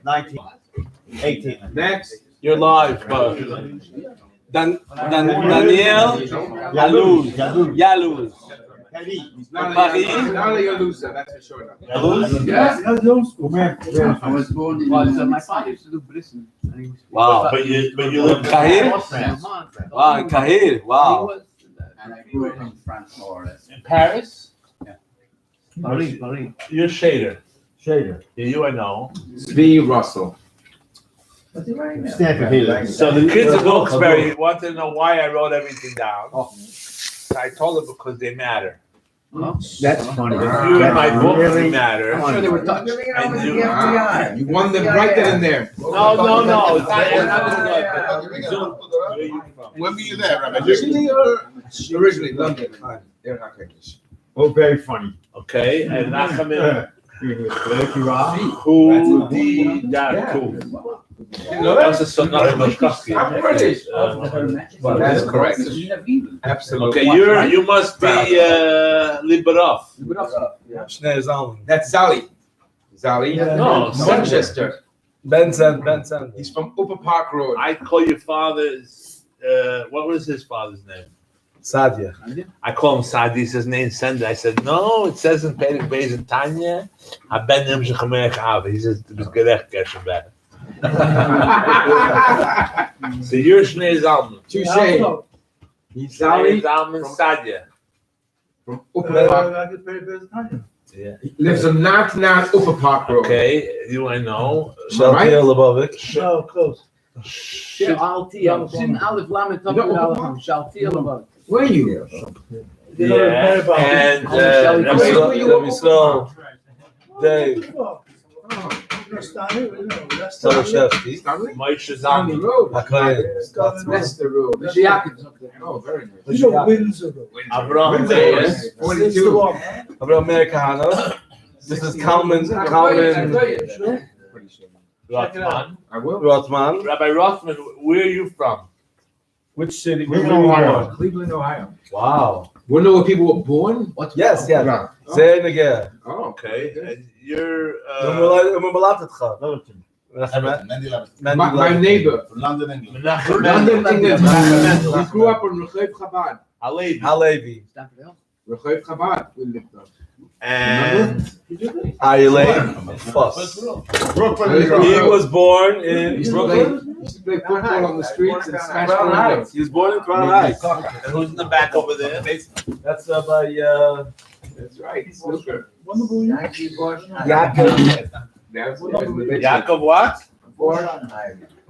19, 18. Next. You're live, Daniel Yaluz. Paris. Not a Yalusa, that's for sure. Yes. I was born in. My father used to do Britain. Wow. But you live in Kahir? Wow, in Kahir. Wow. And I grew up in France, more or less. In Paris? Yeah. Paris. You're Shader. Shader. Yeah, you I know. Zvi Russell. Stanford Healing. So the kids at Wilkes-Barre wanted to know why I wrote everything down. So I told them because they matter. That's funny. If you in my book really matter. I'm sure they were touched. And You won them right then and there. No. It's not When were you there, Rabbi? Originally, London. They're not English. Oh, very funny. Okay, and Nachman who the That's a son of Moshkovsky. I'm British. That's correct. Absolutely. Okay, you must be Liberov. That's Zali. Zali? No, Manchester. Benson. He's from Upper Park Road. I call your father's. What was his father's name? Sadia. I call him Sadi. He says name Sender. I said no. It says in Perek Beis in Tanya. Haben Nimshach Melech Ava. He says it was gerecht Geshenberg. So you're Shnei Zalman. Touche. He's Shnei Zali Zalman Sadia. from Upper Park. Yeah. He lives on Not Upper Park Road. Okay, you I know. Shaltiel Lubavitch. No, close. Shaltiel. Sin Aleph Lamed Tav Aleph. Shaltiel Lubavitch. Where are you? Yeah, and Rabbi Slow. Dave. Stolishevsky. Stanley? Moshe Down the Zalman. road. Hakoyen. That's the road. The Jacobs up there. Oh, very nice. You know Windsor. Avraham Windsor, Meir. yes. 42. Abraham Meir Kahana. This is Kalman Rothman. I will. Rothman. Rabbi Rothman, where are you from? Which city? Cleveland, Ohio. Cleveland, Ohio. Wow. Want to know where people were born? Yes. Yeah. Zeh Negev. Oh, Okay, and you're My neighbor. London, England. London, England. We grew up on Rechev Chabad. Halevi. Halevi. Rechev Chabad. We lived on. And Ayalev. Fuss. He was born in Brooklyn. He used to play football on the streets and smash Crown windows. Heights. He was born in Crown Heights. and who's in the back over there? That's by That's right. Snooker. Yaakov. That's Yaakov what?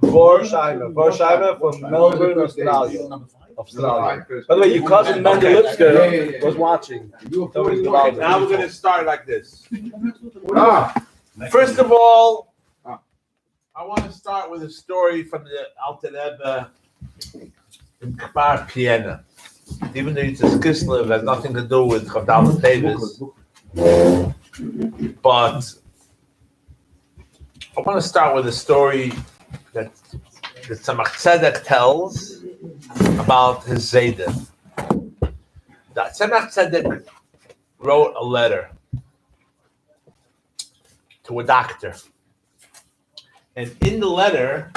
Vorsheimer from Melbourne, Australia. By the way, your cousin Mendelipska was watching. Okay, now we're going to start like this. Ah, First of all, I want to start with a story from the Alter Rebbe in Kfar Piena. Even though it's a Kislev, has nothing to do with Chavdal Tevis. But I want to start with a story that the Tzemach Tzedek tells about his Zaydah. The Tzemach Tzedek wrote a letter to a doctor. And in the letter,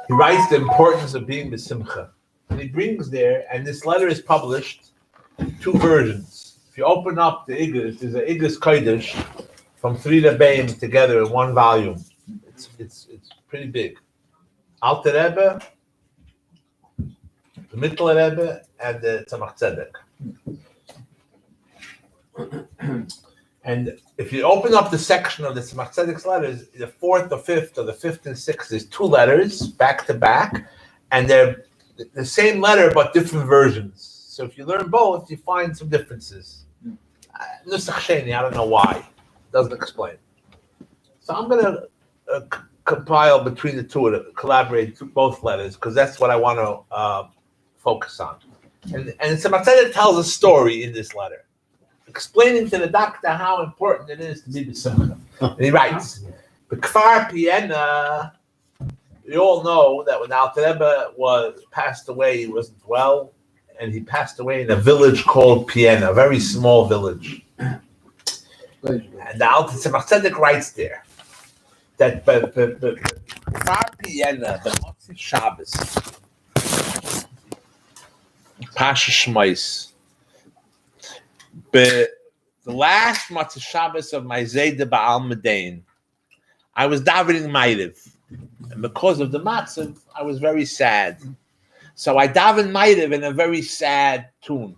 he writes the importance of being B'simcha. And he brings there, and this letter is published in two versions. If you open up the Igros, there's an Igros Kodesh from 3 Rebbeim together in one volume. It's pretty big. Alter Rebbe, the Mittler Rebbe, and the Tzemach Tzedek. And if you open up the section of the Tzemach Tzedek's letters, the 4th or 5th or the 5th and 6th, there's 2 letters back to back, and they're the same letter but different versions. So if you learn both, you find some differences. Nusach Sheni, I don't know why. Doesn't explain. So I'm going to compile between the two, to collaborate both letters, because that's what I want to focus on. And Tzemach Tzedek tells a story in this letter, explaining to the doctor how important it is to be b'simcha. And he writes, B'kfar Piena, you all know that when Alter Rebbe passed away, he wasn't well, and he passed away in a village called Piena, a very small village. And the Alter Tzemach Tzedek writes there that Motzi Shabbos, Pasha Shmais, the last Motzi Shabbos of my Zayda Ba'al Medain, I was davening Ma'ariv, and because of the Matzav, I was very sad. So I davened Ma'ariv in a very sad tune.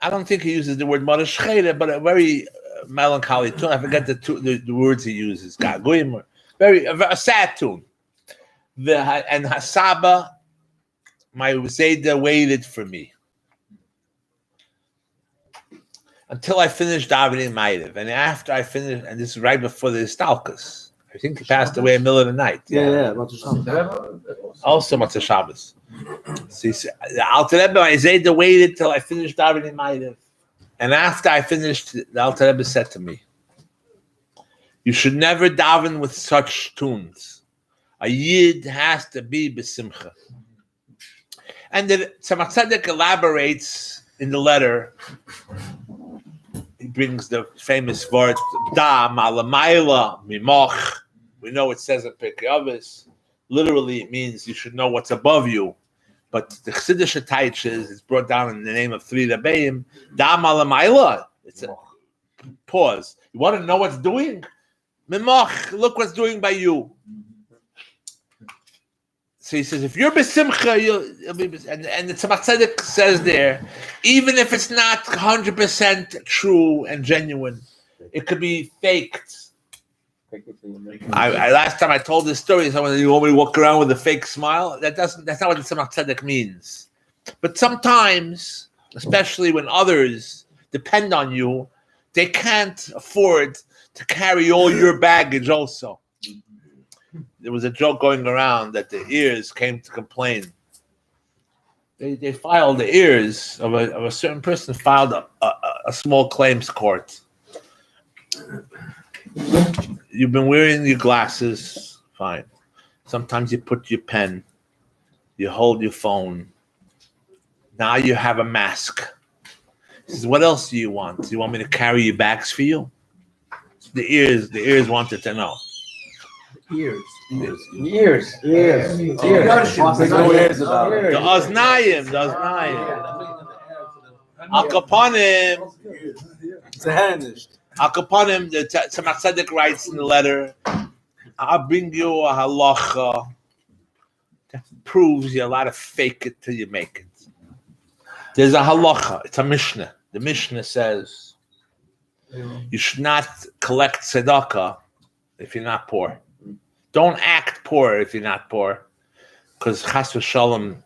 I don't think he uses the word Marash Chere, but a very melancholy tune. I forget the words he uses. Gagoyim, a sad tune. And Hasaba, my Zayda waited for me until I finished davening Ma'ariv. And after I finished, and this is right before the Stalkus. I think he passed away in the middle of the night. Yeah. Also Matzah Shabbos. So he said, the Alter Rebbe, my Zayda waited till I finished davening Ma'ariv. And after I finished, the Alter Rebbe said to me, you should never daven with such tunes. A Yid has to be besimcha. And the Tzemach Tzedek elaborates in the letter. He brings the famous word da malamayla mimoch. We know it says in Pirkei Avos. Literally, it means you should know what's above you. But the Chassidish Taitches is brought down in the name of three Rebbeim. Da malamayla. It's a pause. You want to know what's doing? Mimoch. Look what's doing by you. So he says, if you're besimcha, you'll be. And the Tzemach Tzedek says there, even if it's not 100% true and genuine, it could be faked. I last time I told this story, someone said, you want me to walk around with a fake smile? That's not what the Tzemach Tzedek means. But sometimes, especially when others depend on you, they can't afford to carry all your baggage also. There was a joke going around that the ears came to complain. They filed the ears of a certain person, filed a small claims court. You've been wearing your glasses, fine. Sometimes you put your pen, you hold your phone. Now you have a mask. He says, what else do you want? Do you want me to carry your bags for you? The ears wanted to know. Years. The Oznayim. Akaponim. Akaponim, the Tzemach Tzedek writes in the letter, I'll bring you a halacha that proves you're allowed to fake it till you make it. There's a halacha, it's a Mishnah. The Mishnah says you should not collect tzedakah if you're not poor. Don't act poor if you're not poor, because chas v'shalom,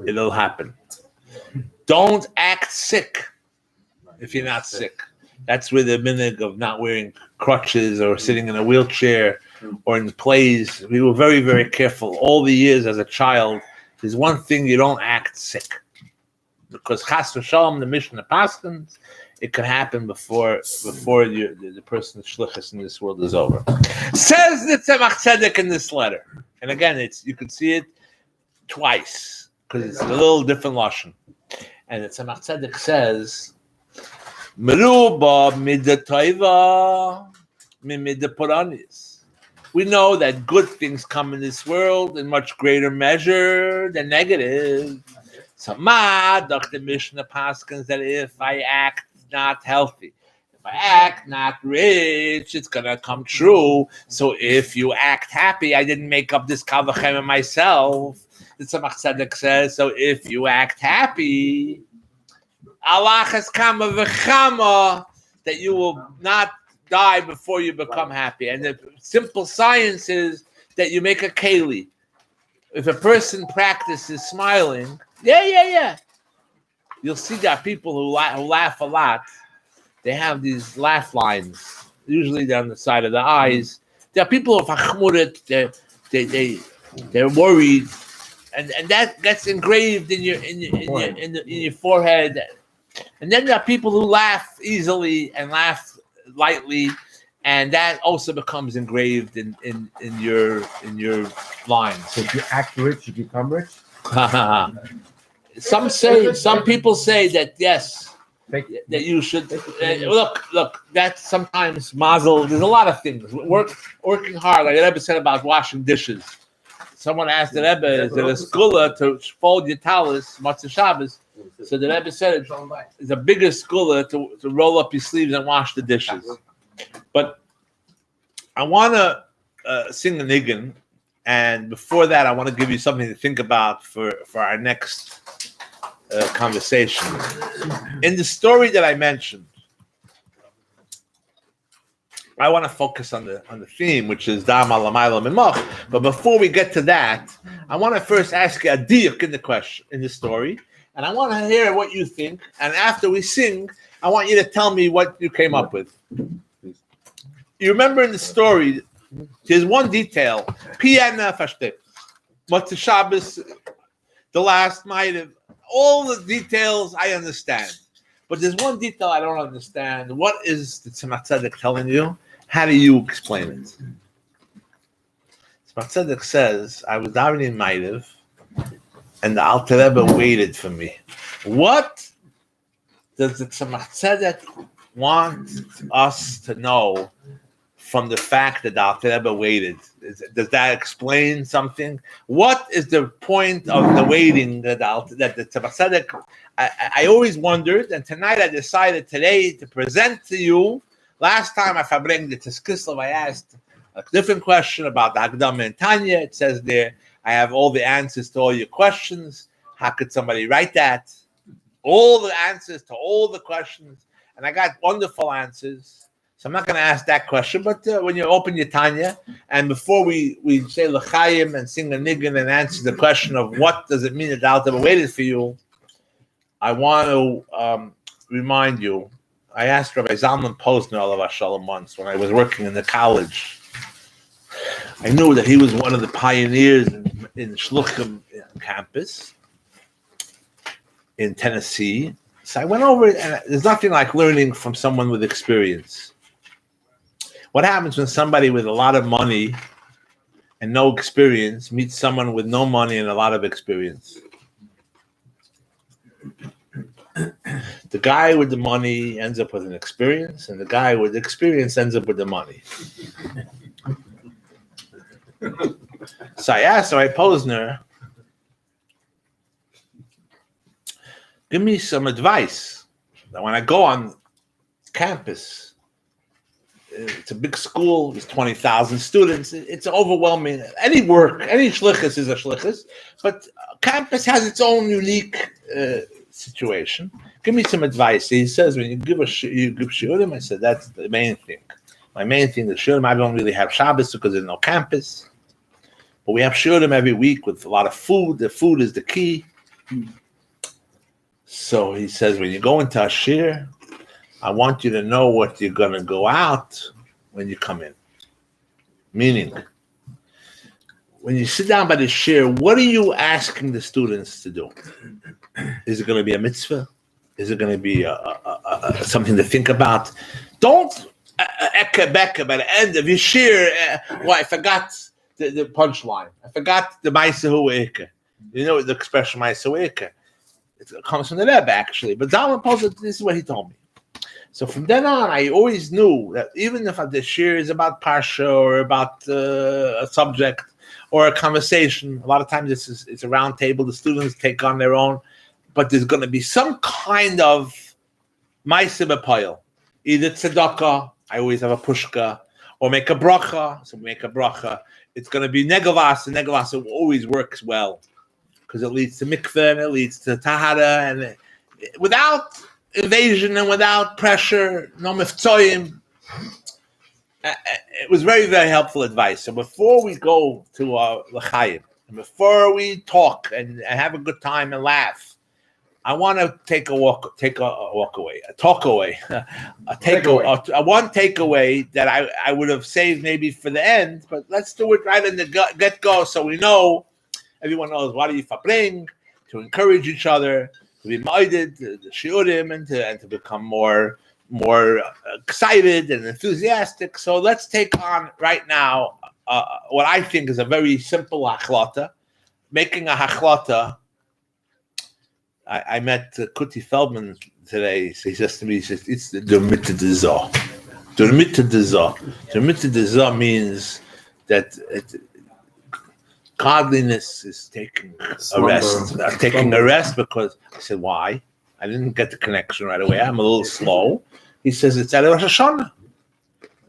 it'll happen. Don't act sick if you're not sick. That's where the minhag of not wearing crutches or sitting in a wheelchair or in plays. We were very, very careful all the years as a child. There's one thing, you don't act sick, because chas v'shalom, the Mishnah paskins, it could happen before the person's shlichus in this world is over. Says the Tzemach Tzedek in this letter, and again, you can see it twice because it's a little different lashon. And the Tzemach Tzedek says, "Meruba midatayva mimidaporanis." We know that good things come in this world in much greater measure than negative. So, Dr. Mishnah paskins that if I act not healthy, if I act not rich, it's gonna come true. So if you act happy, I didn't make up this kal v'chemer myself. The Tzemach Tzedek says, so if you act happy, Allah has kama v'chama, that you will not die before you become happy. And the simple science is that you make a keli. If a person practices smiling, you'll see that people who laugh a lot, they have these laugh lines. Usually they're on the side of the eyes. There are people who are chmurit, they're worried, and that gets engraved in your forehead. And then there are people who laugh easily and laugh lightly, and that also becomes engraved in your lines. So if you act rich, you become rich? Some people say that yes, that you should look. That's sometimes mazel. There's a lot of things. Working hard, like the Rebbe said about washing dishes. Someone asked the Rebbe, "Is it a skula to fold your talis, Matzah Shabbos?" So the Rebbe said it's a bigger skula to roll up your sleeves and wash the dishes. But I want to sing a niggin, and before that, I want to give you something to think about for our next conversation. In the story that I mentioned, I want to focus on the theme, which is Dam Alamayla Mimach. But before we get to that, I want to first ask you a diuk in the story, and I want to hear what you think. And after we sing, I want you to tell me what you came up with. You remember in the story, there's one detail. Piana Fashtek, Matzah Shabbos, the last night of all the details I understand. But there's one detail I don't understand. What is the Tzemach Tzedek telling you? How do you explain it? Tzemach Tzedek says, I was davening Ma'ariv, and the Alter Rebbe waited for me. What does the Tzemach Tzedek want us to know from the fact that the Alter Rebbe waited? Does that explain something? What is the point of the waiting that the Tzemach Tzedek? I always wondered, and tonight I decided today to present to you. Last time I Farbrengen to Kislev, I asked a different question about the Hagdama and Tanya. It says there, I have all the answers to all your questions. How could somebody write that? All the answers to all the questions. And I got wonderful answers. So I'm not going to ask that question, but when you open your Tanya, and before we say L'chaim and sing a niggin and answer the question of what does it mean that the Alter Rebbe waited for you, I want to remind you, I asked Rabbi Zalman Posner Olav Shalom once when I was working in the college. I knew that he was one of the pioneers in Shluchim campus in Tennessee. So I went over, and there's nothing like learning from someone with experience. What happens when somebody with a lot of money and no experience meets someone with no money and a lot of experience? The guy with the money ends up with an experience, and the guy with the experience ends up with the money. So I asked Rabbi Posner, give me some advice. That when I go on campus, it's a big school, there's 20,000 students, it's overwhelming. Any work, any shlichus is a shlichus, but campus has its own unique situation. Give me some advice. He says, when you give shiurim, I said, that's the main thing. My main thing is shiurim. I don't really have Shabbos because there's no campus. But we have shiurim every week with a lot of food. The food is the key. So he says, when you go into a shir, I want you to know what you're going to go out when you come in. Meaning, when you sit down by the shir, what are you asking the students to do? Is it going to be a mitzvah? Is it going to be something to think about? Don't eka by the end of your shir. I forgot the punchline. I forgot the ma'aseh eka. You know the expression ma'aseh eka. It comes from the Rebbe actually. But Zalman Posner, this is what he told me. So from then on, I always knew that even if the shir is about parsha or about a subject or a conversation, a lot of times it's a round table. The students take on their own. But there's going to be some kind of ma'aseh b'poil. Either tzedakah, I always have a pushka, or make a bracha, so we make a bracha. It's going to be negavas, and negavas always works well because it leads to mikveh and it leads to tahara, and without evasion and without pressure, no miftzoyim. It was very, very helpful advice. So before we go to l'chaim, and before we talk and have a good time and laugh, I want to take a walk away, a one takeaway that I would have saved maybe for the end, but let's do it right in the get-go so we know, everyone knows what do you Farbrengen, to encourage each other, to be minded, the shiurim, and to become more excited and enthusiastic. So let's take on right now what I think is a very simple hachlata, making a hachlata I met Kuti Feldman today. So he says to me, he says, it's the Mitte de Zah. The Mitte de Zah. The Mitte de Zah means that godliness is taking a rest. Taking a rest because I said, why? I didn't get the connection right away. I'm a little slow. He says, it's at Rosh Hashanah.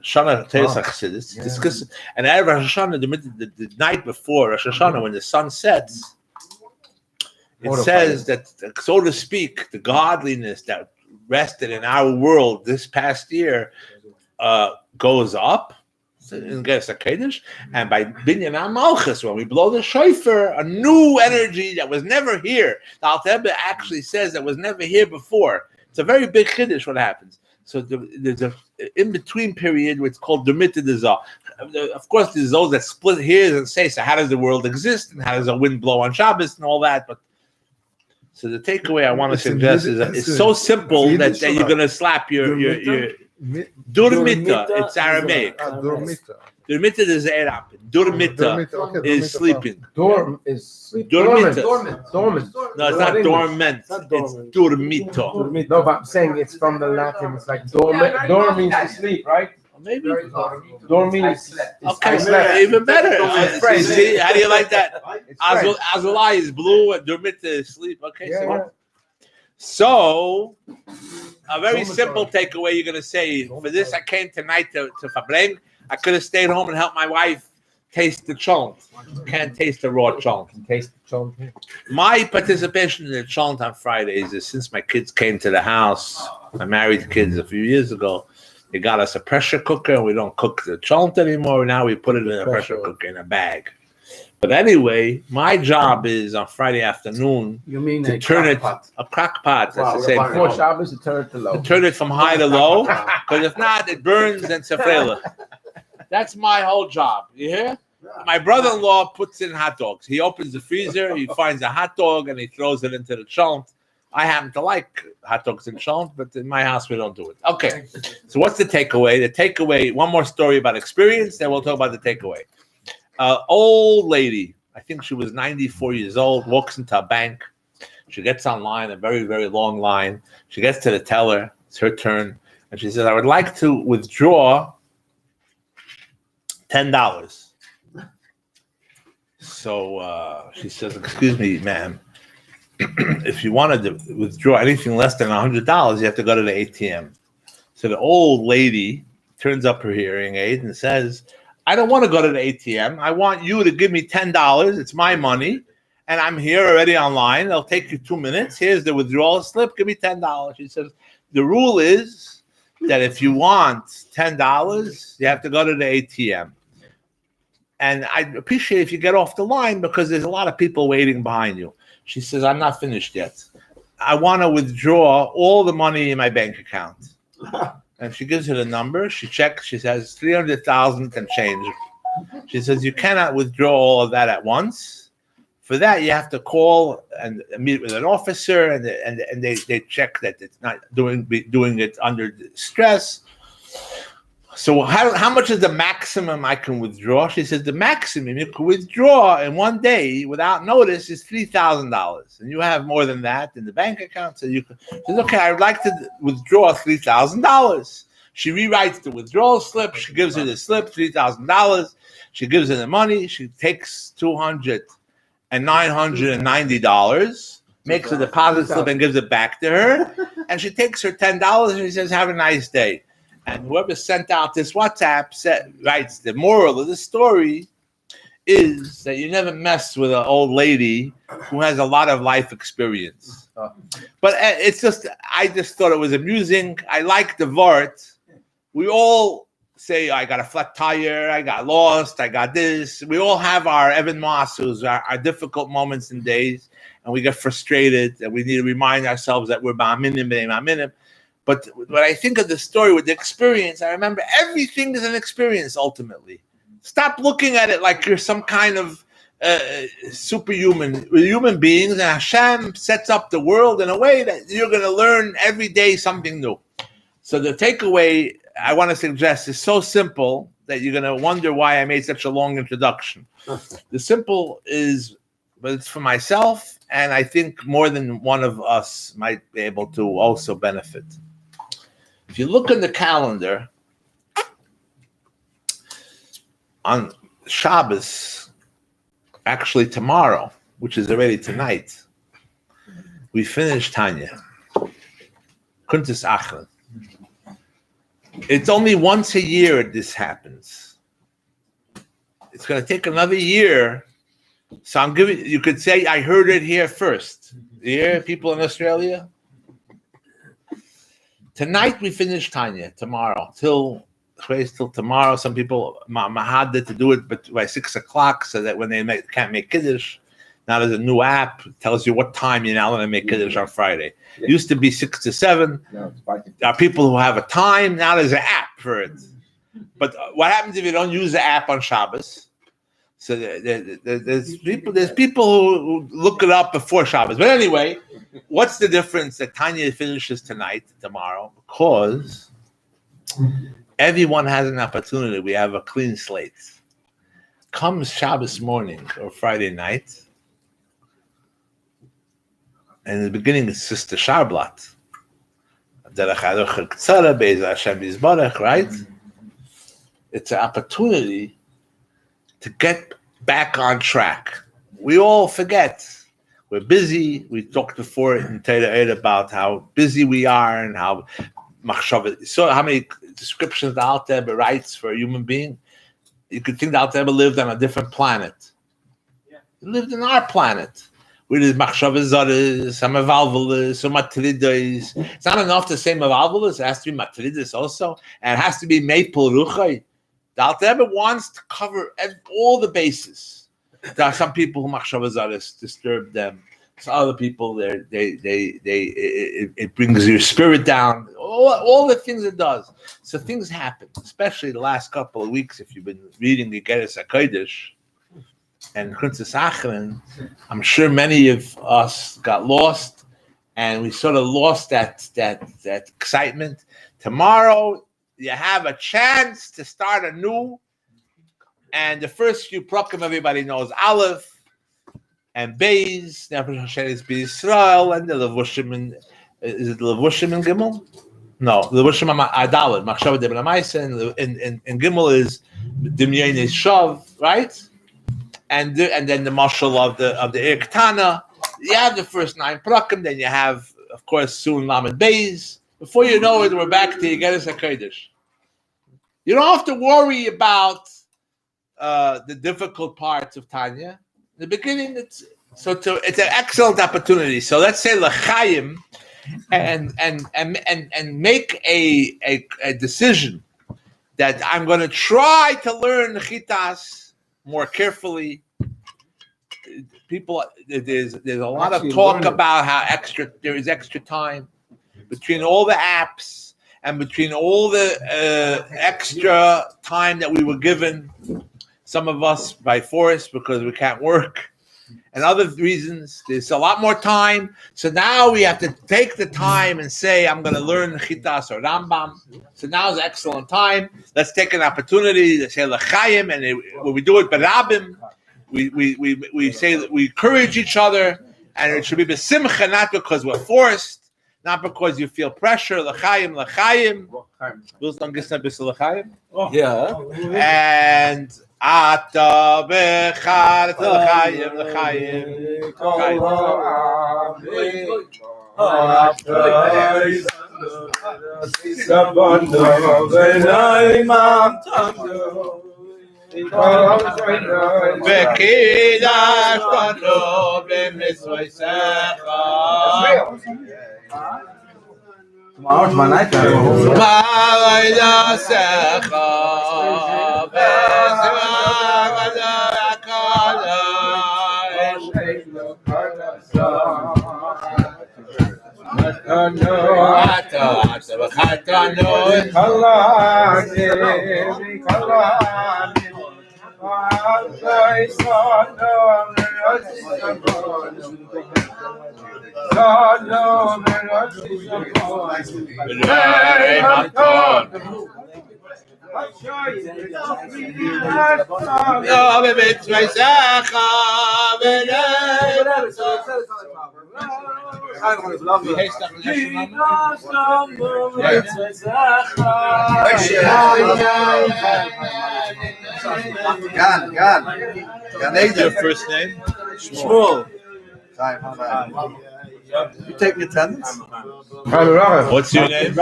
Shana Teresach Chassidus. And at Rosh Hashanah, the night before Rosh Hashanah, when the sun sets, it says that, so to speak, the godliness that rested in our world this past year goes up. And gets a Kaddish, and by Binyan HaMalchus, when we blow the shofar, a new energy that was never here. The Alter Rebbe actually says that was never here before. It's a very big Kaddish what happens. So there's a in-between period, which is called the Mitte de Zah. Of course, there's those that split hairs and say, so how does the world exist, and how does the wind blow on Shabbos and all that, but so the takeaway I want to suggest is that it's so simple that you're going to slap your Durmita. It's Aramaic. Durmita is Arab. Durmita is sleeping. Dorm is sleep. Dormant. Dormant. No, it's not dormant. It's Durmito. No, but I'm saying it's from the Latin. It's like dorm. Dorm means to sleep, right? Maybe. Dorm means okay, even better. See, how do you like that? Azulai is blue and Durmita is sleep. Okay, so a very simple takeaway you're going to say, for this I came tonight to Farbrengen. I could have stayed home and helped my wife taste the cholent. Can't taste the raw cholent. Taste the cholent. My participation in the cholent on Fridays is since my kids came to the house. I married kids a few years ago. They got us a pressure cooker, and we don't cook the cholent anymore. Now we put it in a pressure cooker in a bag. But anyway, my job is on Friday afternoon to turn it a crock pot. That's the same before Shabbos, to turn it to low. To turn it from high to low, because if not, it burns and sefrela. That's my whole job. You hear? My brother-in-law puts in hot dogs. He opens the freezer, he finds a hot dog, and he throws it into the cholent. I happen to like hot dogs and cholent, but in my house we don't do it. Okay, so what's the takeaway? The takeaway, one more story about experience, then we'll talk about the takeaway. Old lady, I think she was 94 years old, walks into a bank. She gets online, a very, very long line. She gets to the teller. It's her turn. And she says, I would like to withdraw $10. So she says, excuse me, ma'am. If you wanted to withdraw anything less than $100, you have to go to the ATM. So the old lady turns up her hearing aid and says, I don't want to go to the ATM. I want you to give me $10. It's my money. And I'm here already online. It'll take you 2 minutes. Here's the withdrawal slip. Give me $10. She says, the rule is that if you want $10, you have to go to the ATM. And I'd appreciate if you get off the line because there's a lot of people waiting behind you. She says, I'm not finished yet. I want to withdraw all the money in my bank account. And she gives her the number. She checks. She says, 300,000 and change. She says, you cannot withdraw all of that at once. For that, you have to call and meet with an officer, and they check that it's not doing it under stress. So how much is the maximum I can withdraw? She says the maximum you can withdraw in one day without notice is $3,000, and you have more than that in the bank account. So you can. She says, okay, I would like to withdraw $3,000. She rewrites the withdrawal slip. She gives her the slip, $3,000. She gives her the money. She takes $200 and $990, makes a deposit slip and gives it back to her, and she takes her $10 and she says, "Have a nice day." And whoever sent out this WhatsApp writes, the moral of the story is that you never mess with an old lady who has a lot of life experience. But it's just, I just thought it was amusing. I like the Vart. We all say, I got a flat tire, I got lost, I got this. We all have our Evan Mossos, our difficult moments and days, and we get frustrated, and we need to remind ourselves that we're ba'aminim. But when I think of the story with the experience, I remember everything is an experience ultimately. Stop looking at it like you're some kind of superhuman. We're human beings, and Hashem sets up the world in a way that you're going to learn every day something new. So the takeaway I want to suggest is so simple that you're going to wonder why I made such a long introduction. The simple is but it's for myself, and I think more than one of us might be able to also benefit. If you look in the calendar, on Shabbos, actually tomorrow, which is already tonight, we finish Tanya. Kuntis Achlan. It's only once a year this happens. It's going to take another year. So I'm giving. You could say I heard it here first. You hear people in Australia? Tonight we finish Tanya. Tomorrow till tomorrow. Some people mahaded to do it, but by 6 o'clock, so that when they can't make kiddush. Now there's a new app that tells you what time you're now going to make kiddush on Friday. It used to be 6 to 7. There are people who have a time. Now there's an app for it. But what happens if you don't use the app on Shabbos? So there's people who look it up before Shabbos. But anyway, what's the difference that Tanya finishes tomorrow? Because everyone has an opportunity. We have a clean slate. Comes Shabbos morning or Friday night, and in the beginning it's just the Sharblat. Right? It's an opportunity to get back on track. We all forget. We're busy. We talked before in Teda about how busy we are and how machshava. So how many descriptions the Alter Rebbe writes for a human being? You could think the Alter Rebbe lived on a different planet. He lived on our planet. With his machshava zaris, some avalvulas, some matridis. It's not enough to say avalvulas. It has to be matridis also, and it has to be maple ruchay. The Alter Rebbe wants to cover all the bases. There are some people who machshava zaris disturb them. So other people, it brings your spirit down. All the things it does. So things happen, especially the last couple of weeks. If you've been reading the Geras HaKodesh and Kuntzes Achron, I'm sure many of us got lost, and we sort of lost that excitement. Tomorrow, you have a chance to start anew, and the first few prakim everybody knows Aleph and Beis, Nefesh Hashem is B'Yisrael, and the Levushim is it Levushim in Gimel? No, Levushim Adalit, Machshava Debra Maisa, and Gimel is Dimyein is Shav, right? And then the Mashal of the Irktana. You have the first 9 prakim, then you have, of course, soon Lamed Beis. Before you know it, we're back to Yegeres HaKodesh. You don't have to worry about the difficult parts of Tanya. In the beginning, it's an excellent opportunity. So let's say l'chaim, and make a decision that I'm going to try to learn Chitas more carefully. People, there's a lot of talk about how there is extra time between all the apps and between all the extra time that we were given. Some of us by force because we can't work, and other reasons. There's a lot more time. So now we have to take the time and say, I'm going to learn Chitas or Rambam. So now is an excellent time. Let's take an opportunity to say L'chaim, and when we do it Barabim, we say that we encourage each other, and it should be b'simcha, not because we're forced, not because you feel pressure. L'chaim, L'chaim. Yeah. And Ata bechar l'chaim, l'chaim. V'kidash pano b'mitzvosecha. Tomorrow's my night. B'vaydasecha What's your first name? Shmuel. You taking attendance? What's your name?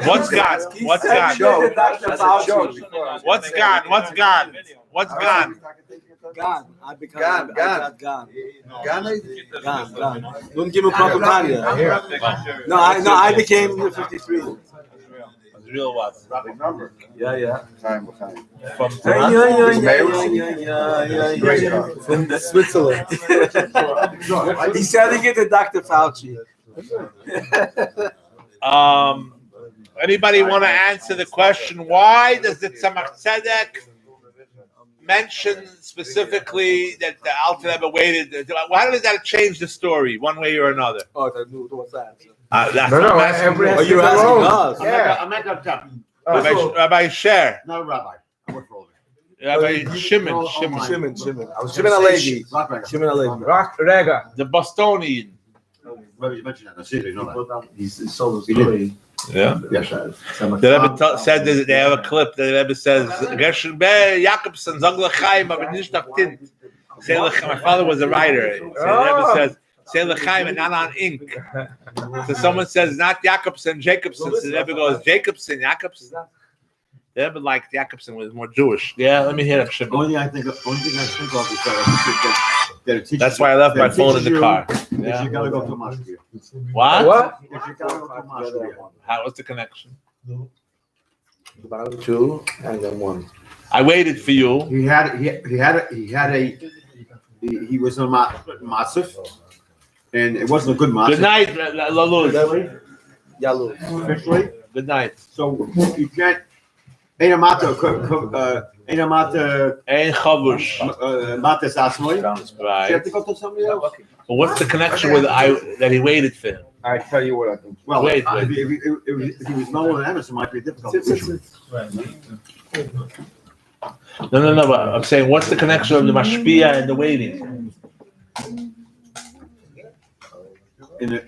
What's God? What's God? What's God? What's God? What's God? Gan. I become Gan. Don't give me propaganda. No, I became 53. The real what? Yeah. From From Switzerland. He's trying to get to Dr. Fauci. Anybody want to answer the question? Why does the Tzemach Tzedek mention specifically that the Alter Rebbe waited? How does that change the story, one way or another? Oh, what's that? That's No, what I'm asking. Oh, you're asking us. Yeah. I'm not gonna tell. Rabbi Sher, Not a rabbi. I work for all of it. Rabbi Shimon, I was Shimon Alevi. Shimon Alevi. Rega. the Bostonian. Rabbi, you mentioned that. I see it. You know that. He's sold his story. Yeah. Yes, The Rebbe said that they have a clip. The Rebbe says, "Gershon Be Jacobson, Zog L'chaim, aber nicht auf Tint." Say L'chaim. My father was a writer. So the Rebbe says, "Say L'chaim and not on ink." So someone says, "Not Jacobson, Jacobson." So the Rebbe goes, "Jacobson, Jacobson." The Rebbe liked Jacobson was more Jewish. Yeah, let me hear that. Shimon. Only thing I think of is that it teaches That's why I left my that phone in the teaches car. you If Yeah. you gotta go to Mashgiach. What? If you gotta go to Mashgiach. What's the connection? About 2 and then 1. I waited for you. He was a matzif, and it wasn't a good matzif. Good night, Laluz. Yalu. Officially, Good night. so you can't. Ain't a matzah. Ain't a matzah. Ein chavush. Matzah asmoy. You Right. have to go to somebody else. But what's the connection with that he waited for him? I tell you what I think. Well, Wait. if he was no one Emerson, it might be difficult. No. But I'm saying, what's the connection of the mashpia and the waiting? In a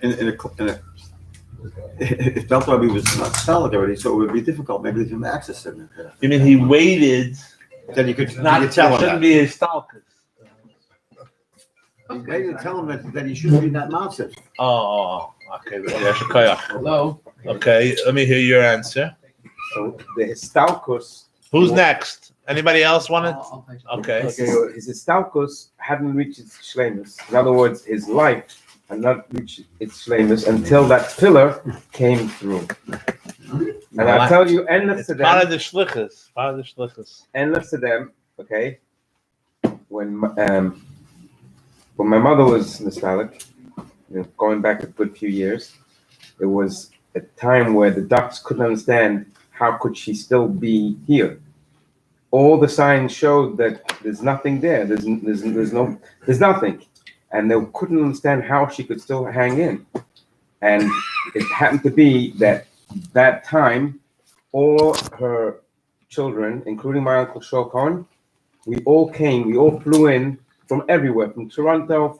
if Dr. Rabbi was not solid already, so it would be difficult. Maybe they can access him. You mean he waited? Then you could Not you tell him shouldn't that. be his stalkers. Maybe you tell him that he shouldn't be that matzah. Oh, okay. Hello. Okay, let me hear your answer. So the Histalkus. Who's next? Anybody else want it? I'll take it. Okay. His Histalkus hadn't reached its shlemus. In other words, his life had not reached its shlemus until that pillar came through. And I tell you, endless to Part of them, the shlichus. Part of the shlichus. endless to them. Okay, when my mother was nostalgic, going back a good few years, it was a time where the doctors couldn't understand how could she still be here. All the signs showed that there's nothing there. There's nothing, and they couldn't understand how she could still hang in. And it happened to be that time, all her children, including my uncle Shokon, we all flew in from everywhere, from Toronto,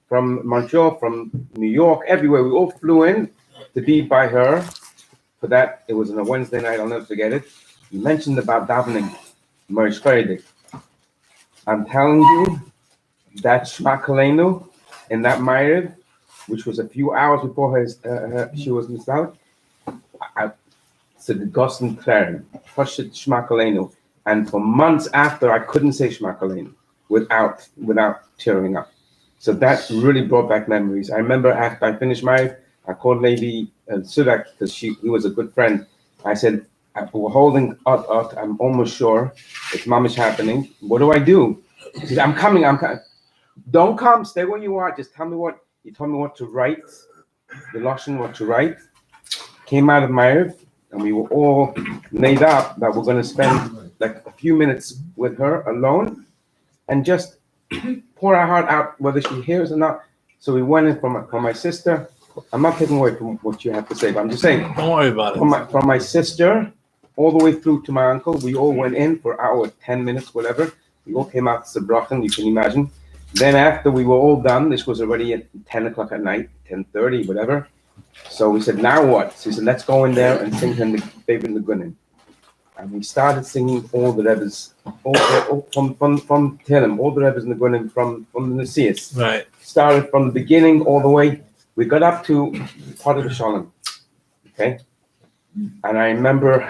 from Montreal, from New York, everywhere. We all flew in to be by her for that. It was on a Wednesday night. I'll never forget it. You mentioned about davening, Morish Chodesh. I'm telling you, that Shema Kalenu in that Ma'ariv, which was a few hours before she was nostalgic, I said the Gossen Klaren, Hoshet Shema Kalenu. And for months after, I couldn't say Shema Kalenu without tearing up. So that really brought back memories. I remember after I finished Ma'ariv, I called Levi Sudak because he was a good friend. I said, we're holding out. I'm almost sure it's mamish happening. What do I do? He said, I'm coming. Don't come. Stay where you are. Just tell me what. He told me what to write. The Lashon, what to write. Came out of Ma'ariv, and we were all made up that we're going to spend like a few minutes with her alone. and just pour our heart out, whether she hears or not. So we went in from my sister. I'm not taking away from what you have to say, but I'm just saying. Don't worry about it. From my sister all the way through to my uncle, we all went in for an hour, 10 minutes, whatever. We all came out to Farbrengen, you can imagine. Then after we were all done, this was already at 10 o'clock at night, 10:30, whatever. So we said, now what? So he said, let's go in there and sing the favorite Nagunim. And we started singing all the Rebbe's, all from Telem, all the Rebbe's Nagunim from the Nasias. Right. Started from the beginning all the way. We got up to part of the Shalom. Okay? And I remember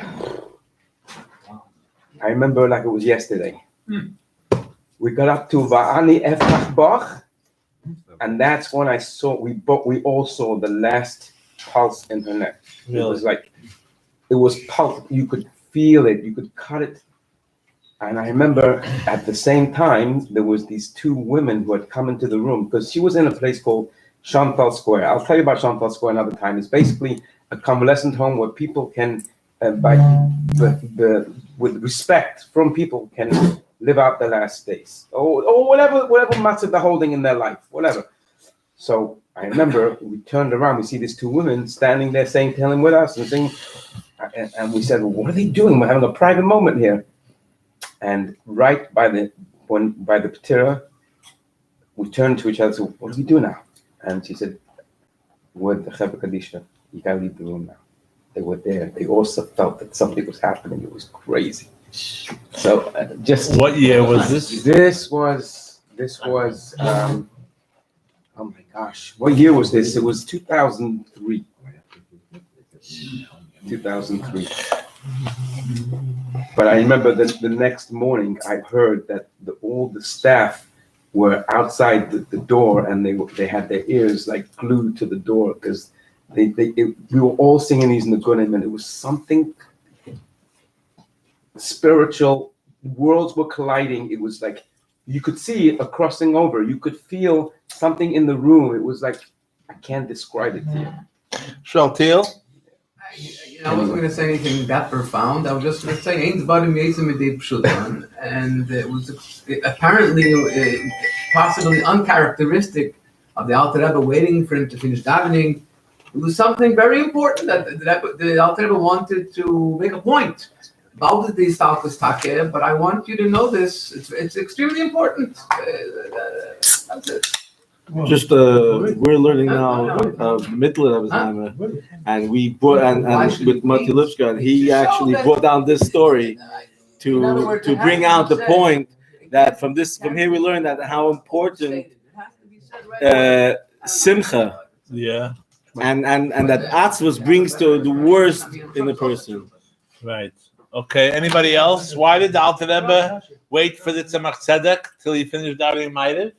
like it was yesterday. We got up to Va'ani Eftach Bach, and that's when we all saw the last pulse in her neck. Really? It was pulse. You could feel it. You could cut it. And I remember at the same time, there was these two women who had come into the room because she was in a place called Chantal Square. I'll tell you about Chantal Square another time. It's basically a convalescent home where people can, with respect from people, can live out their last days or whatever matter they're holding in their life, whatever. So I remember we turned around, we see these two women standing there telling with us and singing, and we said, well, what are they doing? We're having a private moment here. And right by the Patira, we turned to each other and said, what do we do now? And she said, with the Chevra Kadisha, you gotta leave the room now. They were there. They also felt that something was happening. It was crazy. So just what year was this? This was oh my gosh, what year was this? It was 2003. 2003. But I remember that the next morning I heard that all the staff were outside the door, and they had their ears like glued to the door because we were all singing these Nagunim, and it was something spiritual. Worlds were colliding. It was like you could see a crossing over. You could feel something in the room. It was like I can't describe it to you. Shaltil? I wasn't going to say anything that profound. I was just going to say, "Ain't Vadim Yezim Edei Pshutan," and it was apparently possibly uncharacteristic of the Alter Rebbe waiting for him to finish davening. It was something very important that the Alter Rebbe wanted to make a point about the Stalkus Take. But I want you to know this; it's extremely important. That's it. Just we're learning now Mittler of his and we brought and with Mati Lipska, and he actually brought down this story to bring out the point that from here we learn that how important simcha, and that atzvus brings to the worst in a person. Right. Okay. Anybody else? Why did the Alter Rebbe wait for the Tzemach Tzedek till he finished davening Ma'ariv?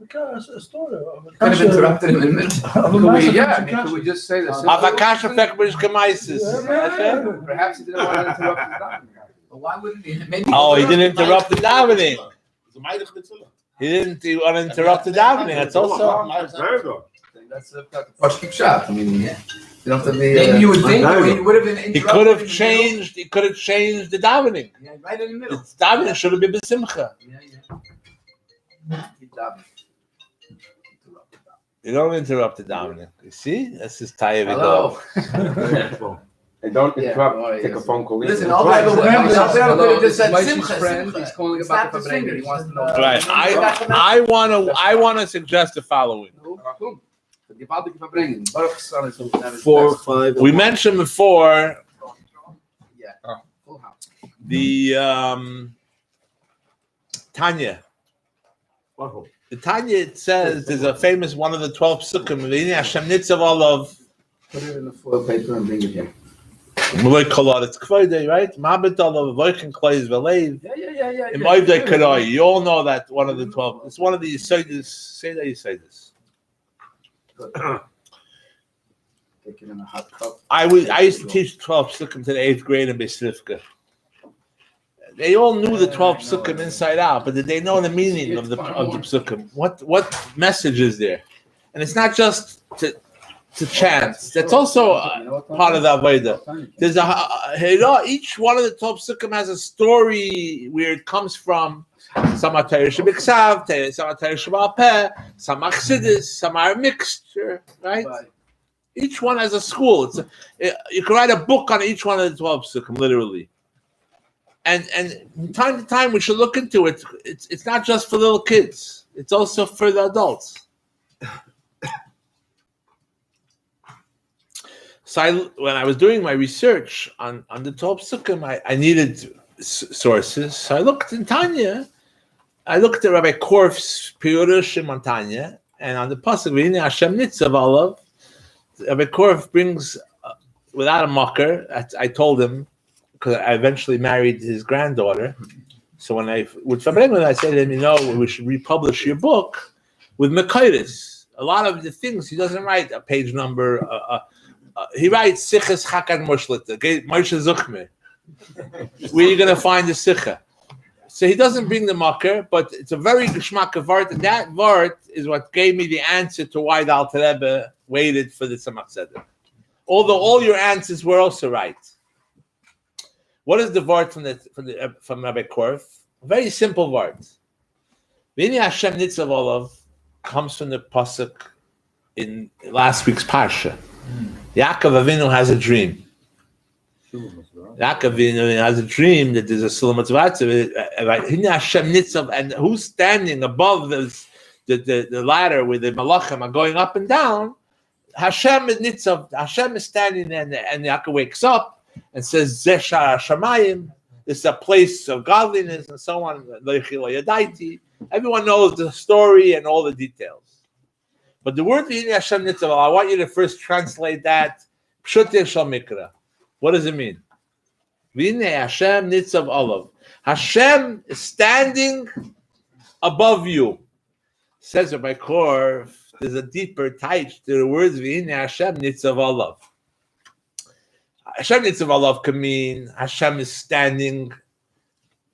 A story. Kind of interrupted him in the middle. Could we just say this? Avakash effect British Gemaisis. Perhaps he didn't want to interrupt the document. But why wouldn't he? Maybe He didn't interrupt the davening. He didn't want to interrupt the davening. That's also. Very good. That's a Pashkik shot. I mean, you don't have to be. Maybe you would think he would have been interrupted. He could have changed the davening. Yeah, right in the middle. The davening should have been besimcha. You don't interrupt the davening. You see? That's his tie. Hello. And don't interrupt. Take a phone call. Listen, all the other could have just said Mike's simcha. friend. He's calling about the Farbrengen. He wants to know. Right. I want to suggest the following. 4 or 5. We mentioned before Full house. the Tanya. The Tanya, it says, there's a famous one of the 12 psukim. V'hine Hashem nitzav olav. Put it in the foil paper and bring it here. Muloi kolad. It's kvoidei, right? Ma'abit olav v'oichen klois v'leiv. Yeah. In Moivdei Karoi. You all know that one of the 12. It's one of the Yisodis. Say that you say this. Take it in a hot cup. I used to teach 12 psukim to the 8th grade in Beislivka. They all knew the 12 psukim inside out, but did they know the meaning of the psukim? What message is there? And it's not just to chant. That's also part of the avodah. There's each one of the 12 psukim has a story where it comes from, Some are Torah Shebiksav, some are Torah Shebal Peh, some are Chassidus, some are a mixture, right? Each one has a school. You can write a book on each one of the 12 psukim, literally. And from time to time, we should look into it. It's not just for little kids. It's also for the adults. So when I was doing my research on the 12 psukim, I needed sources. So I looked in Tanya. I looked at Rabbi Korf's Pirushim on Tanya, and on the pasuk V'hinei Hashem Nitzav Olav, Rabbi Korf brings without a mocker. I told him because I eventually married his granddaughter. So when with Farbrengen, I said to him, we should republish your book with Mekayris. A lot of the things he doesn't write a page number. He writes Sichas Chakad Moshlita, Moshe Zuchme. Where are you going to find the Sicha? So he doesn't bring the makar, but it's a very geschmack of vart, and that vart is what gave me the answer to why the Alter Rebbe waited for the Tzemach Tzedek. Although all your answers were also right. What is the vart from Rabbi Korf? A very simple vart. V'hinei Hashem Nitzav Olav comes from the pasuk in last week's parsha. Yaakov Avinu has a dream. Yaakov Avinu has a dream that there's a Sulam Tzvatzav, Hashem Nitzav, and who's standing above the ladder where the Malachim are going up and down? Hashem is Nitzav. Hashem is standing there, and Yaakov wakes up and says, Zeh Sha'ar Shamayim. This is a place of godliness and so on. Everyone knows the story and all the details. But the word V'hinei Hashem Nitzav, I want you to first translate that Pshutei Shel Mikra. What does it mean? V'hinei Hashem Nitzav Olav. Hashem is standing above you. Says Rabbi Korf, there's a deeper touch to the words V'hinei Hashem Nitzav Olav. Hashem Nitzav Olav can mean Hashem is standing.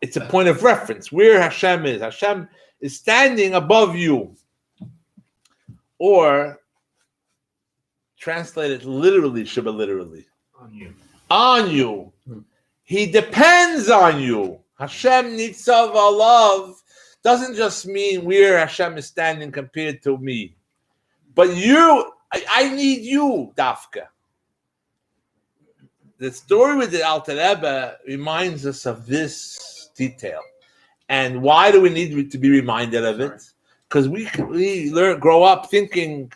It's a point of reference where Hashem is. Hashem is standing above you. Or translate it literally, Sheba literally. On you. He depends on you. Hashem Nitzav Olav doesn't just mean where Hashem is standing compared to me. But I need you, Dafka. The story with the Alter Rebbe reminds us of this detail. And why do we need to be reminded of it? Because we grow up thinking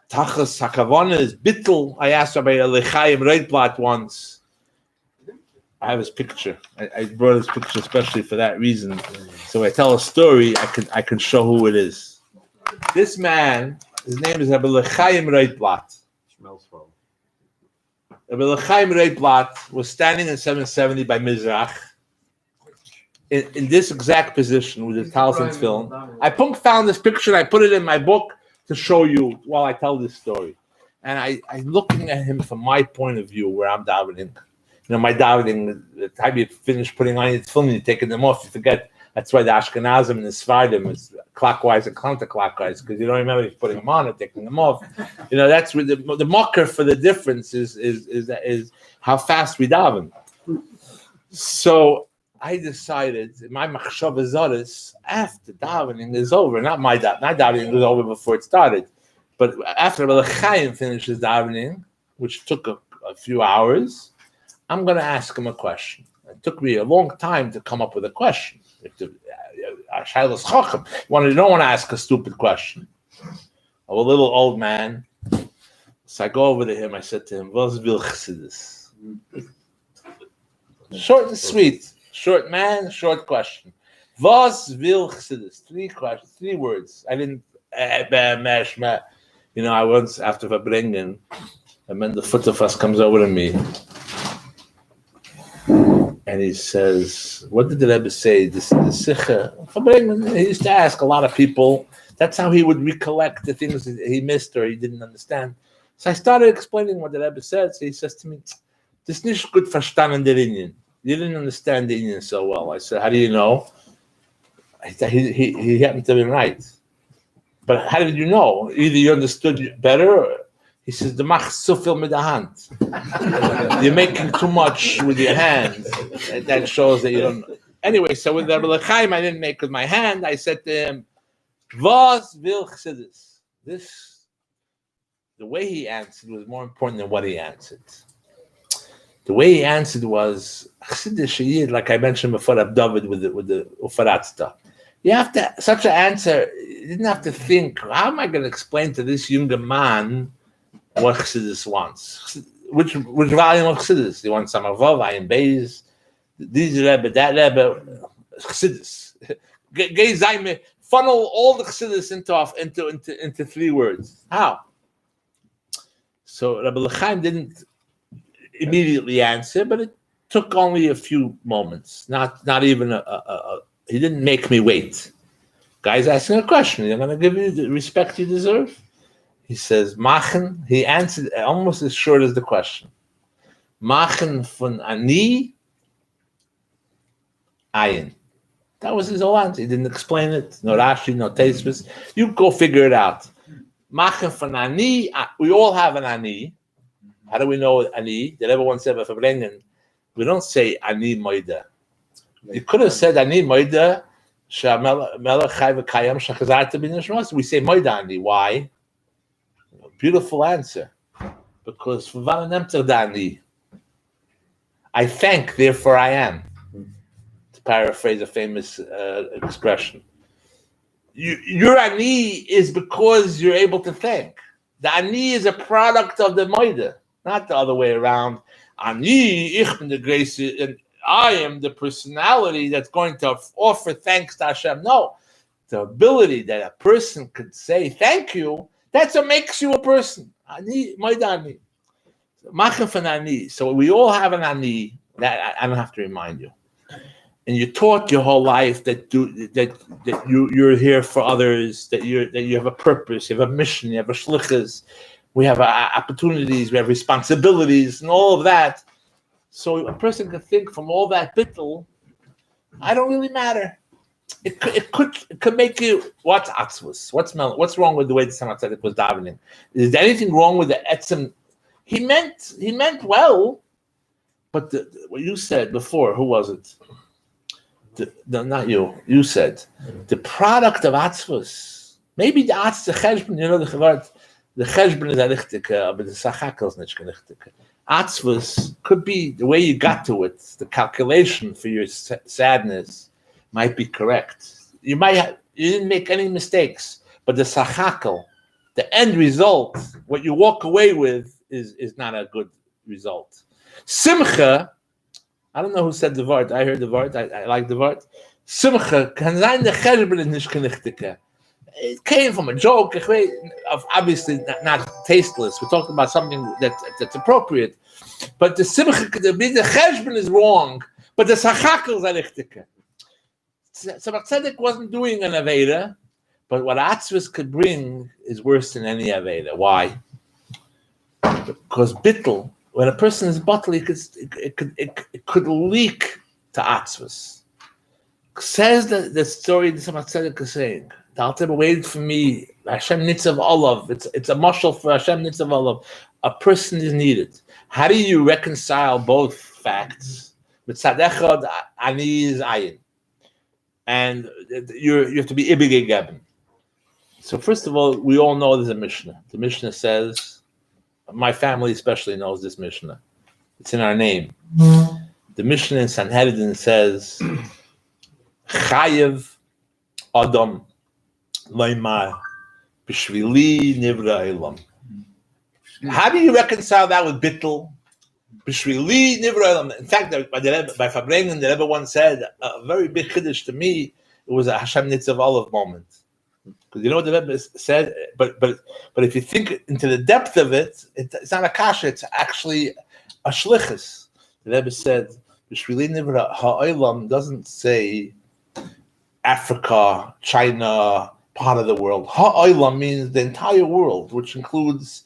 Tachas Hakavana is bittul. I asked Rabbi Chaim Reitblatt once. I have his picture. I brought his picture especially for that reason. So when I tell a story, I can show who it is. This man, his name is Rabbi Chaim Reitblatt. Rabbi Chaim Reitblatt was standing in 770 by Mizrach. In this exact position with the Talson's film. I found this picture and I put it in my book to show you while I tell this story. And I'm looking at him from my point of view where I'm davening. My davening, the time you finish putting on your film, you're taking them off, you forget. That's why the Ashkenazim and the Sfardim is clockwise and counterclockwise, because you don't remember if you're putting them on or taking them off. That's where the marker for the difference is how fast we daven. So I decided my machshava zaris after davening is over. Not my davening was over before it started, but after Rabbi Chaim finishes davening, which took a few hours, I'm going to ask him a question. It took me a long time to come up with a question. You don't want to ask a stupid question. I'm a little old man, so I go over to him. I said to him, "Was will Chassidus?" Short and sweet. Short man, short question. Was will Chassidus? 3 questions, 3 words. I didn't. I once after Farbrengen, and then the Futterfuss comes over to me, and he says, "What did the Rebbe say?" This Sicha. Farbrengen, he used to ask a lot of people. That's how he would recollect the things that he missed or he didn't understand. So I started explaining what the Rebbe said. So he says to me, "Das nicht gut verstanden der Indian. You didn't understand the Indian so well." I said, "How do you know?" He happened to be right. But how did you know? Either you understood better, or he says, "Du machst so viel mit der Hand." You're making too much with your hand. That shows that you don't. Anyway, so with Rabbi L'chaim, I didn't make with my hand. I said to him, "Was vil chassidus?" The way he answered was more important than what he answered. The way he answered was chassidus sheyid, like I mentioned before, David with the ufaratzta. You have to such an answer. You didn't have to think. How am I going to explain to this younger man what chassidus wants? Which volume of chassidus? You want some Vav, Ayin Beis, these Rebbe, that Rebbe, chassidus. Funnel all the chassidus into 3 words. How? So Rabbi L'chaim didn't immediately answer, but it took only a few moments. Not even he didn't make me wait. Guy's asking a question. You're going to give you the respect you deserve? He says, Machen. He answered almost as short as the question. Machen von ani ayin. That was his whole answer. He didn't explain it. No Rashi, no Tosfos. You go figure it out. Machen von ani. We all have an ani. How do we know ani? Did everyone say Farbrengen? We don't say ani moida. You could have said ani moida. We say moida ani. Why? Beautiful answer. Because I thank, therefore I am. To paraphrase a famous expression. Your ani is because you're able to thank. The ani is a product of the moida, not the other way around. Ani, ich bin the grace, and I am the personality that's going to offer thanks to Hashem. No, the ability that a person could say thank you, that's what makes you a person. Ani, moida ani. Machen von ani. So we all have an ani. That I don't have to remind you. And you're taught your whole life that you're here for others, that you have a purpose, you have a mission, you have a shlichus, we have opportunities, we have responsibilities, and all of that. So a person can think from all that bittul, I don't really matter. It could make you what's atzvus, what's wrong with the way the Tzemach Tzedek was davening? Is there anything wrong with the etzem? He meant well, but what you said before, who was it? Not you. You said the product of atzvus. Maybe the cheshbon. You know the cheshbon is a lichtike, but the sachakel is not lichtike. Atzvus could be the way you got to it. The calculation for your sadness might be correct. You didn't make any mistakes, but the sachakel, the end result, what you walk away with is not a good result. Simcha. I don't know who said the word. I heard the word. I like the word. Simcha can sein the cheshbon is nicht kenichtike. It came from a joke, obviously not tasteless. We're talking about something that's appropriate. But the simcha could be the cheshbon is wrong, but the sachakel is arichtike. Tzemach Tzedek wasn't doing an aveda, but what atzvus could bring is worse than any aveda. Why? Because bittul. When a person is bottle, it could leak to atzvus. Says the story the Tzemach Tzedek is saying. The Alter Rebbe waited for me. Hashem nitzav olav. It's a mashal for Hashem nitzav olav. A person is needed. How do you reconcile both facts? Mitzad echad ani is ayin, and you have to be ibigay geben. So first of all, we all know there's a Mishnah. The Mishnah says. My family especially knows this Mishnah. It's in our name. The Mishnah in Sanhedrin says, Chayev Adam Leimar B'Shvili Nivra Elam. How do you reconcile that with Bittul? B'Shvili Nivra Elam. In fact, by Farbrengen, the Rebbe once said, a very big chiddush to me, it was a Hashem Nitzav Olav moment. Because you know what the Rebbe said, but if you think into the depth of it, it's not a kasha, it's actually a shlichus. The Rebbe said, B'Shvili Nivra Ha'olam doesn't say Africa, China, part of the world. Ha'olam means the entire world, which includes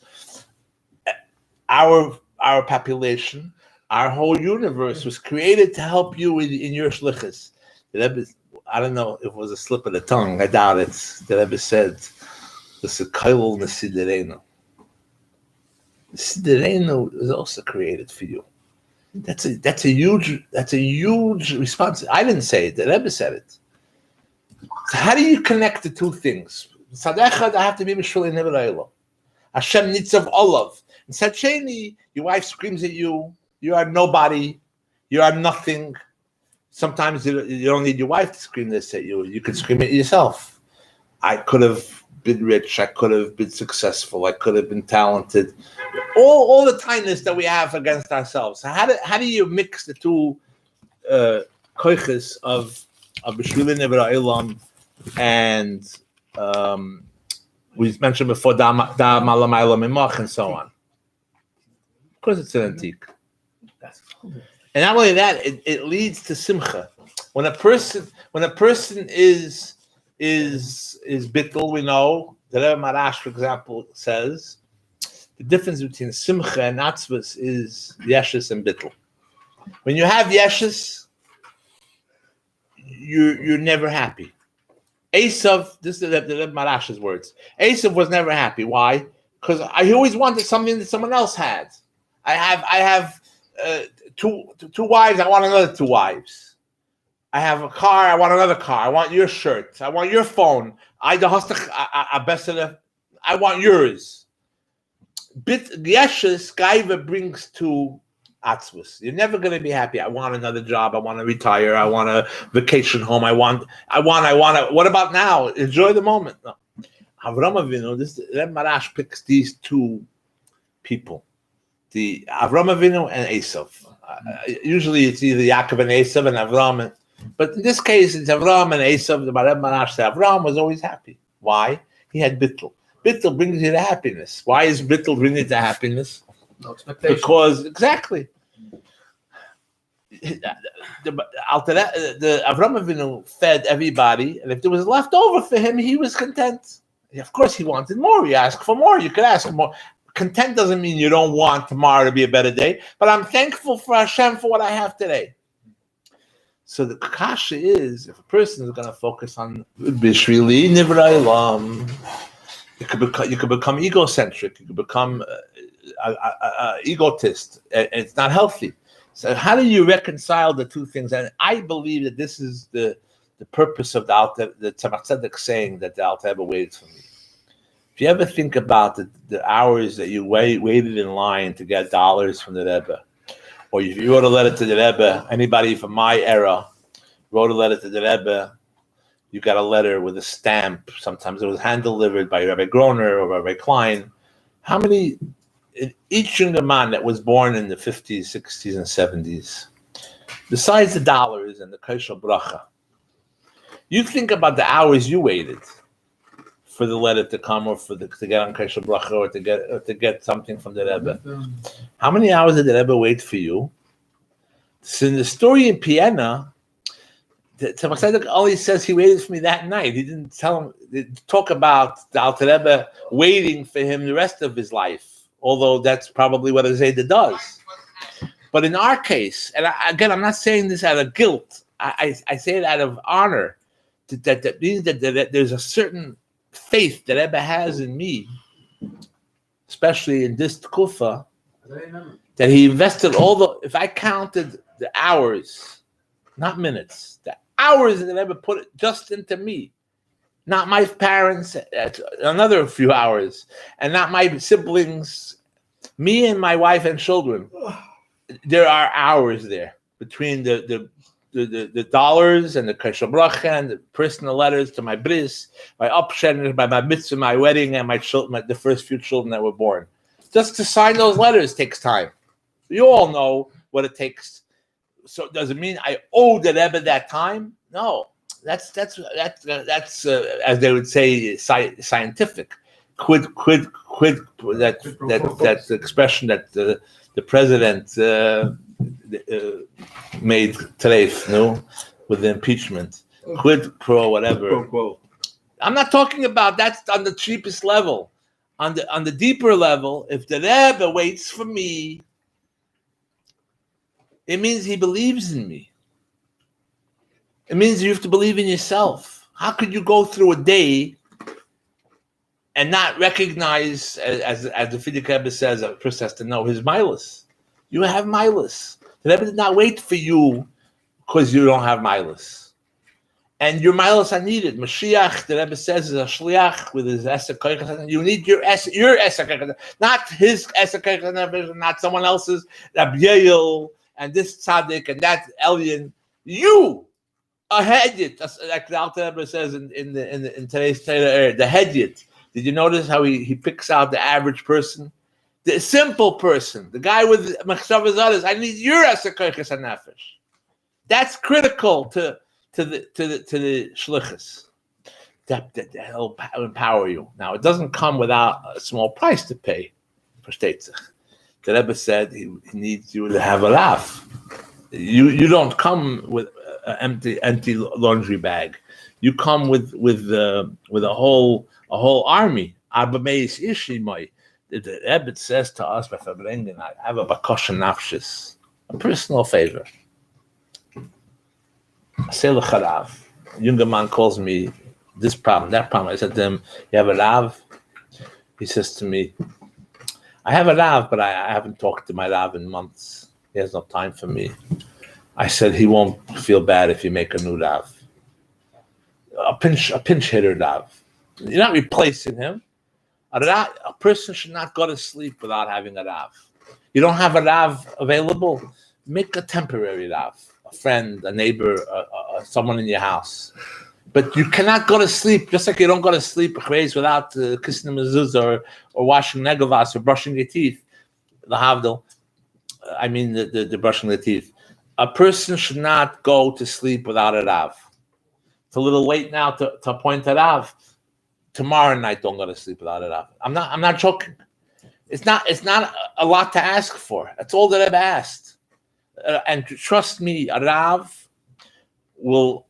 our population, our whole universe was created to help you in your shlichus. The Rebbe, I don't know if it was a slip of the tongue. I doubt it. The Rebbe said, "This is kailul nesiderenu." Nesiderenu is also created for you. That's a huge response. I didn't say it. The Rebbe said it. So how do you connect the two things? Tzad I have to be Mishulei Never Hashem Nitzav Olav. And Tzad your wife screams at you. You are nobody. You are nothing. Sometimes you don't need your wife to scream this at you. You can scream it yourself. I could have been rich. I could have been successful. I could have been talented. All the kindness that we have against ourselves. So how do you mix the two koiches of B'shvili Nevra Elam and we mentioned before Da Malamayla Mimach and so on? Of course, it's an antique. And not only that, it leads to simcha. When a person is bittul, we know the Rebbe Marash, for example, says the difference between simcha and atzvus is yeshus and bittul. When you have yeshus, you're never happy. Esav, this is the Rebbe Marash's words. Esav was never happy. Why? Because he always wanted something that someone else had. I have two wives. I want another 2 wives. I have a car. I want another car. I want your shirt. I want your phone. I want yours. Yeshus Gaiva brings to atzvus. You're never going to be happy. I want another job. I want to retire. I want a vacation home. I want. What about now? Enjoy the moment. No. Avram Avinu. This Rebbe Marash picks these 2 people. The Avram Avinu and Esav. Usually it's either Yaakov and Esav and Avram, but in this case it's Avram and Esav. The Rebbe Marash said Avram was always happy. Why? He had bittul. Bittul brings you to happiness. Why is bittul bringing you to happiness? No expectation. Because exactly. The Avram Avinu fed everybody, and if there was left over for him, he was content. Of course, he wanted more. You ask for more. You could ask for more. Content doesn't mean you don't want tomorrow to be a better day, but I'm thankful for Hashem for what I have today. So the kasha is, if a person is going to focus on Bishvili Nivra Elam, you could become egocentric. You could become egotist. It's not healthy. So how do you reconcile the two things? And I believe that this is the purpose of the Tzemach Tzedek saying that the Alter Rebbe waited for me. If you ever think about the hours that you waited in line to get dollars from the Rebbe, or if you wrote a letter to the Rebbe, anybody from my era wrote a letter to the Rebbe, you got a letter with a stamp. Sometimes it was hand-delivered by Rabbi Groner or Rabbi Klein. How many, each younger man that was born in the 50s, 60s, and 70s, besides the dollars and the Kosher Bracha, you think about the hours you waited for the letter to come, or to get on Kosher Bracha, or to get something from the Rebbe. How many hours did the Rebbe wait for you? So in the story in Vienna, the Tzemach Tzedek only says he waited for me that night. He didn't talk about the Alter Rebbe waiting for him the rest of his life, although that's probably what a Zayda does. But in our case, and again, I'm not saying this out of guilt. I say it out of honor. That means that there's a certain faith that Rebbe has in me, especially in this Tkufa, that he invested if I counted the hours, not minutes, the hours that Rebbe put just into me, not my parents, another few hours, and not my siblings, me and my wife and children. There are hours there between the dollars and the Kosher Bracha and the personal letters to my bris, my upshen, my mitzvah, my wedding, and the first few children that were born. Just to sign those letters takes time. You all know what it takes. So does it mean I owe the Rebbe that time? No, that's as they would say, scientific. Quid. That's the expression that the president made today, with the impeachment. Quid pro whatever. I'm not talking about that's on the cheapest level. On the deeper level, if the Rebbe waits for me, it means he believes in me. It means you have to believe in yourself. How could you go through a day and not recognize, as the Fidik Rebbe says, a person has to know his milas? You have milas. The Rebbe did not wait for you because you don't have milas. And your milas are needed. Mashiach, the Rebbe says, is a shliach with his Esek Koyach. You need your Esek Koyach, not his Esek Koyach, not someone else's, Rabbi Yael, and this tzaddik, and that Elyon. You, a hedyot, like the Alter Rebbe says in today's Torah, the hedyot. Did you notice how he picks out the average person? The simple person, the guy with machshavas others. I need your Esek Koyach HaNefesh. That's critical to the shlichus. That'll empower you. Now, it doesn't come without a small price to pay for shteitzach. The Rebbe said he needs you to have a laugh. You don't come with an empty laundry bag. You come with a whole army. Abba Meis Ishimai. The Rebbe says to us by Farbrengen, I have a bakosha nafshis, a personal favor. Sela Charav. Younger man calls me this problem, that problem. I said to him, you have a Rav? He says to me, I have a Rav, but I haven't talked to my Rav in months. He has no time for me. I said, he won't feel bad if you make a new Rav. A pinch hitter Rav. You're not replacing him. A person should not go to sleep without having a Rav. You don't have a Rav available? Make a temporary Rav. A friend, a neighbor, someone in your house. But you cannot go to sleep, just like you don't go to sleep without kissing the mezuzah or washing negavas or brushing your teeth. The havdil, I mean the brushing the teeth. A person should not go to sleep without a Rav. It's a little late now to appoint a Rav. Tomorrow night, don't go to sleep without a Rav. I'm not joking. It's not a lot to ask for. That's all that I've asked. And trust me, a Rav will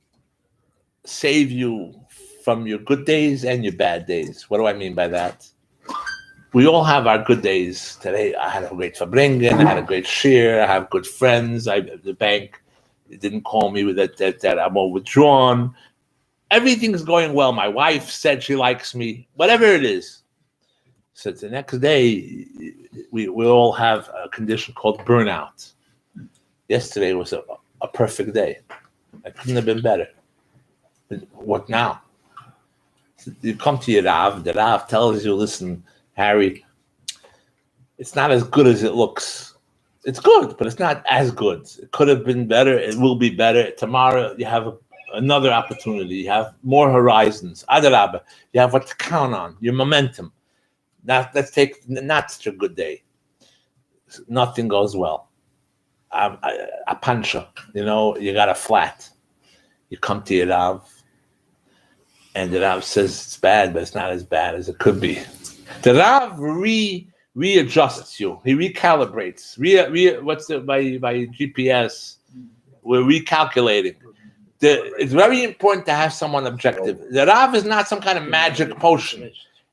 save you from your good days and your bad days. What do I mean by that? We all have our good days. Today, I had a great Farbrengen, I had a great shir, I have good friends. The bank didn't call me with that I'm all withdrawn. Everything's going well. My wife said she likes me. Whatever it is. So the next day, we all have a condition called burnout. Yesterday was a perfect day. It couldn't have been better. What now? You come to your Rav, the Rav tells you, listen, Harry, it's not as good as it looks. It's good, but it's not as good. It could have been better. It will be better. Tomorrow you have another opportunity. You have more horizons. Adarabah, you have what to count on, your momentum. Let's take not such a good day. Nothing goes well. A pancha, you got a flat. You come to your Rav, and the Rav says it's bad, but it's not as bad as it could be. The Rav readjusts you. He recalibrates. By GPS? We're recalculating. It's very important to have someone objective. The Rav is not some kind of magic potion.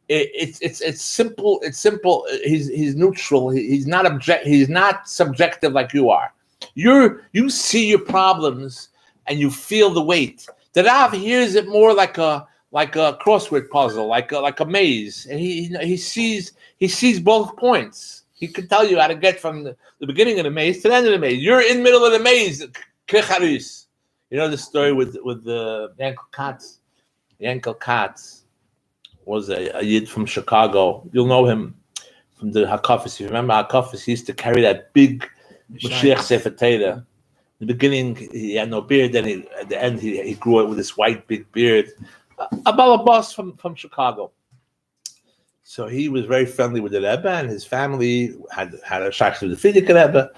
It's simple. It's simple. He's neutral. He's not subjective like you are. You see your problems and you feel the weight. The Rav hears it more like a crossword puzzle, like a maze, and he sees both points. He can tell you how to get from the beginning of the maze to the end of the maze. You're in the middle of the maze. Kecharis. You know the story with the Yankel Katz. Yankel Katz was a Yid from Chicago. You'll know him from the Hakafis. If you remember Hakafis, he used to carry that big Mashiach Sefer Torah. In the beginning, he had no beard. Then at the end, he grew it with this white big beard. A balabas from Chicago. So he was very friendly with the Rebbe, and his family had a shach with the Frierdiker Rebbe.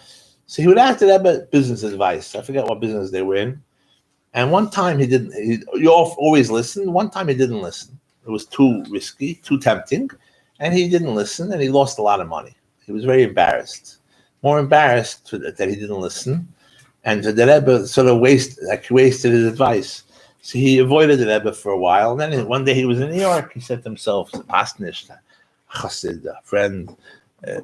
So he would ask the Rebbe business advice. I forget what business they were in. And one time he didn't. You always listen. One time he didn't listen. It was too risky, too tempting, and he didn't listen, and he lost a lot of money. He was very embarrassed. More embarrassed that he didn't listen, and the Rebbe sort of wasted his advice. So he avoided the Rebbe for a while. And then one day he was in New York. He said to himself, "Pasnish, chassid, a friend.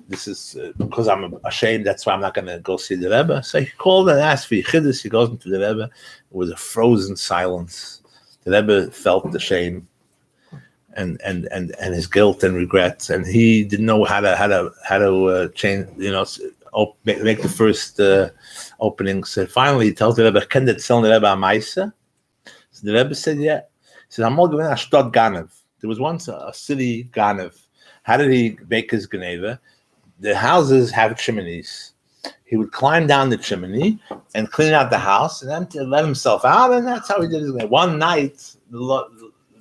This is because I'm ashamed. That's why I'm not going to go see the Rebbe." So he called and asked for Yichidus. He goes into the Rebbe. It was a frozen silence. The Rebbe felt the shame and his guilt and regrets, and he didn't know how to change. make the first opening. So finally, he tells the Rebbe, "Can that tell the Rebbe a Maisa?" So the Rebbe said, "Yeah." He said, "I'm all going to Shtad Ganev." There was once a city Ganev. How did he make his Geneva? The houses have chimneys. He would climb down the chimney and clean out the house, and then to let himself out, and that's how he did his Geneva. One night,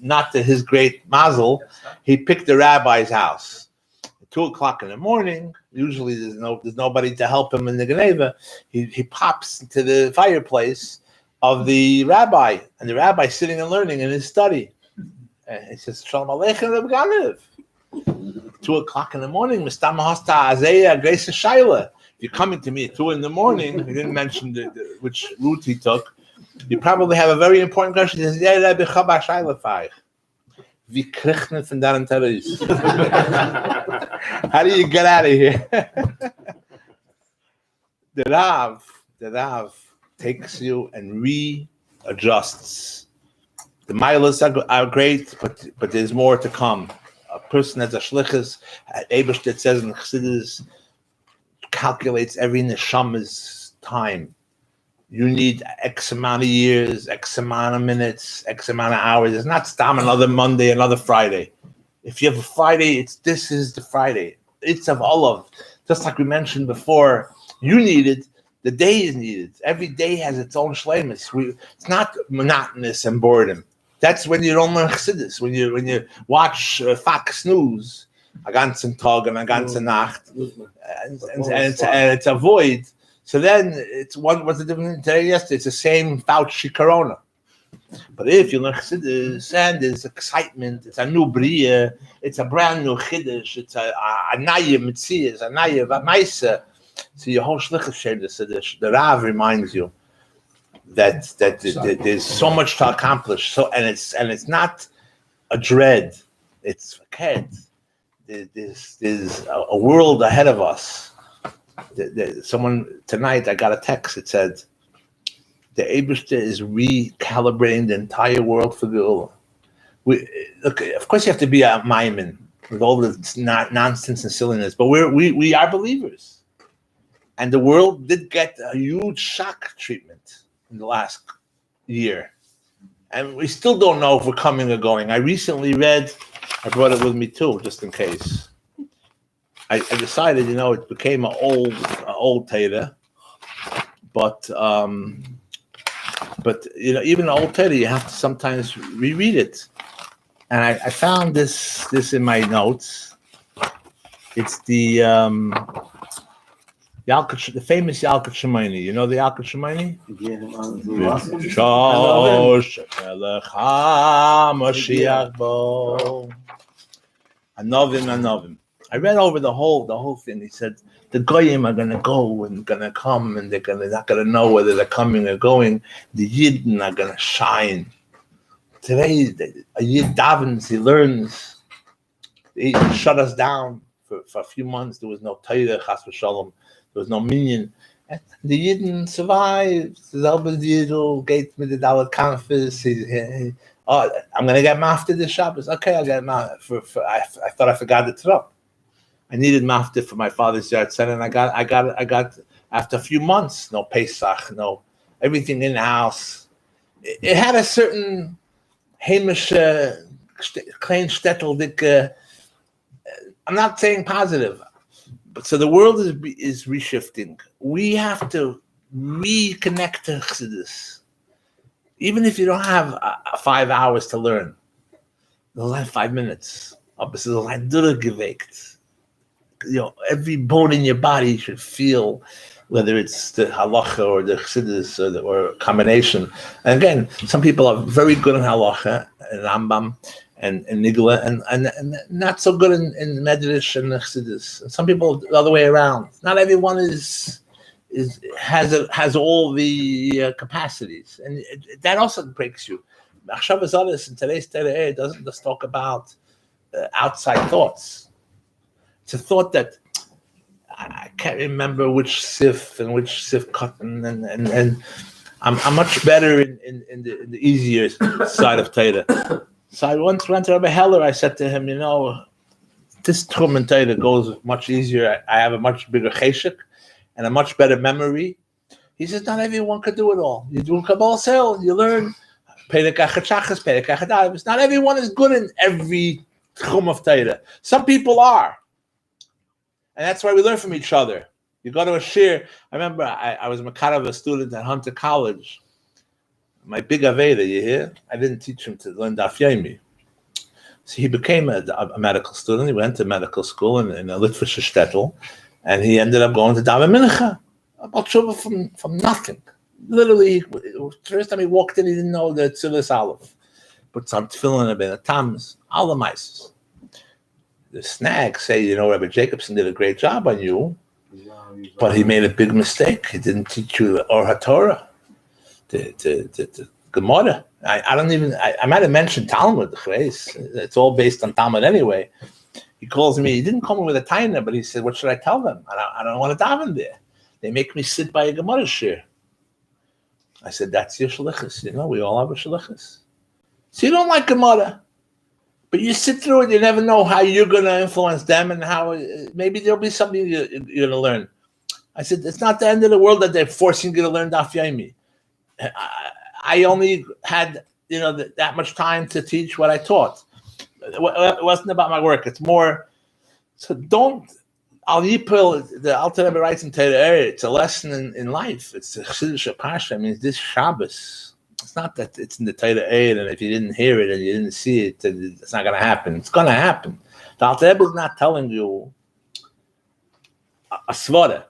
not to his great mazel, he picked the rabbi's house. At 2:00 in the morning, usually there's nobody to help him in the Geneva. He pops into the fireplace of the rabbi, and the rabbi sitting and learning in his study. And he says, "Shalom Aleichem, Reb Ganev." 2:00 in the morning, Mistama Hasta Azeya Grace Shaila. If you're coming to me at 2 in the morning, he didn't mention which route he took. You probably have a very important question. He says, "Yeah, Rebbe Chabak Shaila Feich. Wie kriegt man von da terrorist?" How do you get out of here? The Rav takes you and readjusts. The milas are great, but there's more to come. A person that's a shlichus, Eberstedt says in Chassidus, calculates every neshama's time. You need X amount of years, X amount of minutes, X amount of hours. It's not stam another Monday, another Friday. If you have a Friday, this is the Friday. It's of olive. Just like we mentioned before, you need it. The day is needed. Every day has its own shleimus. It's not monotonous and boredom. That's when you don't learn Chassidus. When you watch Fox News, a ganzen Tag and a ganze Nacht, and it's a void. So then it's what's the difference today? Yesterday, it's the same Fauci Corona. But if you learn Chassidus and there's excitement, it's a new bria, it's a brand new Chiddush, it's a naya mitzias, a naya maisa. So your whole shlichus Chiddush, the Rav reminds you that there's so much to accomplish. So and it's not a dread, it's a there's a world ahead of us. Someone tonight, I got a text. It said the Eibishter is recalibrating the entire world for Geula. Look, of course, you have to be a maimin with all the nonsense and silliness, but we are believers, and the world did get a huge shock treatment in the last year, and we still don't know if we're coming or going. I recently read. I brought it with me too, just in case. I decided, it became an old Torah, but even the old Torah, you have to sometimes reread it. And I found this in my notes. It's the famous Yalkut Shemaini. You know the Yalkut Shemaini? Anovim. I read over the whole thing. He said the goyim are gonna go and gonna come, and they're not gonna know whether they're coming or going. The yidden are gonna shine. Today, a yid davens, he learns. He shut us down for a few months. There was no Torah, chas v'shalom. There was no minyan. And the yidden survived. The Zelbaz Yidel, gate with the Dalet Kanfis. I'm gonna get mafta this Shabbos. Okay, I'll get mafta. I thought I forgot the Torah. I needed mafta for my father's yard center, and I got after a few months. No Pesach, no everything in the house. It had a certain Hamish klein shtetl. I'm not saying positive, but so the world is reshifting. We have to reconnect to Chassidus. Even if you don't have 5 hours to learn, you'll have 5 minutes. Every bone in your body should feel, whether it's the halacha or the chassidus or a combination. And again, some people are very good in halacha and Rambam and Nigla, and not so good in medrash and chassidus. And some people the other way around. Not everyone has all the capacities, and that also breaks you. Machshavas Others in today's Torah doesn't just talk about outside thoughts. It's a thought that I can't remember which sif and which sif cotton, and I'm much better in the easier side of Torah. So I once went to Rabbi Heller. I said to him, this Tchum in Torah goes much easier. I have a much bigger cheshek, and a much better memory. He says, not everyone could do it all. You do Kabbalah Sale, you learn. Not everyone is good in every tchum of Torah. Some people are. And that's why we learn from each other. You go to a shir. I remember I was a student at Hunter College. My big Aveda, you hear? I didn't teach him to learn Daf Yomi. So he became a medical student. He went to medical school in a Litvische shtetl, and he ended up going to Daven Mincha. About tshuva from nothing. Literally, the first time he walked in, he didn't know the Tzilis Aleph. Put some tefillin and a tams, all the mices. The snags say, Rabbi Jacobson did a great job on you, but he made a big mistake. He didn't teach you Or HaTorah, the Gemara. I might have mentioned Talmud. It's all based on Talmud anyway. He calls me. He didn't call me with a taina, but he said, "What should I tell them? I don't want to daven there. They make me sit by a Gemara shir." I said, "That's your shlichus. We all have a shlichus. So you don't like Gemara, but you sit through it. You never know how you're going to influence them and how maybe there'll be something you're going to learn." I said, "It's not the end of the world that they're forcing you to learn Daf Yomi. I only had that much time to teach what I taught. It wasn't about my work. It's more. So don't." Al Yipil, the Alter Rebbe writes in Torah, it's a lesson in life. It's a Chiddush Pasha. I mean, this Shabbos. It's not that it's in the Torah and if you didn't hear it and you didn't see it, it's not going to happen. It's going to happen. The Alter Rebbe is not telling you a svara,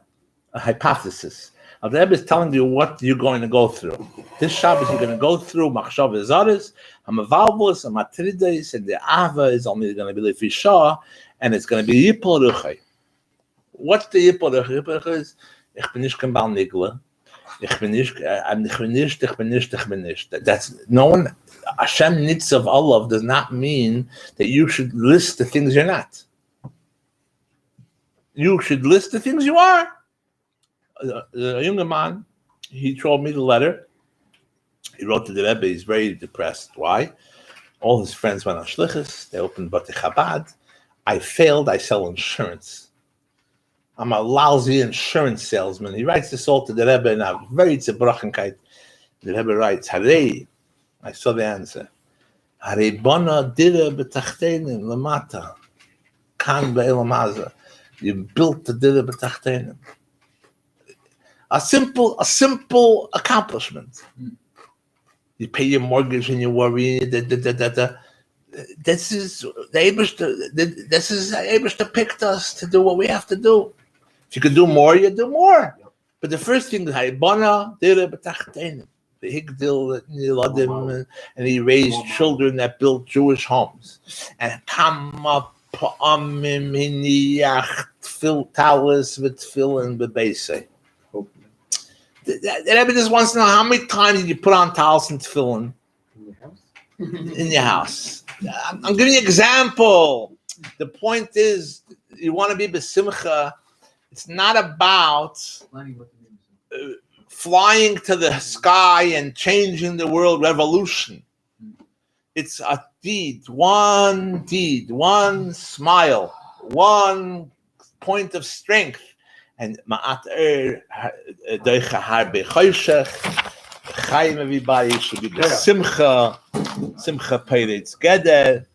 a hypothesis. Alter Rebbe is telling you what you're going to go through. This Shabbos you're going to go through Machshav Zaris, Hamavalvos, Hamatrides, and the Ava is only going to be Lefisha, and it's going to be Yipol Ruchai. What's the Yipol Ruchai? Yipol Ruchai is Ich bin nicht kein Bal Nigla. Ich bin nicht. That's no one. Hashem Nitz of Allah does not mean that you should list the things you're not. You should list the things you are. A younger man, he told me the letter. He wrote to the Rebbe. He's very depressed. Why? All his friends went on shlichus. They opened Bate Chabad. I failed. I sell insurance. I'm a lousy insurance salesman. He writes this all to the Rebbe in a very tzibrochenkite. The Rebbe writes, Harei. I saw the answer. Harei bona dira b'tachtenim lamata. Kan be'elam haza. You built the dira b'tachtenim. A simple accomplishment. You pay your mortgage and you worry. This is the Eibishter picked us to do what we have to do. If you could do more, you do more. But the first thing is Haibana Dira B'Tachtenim. The Higdil Niladim, and he raised children that built Jewish homes. And Kama Pa'amim Hiniyach Tfil Talis V'Tfilin B'Beisei. The Rebbe just wants to know how many times did you put on talis and tefillin in your house. I'm giving you an example. The point is, you want to be besimcha. It's not about flying to the sky and changing the world revolution. It's a deed, one smile, one point of strength. And ma'at doicha harbe choshech, chayim everybody should be simcha peiretz geder.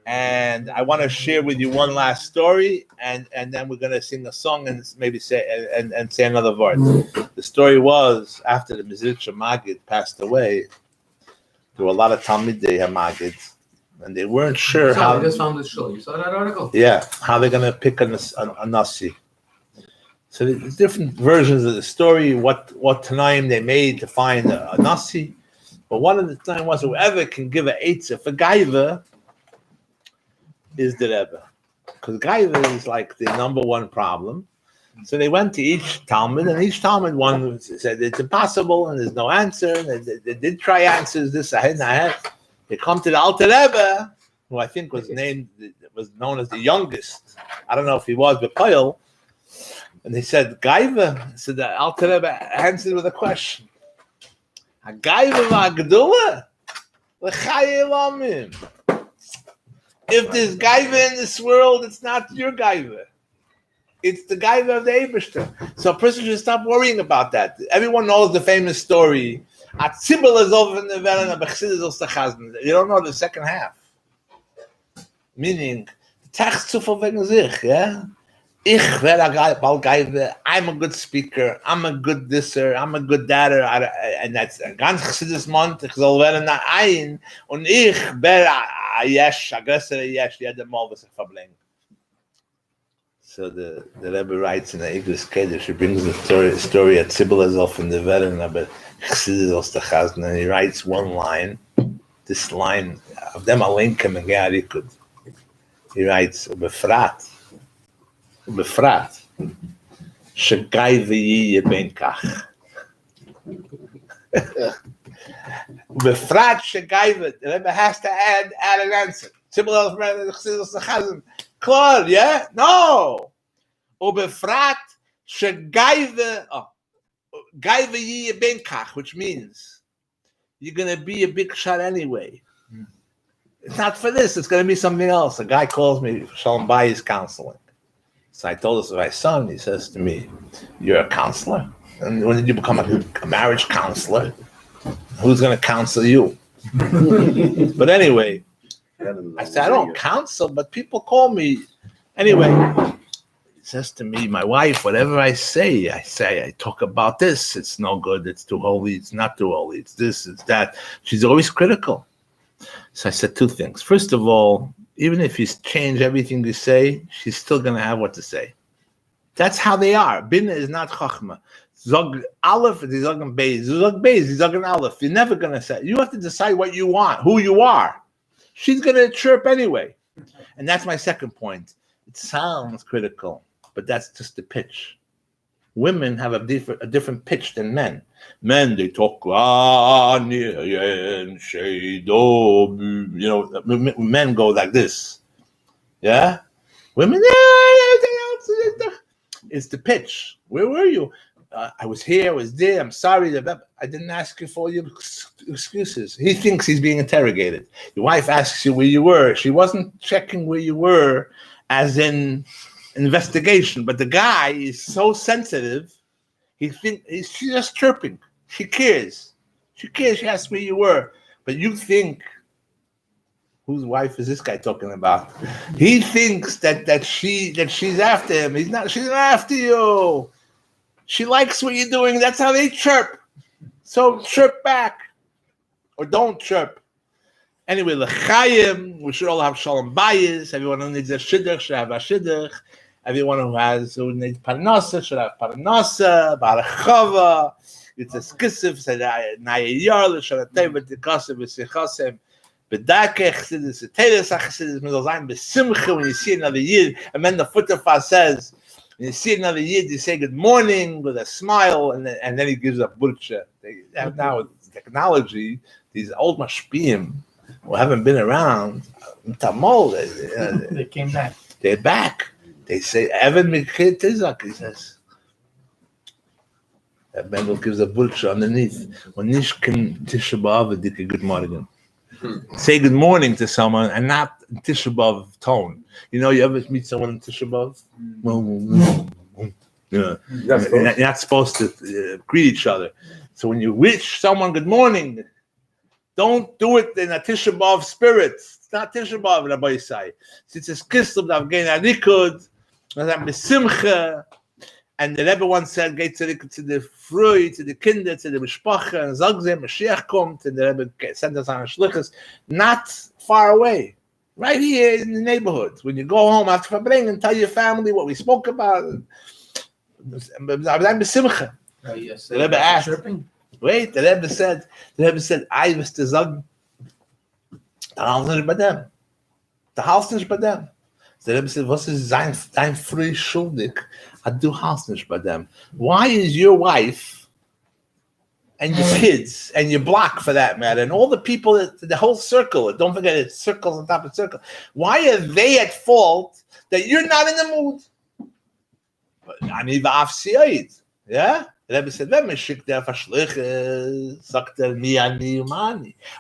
And I want to share with you one last story, and then we're going to sing a song and maybe say and say another word. The story was after the Mizritcha Magid passed away, there were a lot of Talmidei HaMagids, and they weren't sure how. I just found this show. You saw that article? Yeah, how they're going to pick a Nasi. So there's different versions of the story, what Tanaim they made to find a Nasi. But one of the time was whoever can give an Eitzah for Gaiva is the Rebbe. Because Gaiva is like the number one problem. So they went to each Talmud, and each Talmud one said it's impossible and there's no answer. And they did try answers, this ahead and ahead. They come to the Alter Rebbe, who I think was known as the youngest. I don't know if he was, but Koil. And they said, Gaiva. So the Alter Rebbe answered with a question. Gaiva v'agdula l'chaye lamim. If there's Gaiva in this world, it's not your Gaiva. It's the guy of the Eibishter. So a person should stop worrying about that. Everyone knows the famous story. You don't know the second half. Meaning, the text zu viel wegen sich, yeah? I'm a good speaker, I'm a good disser, I'm a good datter, and that's ganz Chassidus Mont, ich soll werden ein, und ich bin a yesh, a größere yesh, jeder Mal, was ich verbringe. So the Rebbe writes in the Iglis Kedesh, he brings the story at Tzibelazov in the Veren, but Chassidus aus der Chazan, and he writes one line, this line, of them alinkem and Ge'arikud. He writes, Befrat, Shegai v'yi yebein kach. Befrat Shegai v'yi, the Rebbe has to add an answer. Tzibelazov from the Chassidus aus der Chazan. Klar, yeah? No. Ubefrat shegaive yi benkach, which means you're gonna be a big shot anyway. It's not for this, it's gonna be something else. A guy calls me, Shalom Bayis counseling. So I told my son, he says to me, you're a counselor? And when did you become a marriage counselor? Who's gonna counsel you? But anyway, I said, I don't counsel, but people call me. Anyway, he says to me, my wife, whatever I talk about this, it's no good, it's too holy, it's not too holy, it's this, it's that. She's always critical. So I said two things. First of all, even if you change everything you say, she's still going to have what to say. That's how they are. Bina is not chachma. Zog Aleph, die sagen Beis. Zog Beis, die sagen Aleph. You're never going to say. You have to decide what you want, who you are. She's going to chirp anyway. And that's my second point. It sounds critical, but that's just the pitch. Women have a different pitch than men. Men, they talk, men go like this. Yeah? Women, it's the pitch. Where were you? I was here, I was there, I'm sorry. I didn't ask you for your excuses. He thinks he's being interrogated. Your wife asks you where you were. She wasn't checking where you were as in investigation, but the guy is so sensitive, she's just chirping. She cares. She asked where you were. But you think, whose wife is this guy talking about? He thinks that she's after him. She's not after you. She likes what you're doing. That's how they chirp. So chirp back. Or don't chirp. Anyway, l'chaim, we should all have shalom bayis. Everyone who needs a shidduch should have a shidduch. Everyone who needs parnasa should have parnasa. Barachava. It's a skisiv. Said nayiyar l'shalatay v'tikasim v'sichasem. B'dakeh chsidis v'teres achsidis middlezayin b'simcha when you see another yid. And then the Futterfa says, when you see another yid, you say good morning with a smile, and then he gives a burcha. They have now with technology, these old mashpiyim who haven't been around, they came back. They're back. They say, Evan Mikhet Tizak, he says. That Mendel gives a bulcha underneath. When Nishkin Tisha B'Av, Dike good morning. Say good morning to someone and not Tisha B'Av tone. You ever meet someone in Tisha B'Av? You're not supposed to greet each other. So when you wish someone good morning, don't do it in a Tisha B'Av spirit. It's not Tisha B'Av, Rabbi Yisai. It's a Kislev Farbrengen, and the Rebbe once said, "Geht to the Frui, to the Kinder, to the Mishpacha, and Zagzeh, Mashiach kommt," and the Rebbe sent us on a shlichus, not far away, right here in the neighborhood. When you go home after Farbrengen, tell your family what we spoke about. The Rebbe asked, wait, the Rebbe said, I was to Zag, the house is bei dem. The house is bei dem. The Rebbe said, was is dein früh schuldig? I do house nicht bei dem. Why is your wife and your kids and your block, for that matter, and all the people, the whole circle, don't forget it's circles on top of circle, why are they at fault that you're not in the mood? Ani v'af yeah? The Rebbe said,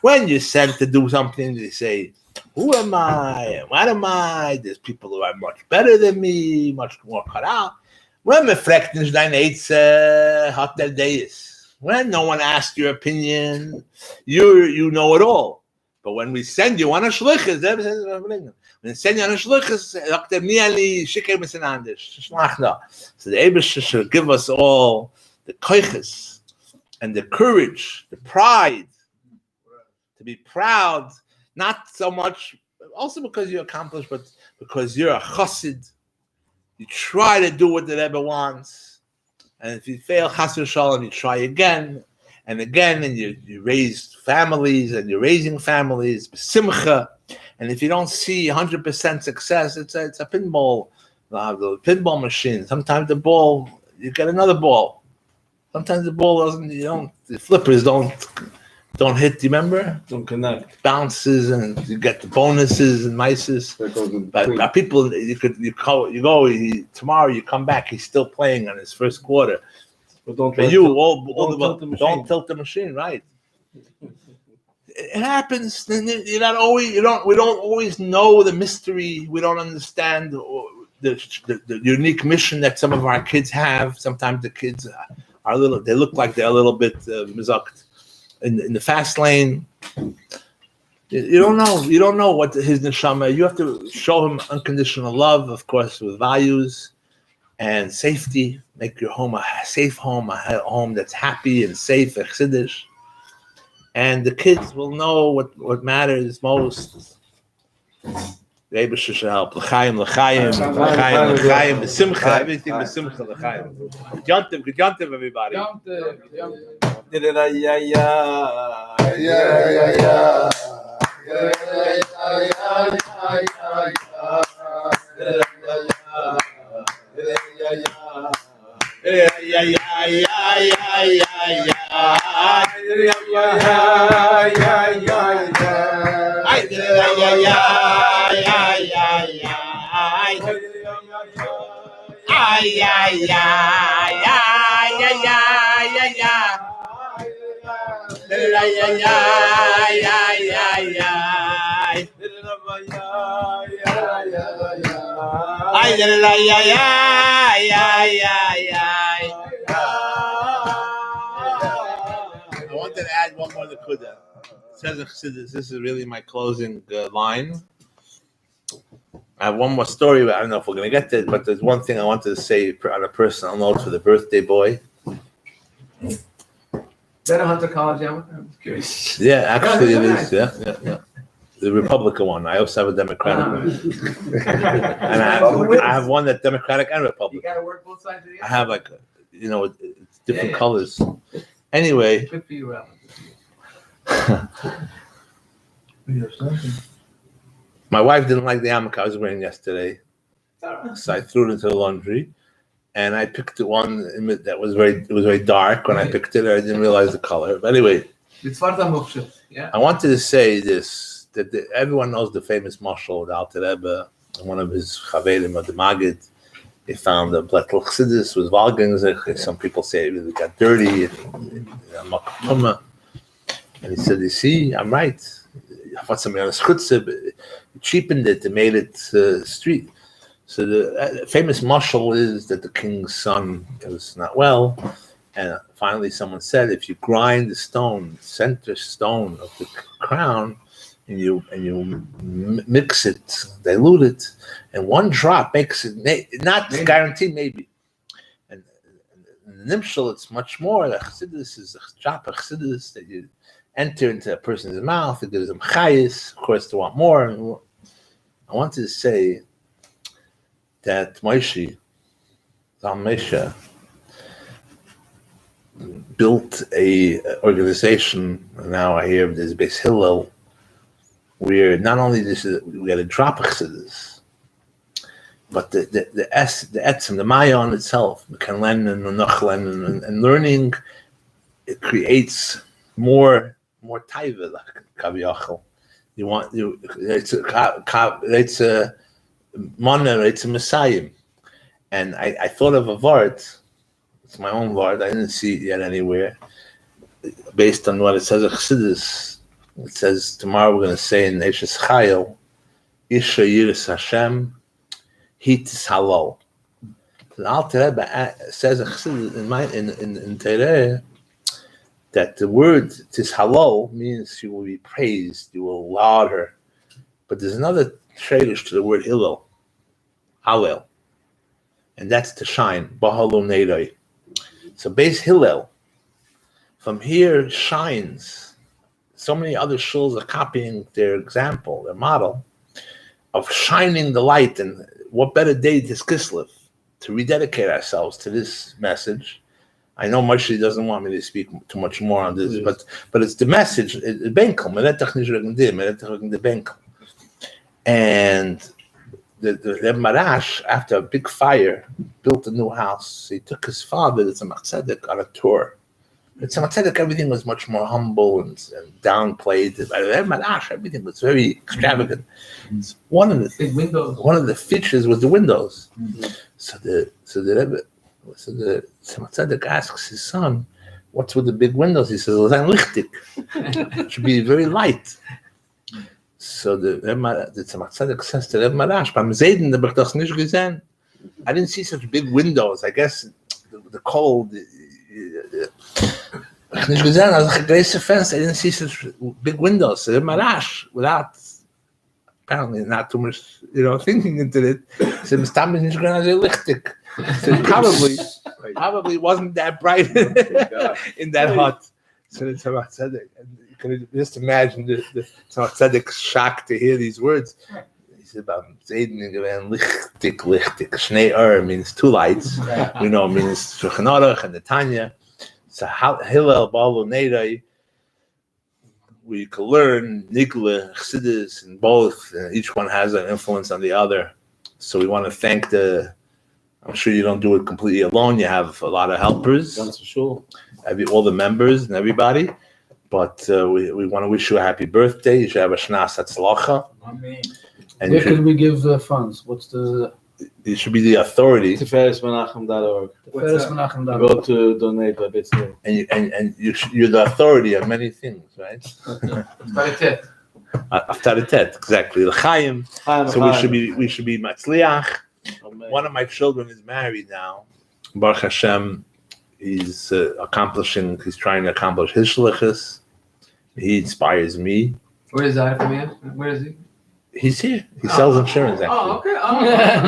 when you're sent to do something, they say, Who am I? And what am I? There's people who are much better than me, much more cut out. When me fragt nicht dein Eitze, hat der Deis. When no one asks your opinion, you know it all. But when we send you on a shlichus, when we send you on a shlichus, sagt nie ali schicker bisschen anders. So the Eibusher should give us all the koiches and the courage, the pride, to be proud, not so much, also because you accomplished, but because you're a chassid. You try to do what the Rebbe wants, and if you fail, chas v'shalom, you try again and again, and you raise families, and you're raising families, b'simcha, and if you don't see 100% success, it's a pinball, the pinball machine. Sometimes the ball, you get another ball. Sometimes the ball doesn't, the flippers don't hit, do you remember? Don't connect. Bounces, and you get the bonuses and mices. But people, tomorrow you come back, he's still playing on his first quarter. But don't tilt the machine, right? It happens. We don't always know the mystery. We don't understand the unique mission that some of our kids have. Sometimes the kids are they look like they're a little bit mizakt. In the fast lane, you don't know what his neshama. You have to show him unconditional love, of course, with values and safety. Make your home a safe home, a home that's happy and safe, chassidus. And the kids will know what matters most. The Eibusher should help. L'chaim, b'simcha, everything b'simcha, l'chaim. Good yontiv, everybody. I wanted to add one more nekuda. This is really my closing line. I have one more story, but I don't know if we're going to get to it, but there's one thing I wanted to say on a personal note for the birthday boy. Is that a Hunter College yarmulke? I'm curious. Yeah, actually it is. Yeah. The Republican one. I also have a Democratic one. And I have one that's Democratic and Republican. You got to work both sides of the I have it's different colors. Anyway. Good for you, My wife didn't like the yarmulke I was wearing yesterday, so I threw it into the laundry, and I picked the one that was very dark. When I picked it, I didn't realize the color. But anyway, I wanted to say this, that everyone knows the famous mashal, the Alter Rebbe, one of his chaverim of the Magid. They found the blettel chassidus was valgenzich. Some people say it really got dirty, and he said, "You see, I'm right. I thought somebody on a chutzah cheapened it and made it street." So the famous mashal is that the king's son was not well, and finally someone said, if you grind the center stone of the crown, and you mix it, dilute it, and one drop makes it not guaranteed, maybe. And in the nimshal, it's much more. The chassidus is a drop of chassidus that you enter into a person's mouth. It gives them chayis. Of course, they want more. I wanted to say that Moshe, Zalmesha, built a organization. Now I hear there's Beis Hillel, where not only we got a drop of chassidus, but the etzem, the mayon itself, and learning, it creates more taiva, like kaviyachal. It's a moner, it's a messiah. And I thought of a vart. It's my own vart. I didn't see it yet anywhere. Based on what it says of chassidus, it says tomorrow we're going to say in Eishes Chayil Isha Yiras Hashem, Hitis Halal. The Alter Rebbe says in Tereh that the word Tis Halal means you will be praised, you will laud her. But there's another shadish to the word Hillel, Hallel, and that's to shine, Bahalu Neidai. So base Hillel, from here shines. So many other shuls are copying their example, their model of shining the light. And what better day is Kislev to rededicate ourselves to this message. I know Moshe doesn't want me to speak too much more on this, but it's the message. And the Reb Marash, after a big fire, built a new house. He took his father, the Tzemach Tzedek, on a tour. At Tzemach Tzedek, everything was much more humble and downplayed. At Reb Marash, everything was very extravagant. One of the features was the windows. Mm-hmm. So the Tzemach Tzedek asks his son, "What's with the big windows?" He says, "Lichtik. It should be very light." So the Tzemach Tzedek says to Reb Marash, "Beim Seiden hab ich das nicht gesehen. I didn't see such big windows. I guess the cold. I didn't see such big windows." So Reb Marash, without apparently not too much, thinking into it, said, "Mistam is nicht gerade lichtig." So probably wasn't that bright in that hut. So the Tzemach Tzedek, you can just imagine the Tzemach Tzedek's shock to hear these words. He said about Zayden lichtik. Shnei means two lights. We know it means Shulchan Aruch and the Tanya. So Hillel, Baal, Neidai, we can learn Nigla, Chassidus, and both. Each one has an influence on the other. So we want to thank I'm sure you don't do it completely alone. You have a lot of helpers. That's for sure. All the members and everybody. But we want to wish you a happy birthday. You should have a Shnas Hatzlacha. And where can we give funds? What's the... You should be the authority. TiferesMenachem.org. Go to donate by bits. And you're the authority on many things, right? Avtaritet, exactly. L'chaim. So we should be Matzliach. One of my children is married now. Baruch Hashem, he's trying to accomplish his shlichus. He inspires me. Where is that from here? Where is he? He's here. He sells insurance, actually. Oh, okay.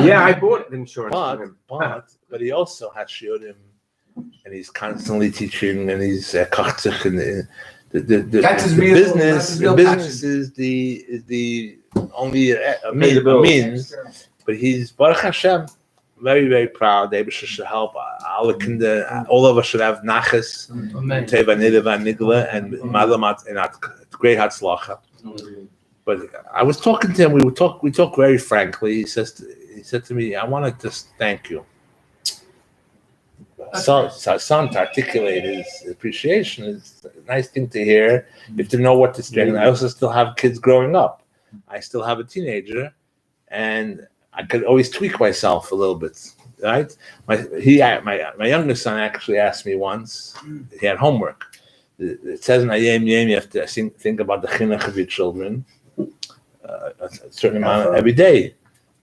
Yeah, I bought insurance from him. But he also has shiurim, and he's constantly teaching, and he's kachtzich, and the business is the only means. But he's Baruch Hashem, very, very proud. They should help. All of us should have nachas, teva nidava nigla, and malamat and great hatzlacha. But I was talking to him. We talk very frankly. He said to me, "I want to just thank you." So son to articulate his appreciation is a nice thing to hear. You have to know what to say. I also still have kids growing up. I still have a teenager, and I could always tweak myself a little bit, right? My youngest son actually asked me once. He had homework. It says in Ayem Yem you have to think about the chinuch of your children a certain amount every day.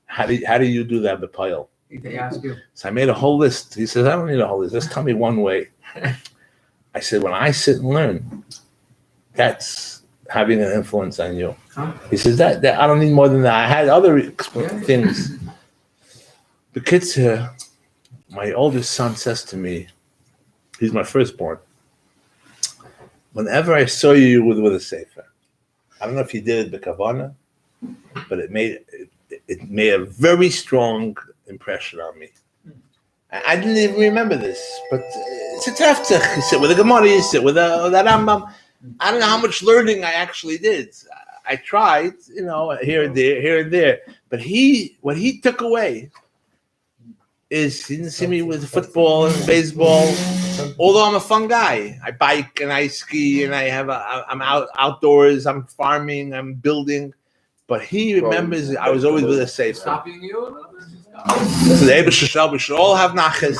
How do you do that, B'payil? They ask you. So I made a whole list. He says, "I don't need a whole list. Just tell me one way." I said, "When I sit and learn, that's having an influence on you." Huh? He says that I don't need more than that. I had other things. The kids here, my oldest son says to me, he's my firstborn, "Whenever I saw you with a sefer, I don't know if you did it b'kavana, but it made a very strong impression on me." I didn't even remember this, but it's a teftzich. You sit with a Gemara, you sit with a Rambam. I don't know how much learning I actually did. I tried, here and there. But what he took away is he didn't see me with football and baseball. Although I'm a fun guy, I bike and I ski and I'm outdoors. I'm farming. I'm building. But he remembers I was always with a sefer. Stopping you? So the Eber Shishal, we should all have nachas.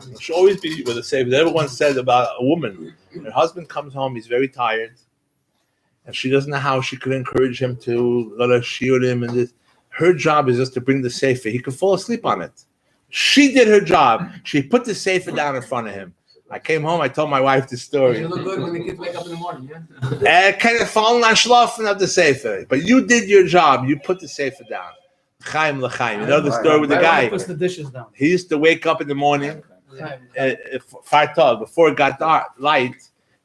We should always be with a sefer. Everyone said about a woman. Her husband comes home, he's very tired, and she doesn't know how she could encourage him to go to shiurim and this. Her job is just to bring the sefer. He could fall asleep on it. She did her job. She put the sefer down in front of him. I came home. I told my wife the story. You look good when the kids wake up in the morning, yeah? Kind of falling on schlafen of the sefer, but you did your job. You put the sefer down. Chaim l'chaim. You know the story with the guy. Puts the dishes down. He used to wake up in the morning, before it got dark, light.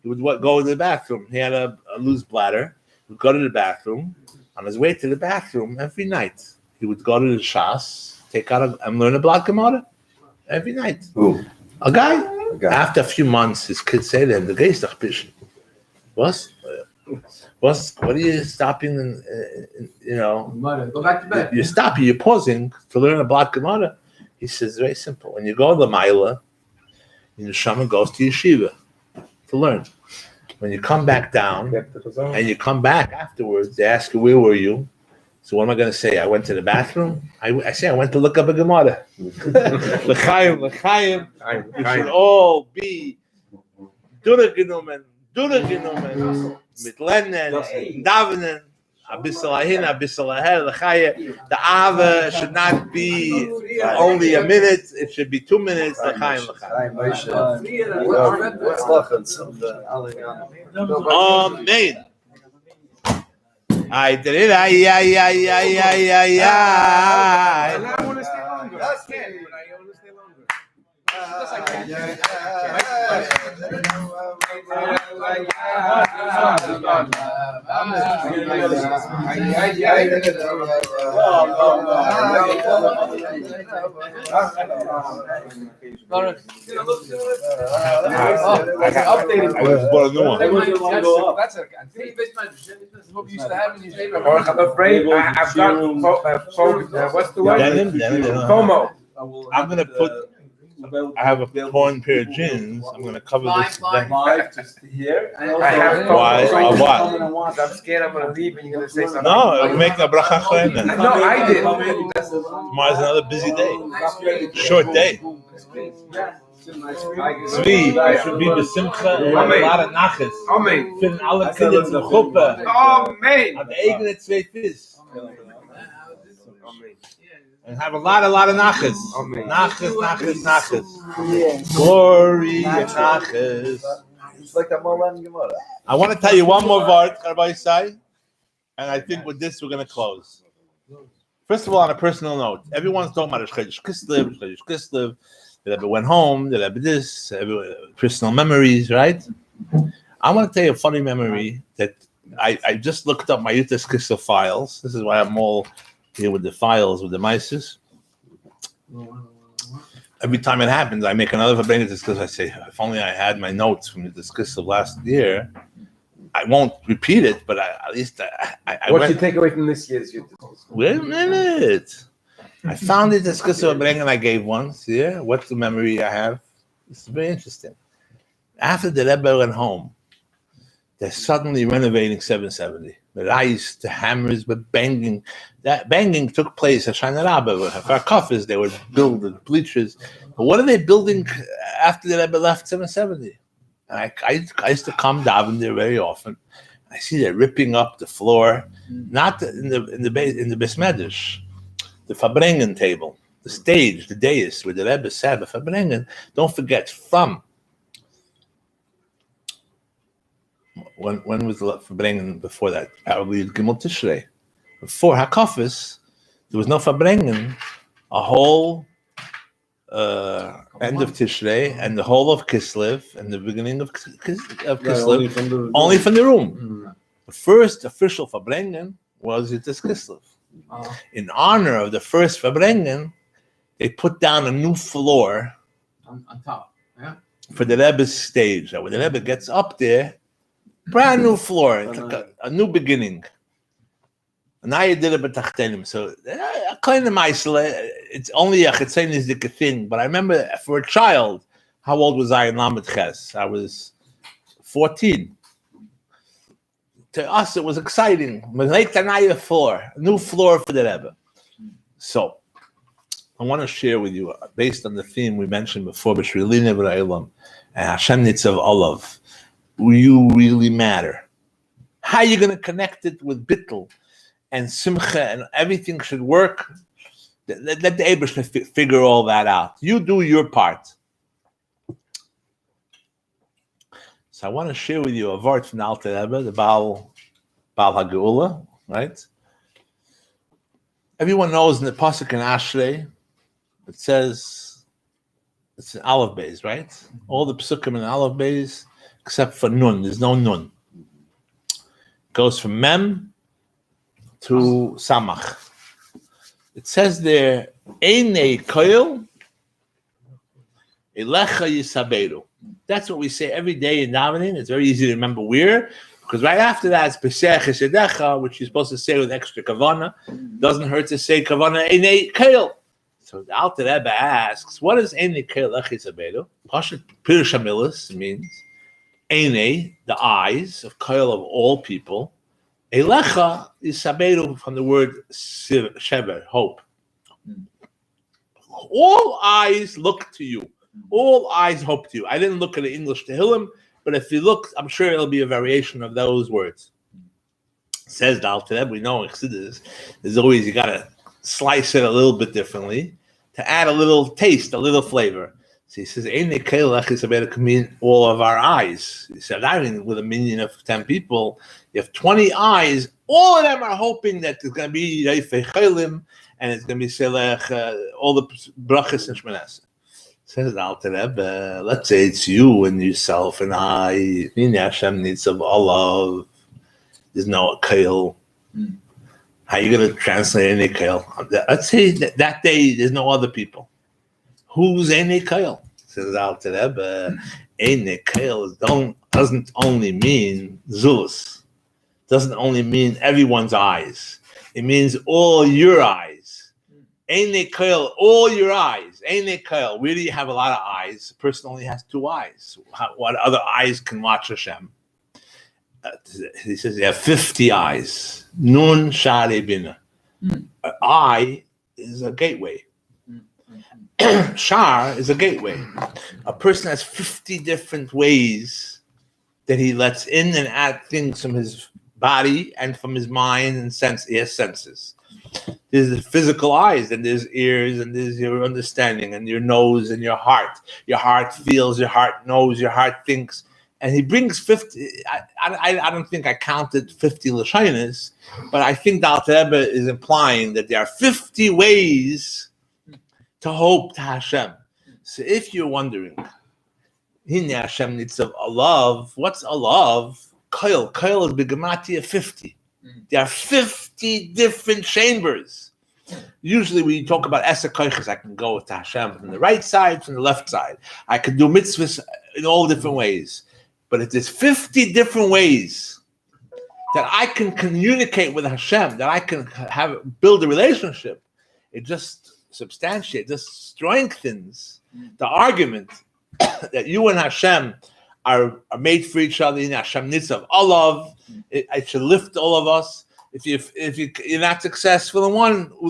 He would go to the bathroom. He had a loose bladder. He would go to the bathroom. On his way to the bathroom every night, he would go to the shas, take out and learn a block Gemara every night. Who? A guy. After a few months, his kids say to him, "The guy is doch bishn. What are you stopping? Go back to bed. You're stopping. You're pausing to learn a block Gemara." He says, "Very simple. When you go to the Maila, the Neshama goes to yeshiva to learn. When you come back down and you come back afterwards, they ask you, where were you? So what am I going to say? I went to the bathroom? I say I went to look up a Gemara." L'chaim, l'chaim. You should all be durchgenommen, mit lernen, davenen, a bissel ahin, a bissel aher, l'chaim. The Ava should not be only a minute, it should be 2 minutes, l'chaim, l'chaim. Amen. I did it. I want to stay longer. I can, but I want to stay longer. I just bought a new one. That's a I'm afraid I've got what's the word? Denim? FOMO. I'm going to put, I have a torn pair of jeans. I'm going to cover this. Just here. I have Why? FOMO. What? I'm scared I'm going to leave and you're going to say something. No, it'll make a bracha chayim. No, I did. Tomorrow's another busy day. Short day. Zvi, I should be besimcha and have a lot of nachas. Amen. Finden alle Kinder in der Gruppe. Amen. An der eigene zwei Fiss. And have a lot of nachas. Nachas. Glory and nachas. It's like a Molan Gemara. I want to tell you one more word, Rabbi Isai, and I think with this we're going to close. First of all, on a personal note, everyone's talking about Kislev. The Rebbe went home, the Rebbe this, personal memories, right? I want to tell you a funny memory that I just looked up my Yutas Kislev files. This is why I'm all here with the files, with the mices. Every time it happens, I make another Farbrengen because I say, if only I had my notes from the Kislev last year, I won't repeat it, but at least I What went. you take away from this year's Yutas? Wait a minute. I found it as Kislev Farbrengen I gave once. Yeah, what's the memory I have? It's very interesting. After the Rebbe went home, they're suddenly renovating 770. The ice, the hammers, but banging. That banging took place at Shana Rabbah. For coffers, they would build the bleachers. But what are they building after the Rebbe left 770? And I used to come daven there very often. I see they're ripping up the floor, not in the Beis Medrash. The Farbrengen table, the stage, the dais where the Rebbe sat, the Farbrengen. Don't forget, from when was the Farbrengen before that? Probably Gimel Tishrei. Before Hakafis, there was no Farbrengen. A whole end of Tishrei and the whole of Kislev and the beginning of Kislev, only from the room. The first official Farbrengen was Yutas Kislev. In honor of the first Farbrengen, they put down a new floor On top, yeah. for the Rebbe's stage. When the Rebbe gets up there, brand new floor, it's like a new beginning. And now you did it b'tachtenim. So, it's only a chetzenizdike thing. But I remember for a child, how old was I in Lamed Ches? I was 14. To us, it was exciting. A new floor for the Rebbe. So, I want to share with you, based on the theme we mentioned before, B'Shrilina B'Ra'ilam, and Hashem Nitzav Olav, you really matter. How are you going to connect it with Bittul and simcha and everything should work. Let the Eibusher figure all that out. You do your part. So I want to share with you a word from the Alter Rebbe, the Baal HaGeula, right? Everyone knows in the Pasuk in Ashrei, it says, it's an Aleph Beis, right? All the Psukim in Aleph Beis, except for Nun. There's no Nun. It goes from Mem to Samach. It says there, Einei Koil, Elecha Yisaberu. That's what we say every day in davening. It's very easy to remember where, because right after that it's Pesach Yesedecha, which you're supposed to say with extra kavana. Doesn't hurt to say kavana Einei Koil. So the Alter Rebbe asks, what is Einei Koil Elecha Yisaberu? Pashat Pirush HaMilos means Einei, the eyes of Koil of all people. Elecha is saberu from the word shever, hope. All eyes look to you. All eyes hope to you. I didn't look at the English Tehillim, but if you look, I'm sure it'll be a variation of those words. Says the Alter Rebbe, we know in Chassidus, there's always, you got to slice it a little bit differently to add a little taste, a little flavor. So he says, Einei Koil Elecha Yisaberu can mean all of our eyes. He said, I mean, with a minion of 10 people, you have 20 eyes. All of them are hoping that there's going to be Reifei Chelim and it's going to be Selech, all the brachas and Shmoneh. Says the Alter Rebbe, let's say it's you and yourself and I. Hashem needs of Allah. There's no Koil. How are you going to translate Einei Koil? Let's say that day there's no other people. Who's Einei Koil? Says the Alter Rebbe, Einei Koil doesn't only mean Zulus. Doesn't only mean everyone's eyes. It means all your eyes. Einei Koil, all your eyes. Einei Koil. Where do you have a lot of eyes? A person only has 2 eyes. What other eyes can watch Hashem? He says you have 50 eyes. Nun Sha'arei Bina. Eye is a gateway. Shar is a gateway. A person has 50 different ways that he lets in and out things from his body and from his mind and sense. He has senses. There's the physical eyes, and there's ears, and there's your understanding, and your nose, and your heart. Your heart feels, your heart knows, your heart thinks. And he brings 50. I don't think I counted 50 Lashonos, but I think the Alter Rebbe is implying that there are 50 ways to hope to Hashem. So if you're wondering, Hine Hashem needs a love. What's a love? Koil. Koil is B'Gematia 50. There are 50 different chambers. Usually we talk about Eser Koiches. I can go to Hashem from the right side, from the left side. I can do mitzvahs in all different ways. But if there's 50 different ways that I can communicate with Hashem, that I can build a relationship, it just substantiates, just strengthens the argument that you and Hashem are made for each other. In Hashem Nitzav Olav, it should lift all of us. If you're not successful in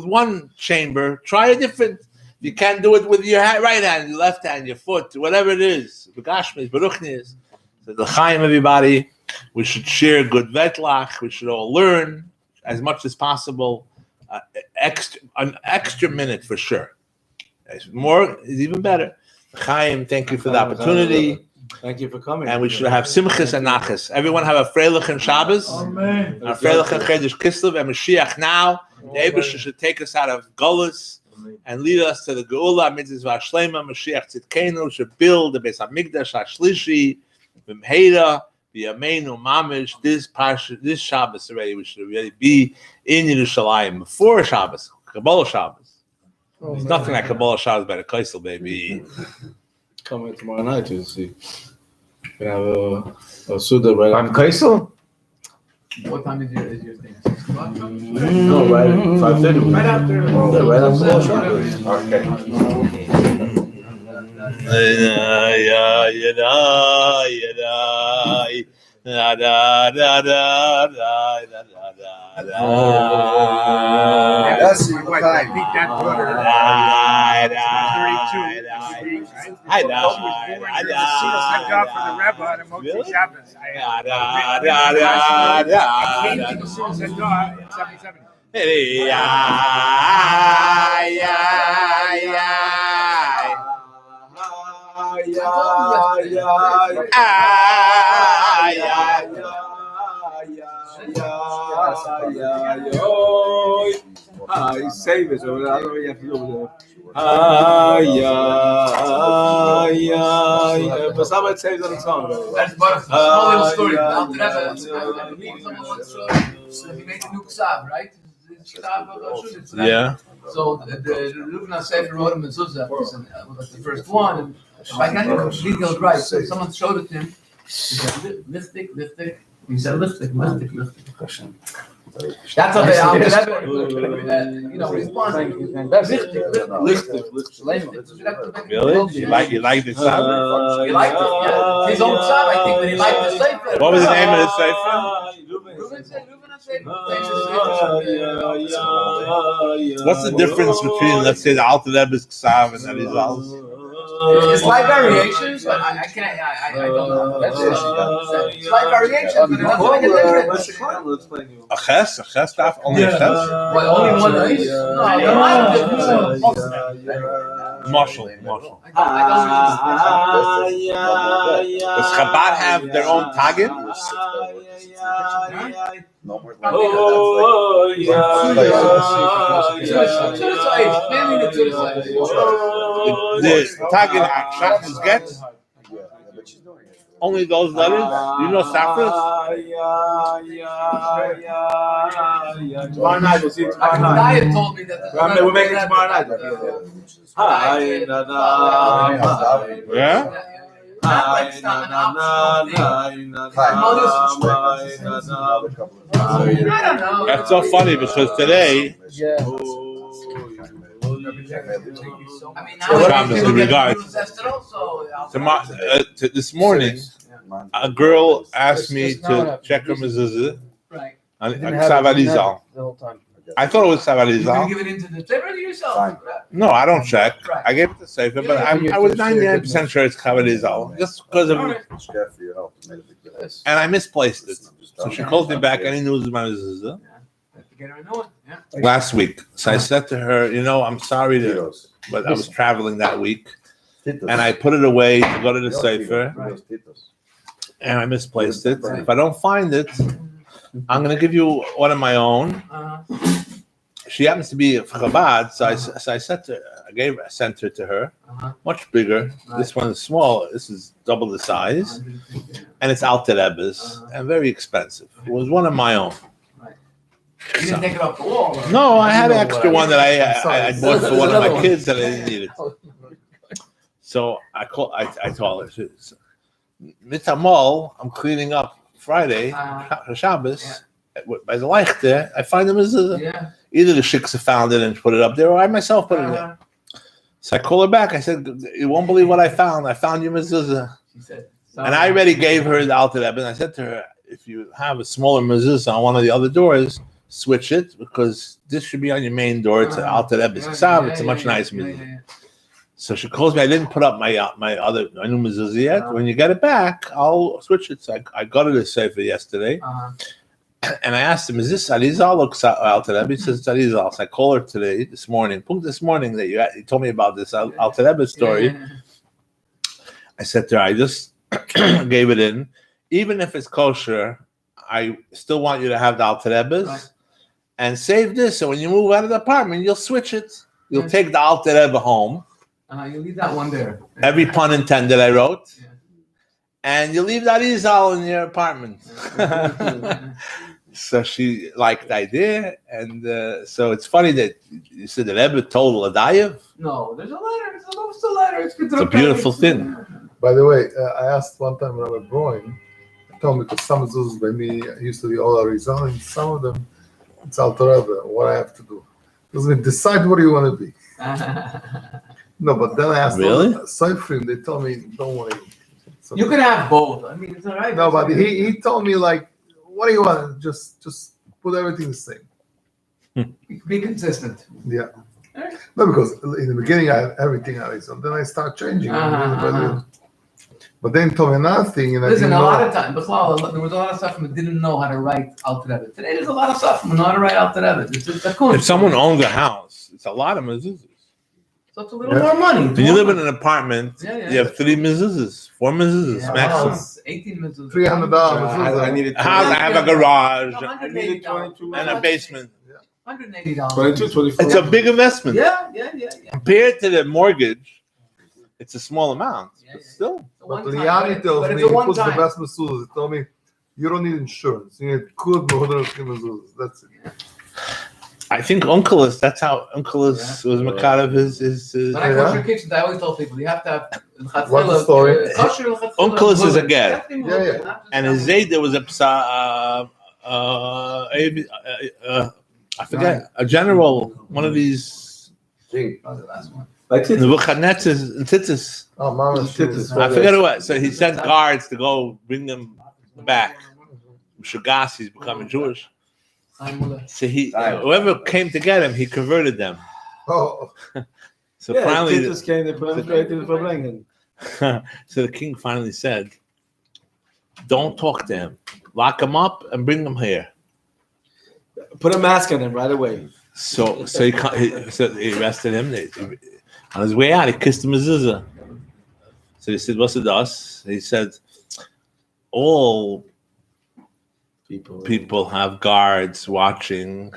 one chamber, try a different. If you can't do it with your right hand, your left hand, your foot, whatever it is, Begashmis, Baruchnis. So l'chaim, everybody. We should share good vetlach. We should all learn as much as possible. An extra minute for sure. More is even better. Chaim, thank you for the opportunity. Thank you for coming. And we should have simchas and nachas. Everyone have a freilich and Shabbos. Amen. A freilich and Chedesh Kislev and Mashiach now. The Eibusher should take us out of Golus and lead us to the Geula. Mitzvah Shlema Mashiach Tzidkenu should build the Beis Hamikdash HaShlishi. B'mheira b'yameinu mamish. This Shabbos already, we should already be in Yerushalayim before Shabbos, Kabbalah Shabbos. There's nothing like Kabbalah Shabbos by the Kaisel, baby. Coming tomorrow night to see. We have a Suda right I'm Kaisel? What time is your thing? 6 o'clock? No, right at 5:30. Right after. Right after Shabbos. Okay. That's My wife, I beat that daughter. 32. I know. She was born during the Sinus Hadah for the Rebbe and Motzi Shabbos. I came to the Sinus Hadah in 77. Save it. So I don't really have to do it. But somebody saves on its own. That's but a small little story. I believe someone once showed he made a new ksav, right? Yeah. So the Lubna Sefer wrote him mezuzah, was the first one. And if I got it completely right, so someone showed it to him. He said, liftik. He said, liftik. That's what they respond. Really? You like the Sabbath? He liked it, yeah. His own Sabbath, I think, but he liked the Sefer. What was the name of the Sefer? What's the difference between, let's say, the Alter Rebbe's Ksav and Arizal's? It's slight variations, but I don't know. That's slight variations, but it doesn't make a difference. A ches stuff? Only a ches? Well, only one is? No, there might be differences. Marshall. Does Chabad have their own tagim? The tagim Shachris gets only those letters. You know Safras? Tomorrow night, we'll see you tomorrow night. Diet told me that. We're making it tomorrow night. Yeah. I don't know. That's so funny because today. This morning, a girl asked me to check her mezuzah on Ksav Arizal. I thought it was Ksav You Arizal. give it into the Sefer yourself. No, I don't check. I gave it to Sefer, but I was 99% sure it's Ksav Arizal just because of. And I misplaced it. So she calls me back. Any news about mezuzah? Last week. So I said to her, I'm sorry but I was traveling that week. And I put it away to go to the Sefer. And I misplaced it. If I don't find it, I'm going to give you one of my own. She happens to be a Chabad, so I said to her, I sent her to her, much bigger. This one is small. This is double the size. And it's Alter Rebbe's and very expensive. It was one of my own. You didn't take it off the wall. No, I had an extra one that I bought for one of my kids that I didn't need it. So I told her, Mitamol, I'm cleaning up Friday, Shabbos, by the Leichter, I find them as either the Shiksa found it and put it up there, or I myself put it there. So I call her back. I said, you won't believe what I found. I found your mezuzah. And I already gave her the Alter Rebbe. And I said to her, if you have a smaller mezuzah on one of the other doors, switch it, because this should be on your main door. It's an Alter Rebbe's Ksav. It's a much nicer mezuzah. So she calls me. I didn't put up my new mezuzah yet. When you get it back, I'll switch it. So I got it a Sefer yesterday. And I asked him, is this Arizal or Alter Rebbe? He says it's Arizal. So I call her this morning that you told me about this Alter Rebbe story. I said to her, I just gave it in. Even if it's kosher, I still want you to have the Alter Rebbe's and save this. So when you move out of the apartment, you'll switch it. You'll take the Alter Rebbe home. You leave that one there. Every pun intended, I wrote. And you leave that Arizal in your apartment. So she liked the idea, and so it's funny that you said the Rebbe told Ladayev. No, there's a letter. It's a letter. It's a beautiful thing. By the way, I asked one time Rabbi Boruch, he told me because some zuz by me used to be all Arizal, and some of them it's Alter Rebbe. What I have to do? Because we decide what you want to be. No, but then I asked Seifrim. They told me don't worry. You could have both. I mean, it's all right. No, but he told me like, what do you want? Just put everything the same. Be consistent. Yeah. No, because in the beginning I had everything Arizal. Then I start changing. But then told me another thing, and I Listen, didn't a lot know. of time, there was a lot of stuff that didn't know how to write Alter Rebbe. Today, there's a lot of stuff who know how to write Alter Rebbe. It's a If someone owns a house, it's a lot of mezuzahs. So it's a little more money. When you live in an apartment, Yeah. you have 3 mezuzahs, 4 mezuzahs Yeah, maximum. house, 18 minutes. $300. I needed A house, I have a garage I needed 22. and a basement. $180. 22, 24. It's a big investment. Yeah. Compared to the mortgage, it's a small amount. But still, But Liani tells me, he puts the best mezuzahs. He told me, you don't need insurance. You need good mezuzahs. That's it. I think that's how Unkelos was Makar of his. When I kosher kitchens, I always tell people you have to have What's the story? Unkelos is a ger. Yeah. And his Zayda was I forget, a general, one of these. Like this. Nebuchadnezzar and Titus. Oh, Mama, I forget what. So he sent guards to go bring them back. Shagas, he's becoming Jewish. So whoever came to get him, he converted them. Oh, So Yeah, finally, Titus came to put him straight to the Farbrengen. so the king finally said, "Don't talk to him. Lock him up and bring him here." Put a mask on him right away. So he arrested him. On his way out, he kissed him a zuzah. So he said, "What's it us?" He said, "All people have guards watching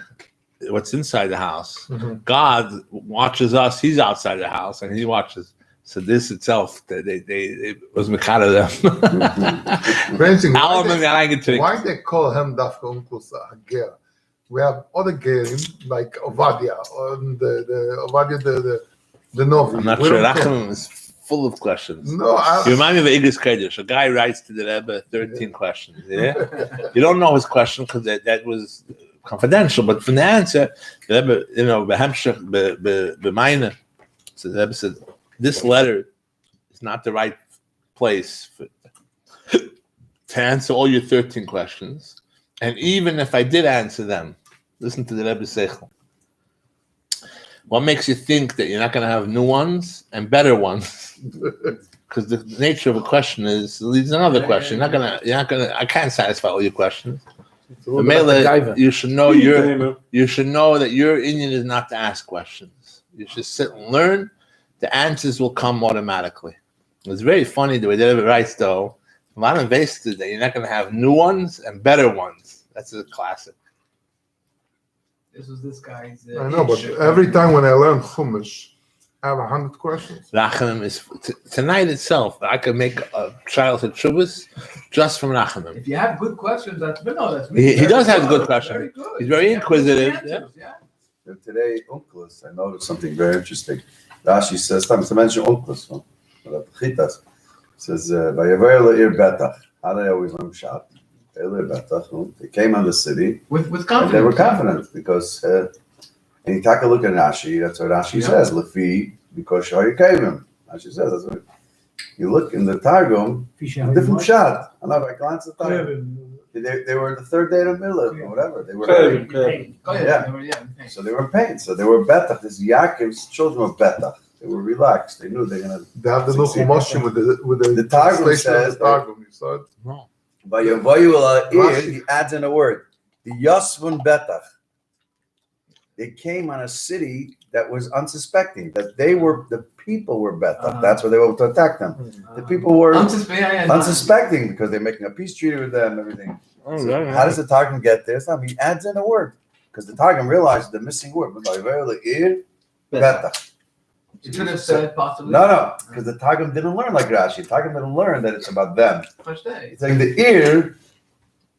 what's inside the house. God watches us. He's outside the house, and he watches." So this itself, they was Mikada them. Crazy. Why Why they call him Dafka Unklus Hager? We have other Gerim like Ovadia, and the Ovadia, the Novi. I'm not We sure. don't call- Rachamim is full of questions. No, You remind me of Igris Kodesh. A guy writes to the Rebbe 13 questions. Yeah, you don't know his question because that was confidential. But from the answer, the Rebbe, behemshach b'mayne. So the Rebbe said, "This letter is not the right place to answer all your 13 questions. And even if I did answer them, listen to the Rebbe Seichel. What makes you think that you're not going to have new ones and better ones? Because the nature of a question leads to another question. You're not gonna. I can't satisfy all your questions. You should know that your Indian is not to ask questions. You should sit and learn. The answers will come automatically. It's very funny the way the Rebbe writes, though. A lot of invested that you're not going to have new ones and better ones. That's a classic. This was this guy's. I know, but every time when I learn Chumash, I have 100 questions. Rachamim is tonight itself. I could make a childhood shuvas just from Rachamim. If you have good questions, that's He does have good questions. Very good. He's very inquisitive. Yeah. Today, Unkelus, I noticed something very interesting. Rashi says, time to mention Unkelus, says, "Vayaver le'ir betach." How they always learn shot. They came on the city With and confidence. they were confident because, and you take a look at Rashi. That's what Rashi says. Lefi because you came him. Rashi says that's what. You look in the Targum, different shot. I know. I glance at the Targum. They were the third day of the middle or whatever. They were. So they were in pain. So they were betach. This Yaakov's children were betach. They were relaxed. They knew they're gonna. They have the new Chumashim with the Targum translation of says. the Targum. You saw it? No. By Yavoyu he adds in a word. The Yasvun betach. They came on a city that was unsuspecting. That the people were betach. That's why they were to attack them. The people were unsuspecting because they're making a peace treaty with them and everything. So how does the Targum get there? He adds in a word because the Targum realized the missing word. Betach. You should have said possibly. No, because the Targum didn't learn like Rashi. The Targum didn't learn that it's about them. First day. It's saying the ear.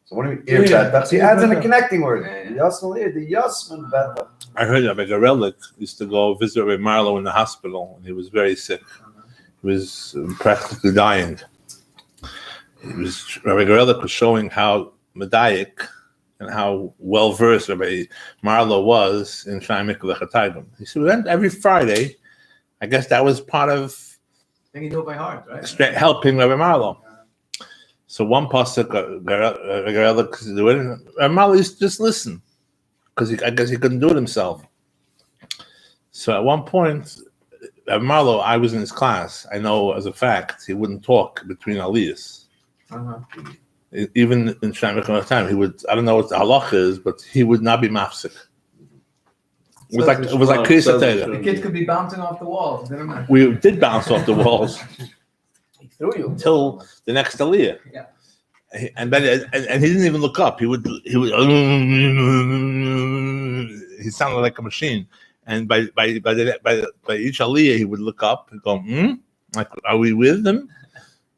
So what do you mean ear betach? He adds in a connecting word. The Yasman ear, the Yasman betach. I heard Rabbi Gorelik used to go visit Rabbi Marlowe in the hospital, and he was very sick. He was practically dying. Rabbi Gorelik was showing how medayik and how well versed Rabbi Marlowe was in Shai Mikveh Chatayim. He said we went every Friday. I guess that was part of Then you know it by heart, right? helping Rabbi Marlowe. So one pasuk, Rabbi Marlowe used to just listen because I guess he couldn't do it himself. So at one point, Marlo, I was in his class. I know as a fact he wouldn't talk between aliyahs. Even in Shemekh time, he would. I don't know what the halacha is, but he would not be mafsik. It was like Kislev Farbrengen. The kids could be bouncing off the walls. They don't know. We did bounce off the walls until the next aliyah. Yeah. And he didn't even look up. He would he sounded like a machine. And by each aliyah he would look up and go, like, are we with them?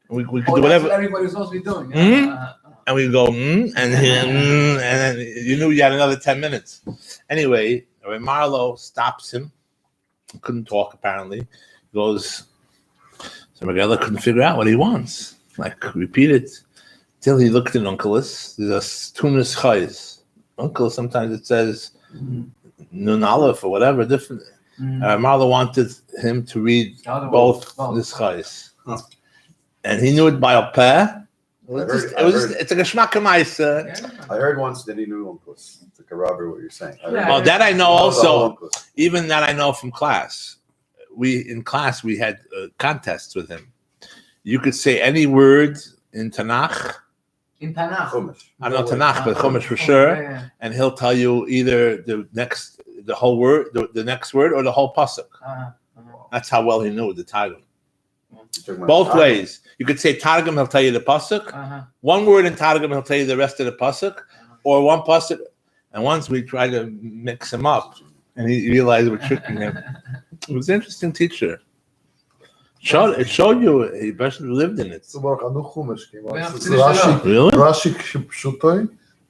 We could do whatever. That's what everybody's supposed to be doing. And we go, and then you knew you had another 10 minutes. Anyway, when Marlo stops him, couldn't talk apparently, he goes, so Megillah couldn't figure out what he wants. Like, repeat it. Till he looked in Unkelis, there's a tunis chayes. Uncle, sometimes it says nun aleph or whatever, different. Marlo wanted him to read both this chayes. And he knew it by a pair. It's a geschmackemeister. I heard once that he knew Unkelis. It's like a robber, what you're saying. Oh, that I know also. Even that I know from class. In class we had contests with him. You could say any word in Tanakh. In Tanakh. I don't know Tanakh, but Chumash for sure. And he'll tell you either the whole word, the next word, or the whole pasuk. That's how well he knew the Targum. Both ways. You could say Targum, he'll tell you the pasuk. One word in Targum, he'll tell you the rest of the pasuk, or one pasuk. And once we tried to mix him up, and he realized we're tricking him. It was an interesting teacher. It showed you he basically lived in it. So Chumash came out. Really? Rashi Kipshutoi,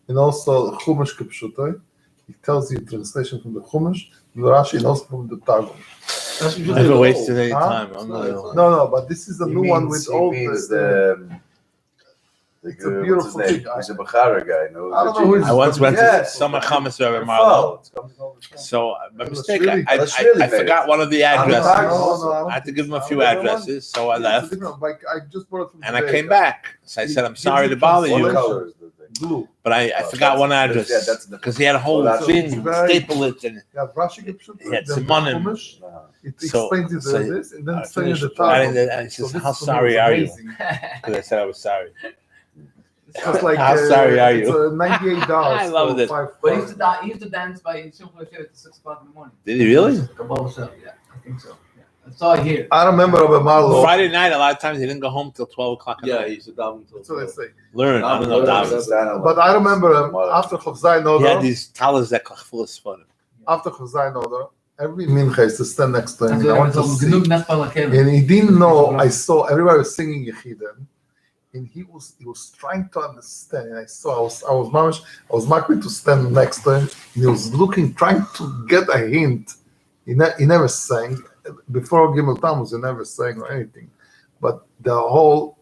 and also Chumash Kipshutoi. He tells you translation from the Chumash, and Rashi, and also from the Targum. Never wasted any time. No, but this is a new one with all the. It's a beautiful thing. He's a Bukhara guy. No? I don't know who is. I once went to Summer Chametz Rabbi Marlo. So by mistake, I forgot one of the addresses. I had to give him a few addresses, so I left. I just brought it from And I came back. So I said, I'm sorry to bother you. Blue. But I forgot one address because he had a whole thing, staple it, and he had Simonim. It explains you this, and then I it's telling you the finished time. and he says, how sorry are you? Because I said I was sorry. It's like, how sorry are you? It's $98. I loved it. But he used to dance by Shulchan at 6 o'clock in the morning. Did he really? Kabbalah Shel, yeah, I think so. Yeah. That's all I hear. I remember Rabbi Marlo. Friday night, a lot of times he didn't go home till 12 o'clock. Yeah, he used to daven until. That's what I say. Learn. I don't know daven. But I remember after Chavzai He had Nodar, these talazek full of fun. after Chavzai Nodar, every mincha used to stand next to him. That's I want to what see. I'm And he didn't know. I saw everybody was singing Yechidim, and he was trying to understand. And I was marking to stand next to him, and he was looking, trying to get a hint. He never sang before Gimel Tammuz. He never sang or anything, but all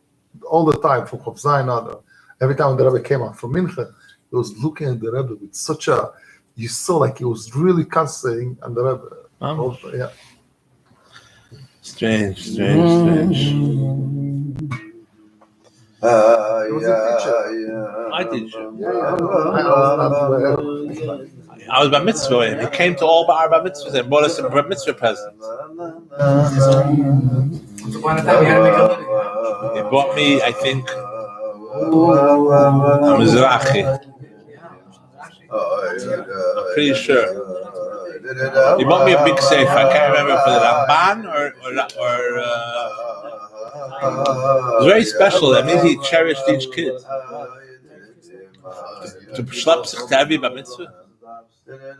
the time from Chav Zayin Adar, every time the Rebbe came out from Mincha, he was looking at the Rebbe with such a. You saw like he was really concentrating on the Rebbe. Yeah. Strange. My teacher. I was bar mitzvah with him. He came to all our bar mitzvahs and brought us a bar mitzvah present. He brought me, I think, a Mizrahi. I'm pretty sure. He bought me a big safe. I can't remember for the Ramban or it was very special. That means he cherished each kid. To schlep sich to every bar mitzvah.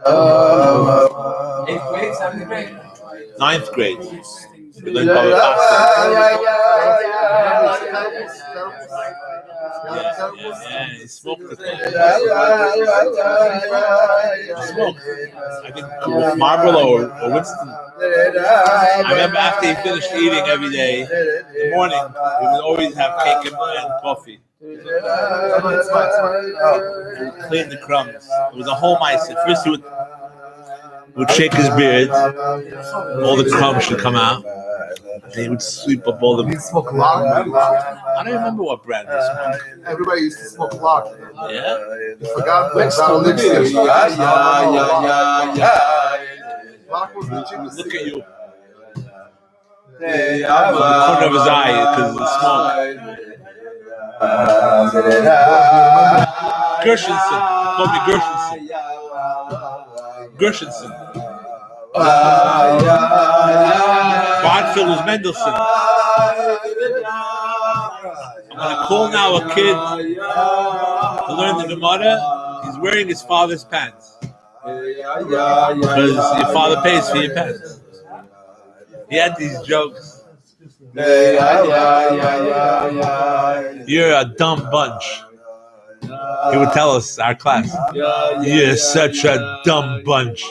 8th grade, 7th grade. 9th grade. We learned Baba Basra. Yeah, he smoked the thing. Smoked. I think Marlboro or Winston. I remember after he finished eating every day, in the morning, we would always have cake and coffee. Clean the crumbs. It was a whole mice. At first he would shake his beard, all the crumbs should come out, and he would sweep up all the. Did he smoke log? I don't remember what brand he smoked. Everybody used to smoke log. Yeah? You forgot that lipstick. Log was the cheapest. Look at you. corner of his eye because of the smoke. Gershenson. Call me Gershenson. Gershenson. Bartfield was Mendelssohn. I'm going to call now a kid to learn the Gemara. He's wearing his father's pants. Because your father pays for your pants. He had these jokes. You're a dumb bunch. He would tell us, our class, you're such a dumb bunch.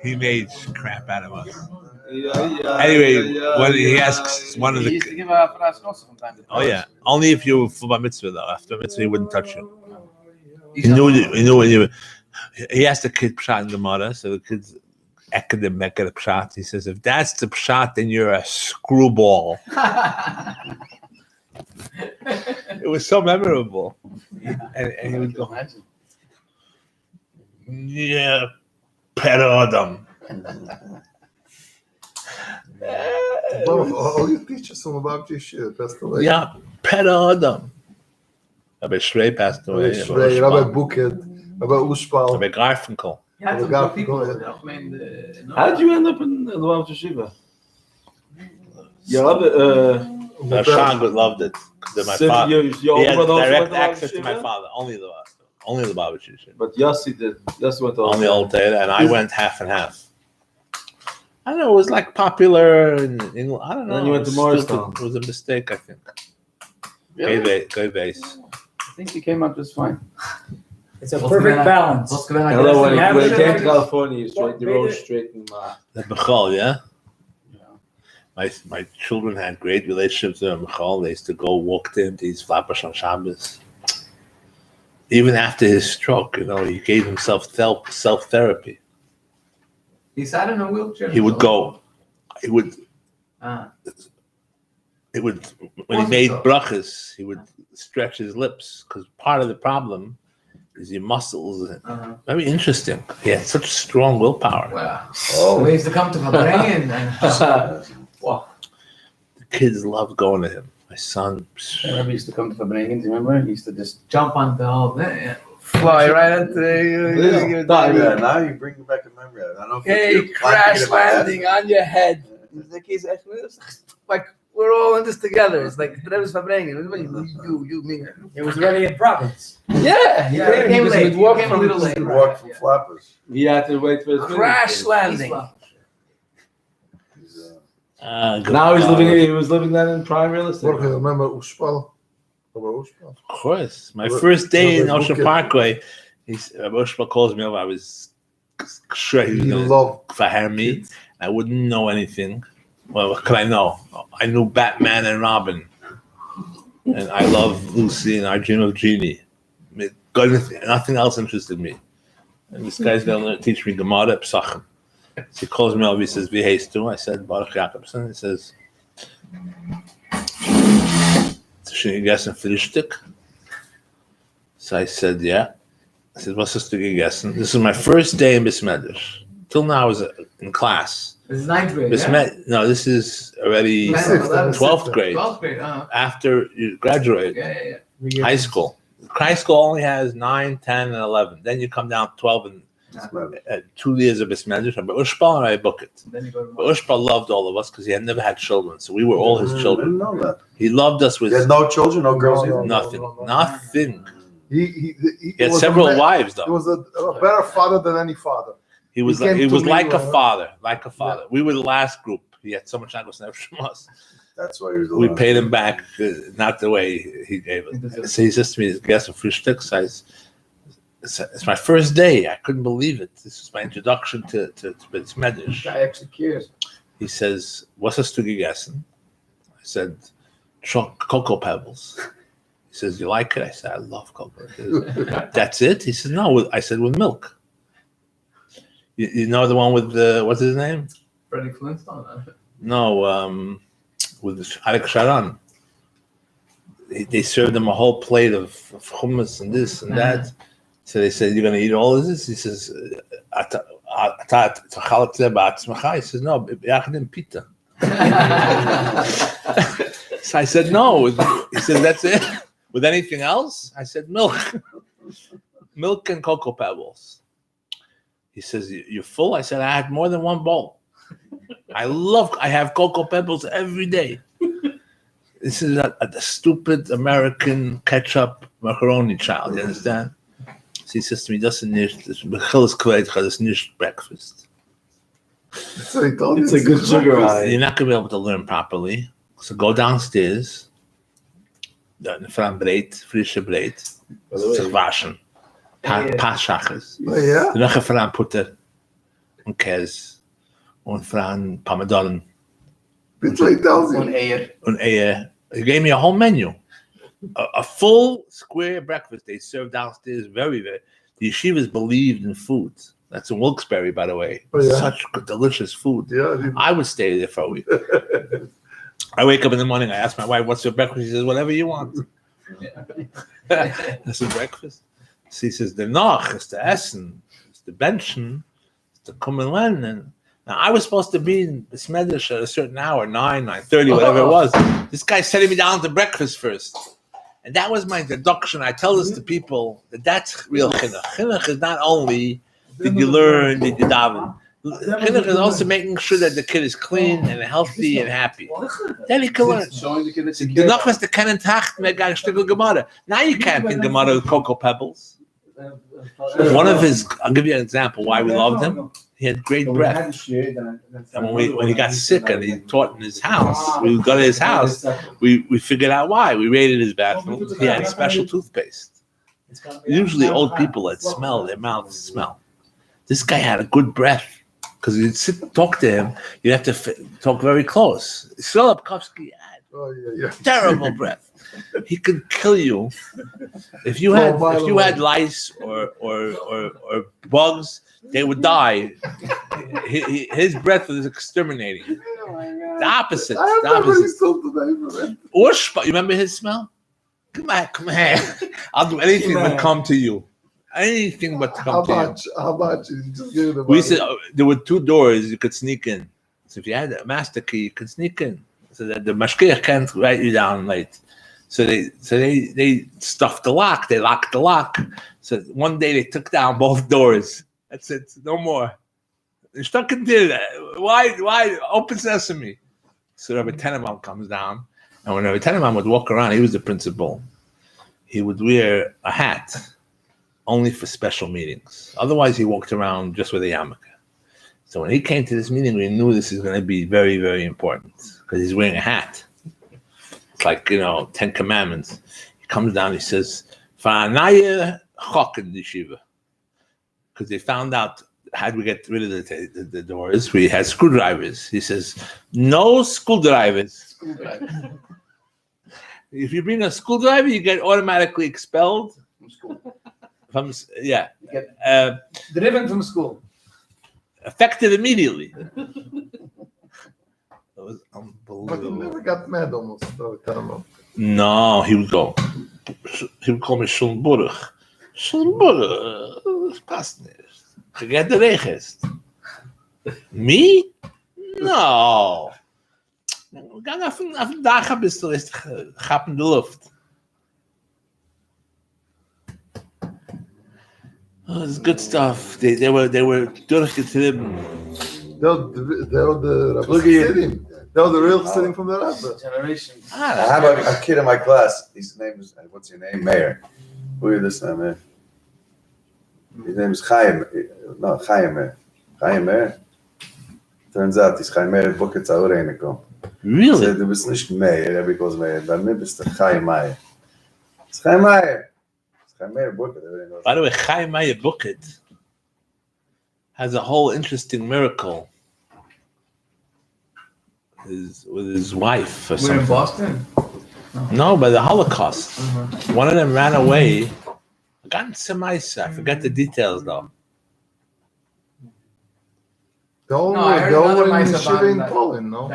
He made crap out of us. Anyway, when he asks one of the... He used to give a frasnos from time to time. Oh yeah, only if you were for bar mitzvah though. After mitzvah, he wouldn't touch you. He knew when you... He asked the kid pshat in the Gemara, so the kid's echoed the pshat. He says, if that's the pshat, then you're a screwball. It was so memorable. And he would go, yeah, pet Adam. Oh, you teach us some about this shit. Passed away. Yeah, pet Adam. Rabbi Shrei passed away. Rabbi Buked, Rabbi Ushpal. Rabbi Garfinkel. Yeah, some good people. I mean, How did you end up in the Lubavitch Yeshiva? Your other, Shangut loved it. My father, he had direct access to my father. Only the Lubavitch Yeshiva. But Yossi did. Yossi went to On the old day, and I went half and half. I don't know. It was like popular in England. I don't know. And you went to Morristown. It was a mistake, I think. Really? Go base. I think you came up just fine. It's a perfect balance. Hello, when Yeah, you sure. came to California, you rode straight from The Bechol, yeah? My children had great relationships with Bechol. They used to go walk to him to his flappers on Shabbos. Even after his stroke, he gave himself self-therapy. he sat in a wheelchair. He would go. He would. It would when he made brachas, he would stretch his lips because part of the problem is your muscles. Very interesting. He had such strong willpower. Wow. So he used to come to Farbrengen. The kids loved going to him. My son. I remember he used to come to Farbrengen, do you remember? He used to just Jump on the whole thing. Yeah. fly right into you. Now you bring me back a memory. I don't know if Hey, you're crash thinking about that. landing on your head. Like, we're all in this together. It's like, that was Farbrengen. You, me. It was already in Providence. Yeah, he came late. He came a little late. You walk from flappers. He had to wait for his Crash landing. Now he was living then in prime real estate. Jorge, remember Ushpal? Rabbi Ushpal. Of course. My first day in Ocean Parkway, Rabbi Ushpal calls me over. I was sure he was going to fire me. I wouldn't know anything. Well, what could I know? I knew Batman and Robin. And I love Lucy and I Dream of Genie. Nothing else interested me. And this guy's going to teach me Gemara Psachim. So he calls me over. He says, "Wie heißt du?" I said, Boruch Jacobson. He says, "Should you guess in Frühstück?" So I said, "Yeah." I said, "What's this to gegessen?" This is my first day in Bismedish. Till now I was in class. This is 9th grade. No, this is already 12th grade. 12th grade. After you graduate high school. High school only has 9, 10, and 11. Then you come down 12 and 2 years of Bismedish. But Ushpal and I book it. But Ushpal loved all of us because he had never had children. So we were all his I children. didn't know that. He loved us with He had no children, no girls either? nothing. No. Nothing. He He had was several a wives, He though. was a better father than any father. He was came to me, like a father. We were the last group. He had so much Agos Nefesh from us. That's why he was the We last. paid him back, not the way he gave it. So he says to me, "Guess a Frühstück." It's my first day. I couldn't believe it. This is my introduction to Bismedish. Guy actually cares. He says, "What's a Stuggy Gessen?" I said, "Cocoa Pebbles." He says, "You like it?" I said, "I love cocoa." He says, "That's it?" He said, "No." I said, "With milk." You know the one with what's his name? Freddie Flintstone. No, with Arik Sharon. They served him a whole plate of hummus and this and that. So they said, "You're going to eat all of this?" He says, "He says, "No, pita." So I said, no. He said, that's it. With anything else? I said, milk. Milk and cocoa pebbles. He says, you're full? I said, I had more than one bowl. I have cocoa pebbles every day. This is a stupid American ketchup macaroni child, you understand? So he says to me, das ist nicht breakfast. So he told It's you a good sugar high. You're not going to be able to learn properly. So go downstairs. Frische Breit. Sich waschen. Paar Schachers. Oh, yeah? Noch ein Fran Butter und Käse und Fran Pomodoren That's what he tells you. und Eier. He gave me a whole menu. A full square breakfast they served downstairs. Very, very. The yeshivas believed in food. That's in Wilkes-Barre, by the way. Oh, yeah? Such good, delicious food. Yeah. I would stay there for a week. I wake up in the morning, I ask my wife, what's your breakfast? She says, whatever you want. That's a breakfast. She says, the noch, it's the essen, it's the benchen, it's the kommen lernen. Now, I was supposed to be in Besmedish at a certain hour, 9:30, whatever it was. This guy's setting me down to breakfast first. And that was my introduction. I tell this to people that that's real chinuch. Chinuch is not only did you learn, did you daven. Chinuch is also making sure that the kid is clean and healthy and happy. Then he can learn. The noch was the kennen tacht mit ein Stück Gemara. Now you can't think Gemara with cocoa pebbles. One of his, I'll give you an example why we loved him. He had great breath. And when he got sick and he taught in his house, we would go to his house, we figured out why. We raided his bathroom. He had special toothpaste. Usually old people that smell, their mouths smell. This guy had a good breath. Because you'd sit talk to him, you have to talk very close. Solopkovsky had terrible breath. He could kill you if you had lice or bugs. They would die. His breath was exterminating. The opposite. Ushpa, you remember his smell? Come here. I'll do anything but come to you. Anything but come to you. How much? Just give it a We said there were 2 doors you could sneak in. So if you had a master key, you could sneak in, so that the mashkiach can't write you down late. So they stuffed the lock. They locked the lock. So one day they took down both doors. That's it. No more. Why open sesame? So Rabbi Tenenbaum comes down, and when Rabbi Tenenbaum would walk around, he was the principal. He would wear a hat only for special meetings. Otherwise, he walked around just with a yarmulke. So when he came to this meeting, we knew this is going to be very, very important because he's wearing a hat. It's like, 10 Commandments. He comes down, he says, "Fa'anaya chok in the yeshiva." Because they found out how do we get rid of the doors? We had screwdrivers. He says, "No screwdrivers." If you bring a screwdriver, you get automatically expelled. From school. Driven from school. Effective immediately. That was unbelievable. But he never got mad almost. No, he would go. He would call me Shalom Baruch. Shalom Baruch. Das passt nicht. Vergeet de regest. Me? No. Gang auf den Dach bist du, ist gappen de Luft. Oh, it's good stuff. They were durchgetrieben. They were the Chassidim. They were the real Chassidim from the Rebbe. Generation. I have a kid in my class. His name is, what's your name? Meir. Who are you listening, man? His name is Chaim. No, Chaim Meir. Chaim Meir. Turns out he's Chaim Meir. Book it's our Reineko. Really? So, du bist nicht Meir. Everybody calls Meir. Bei mir bist du Chaim Meir. It's Chaim Meir. By the way, Chaim Meir Bucket has a whole interesting miracle. With his wife or something. We're in Boston? No, by the Holocaust. One of them ran away. I forget the details though. They all were in Yeshiva in Poland, no?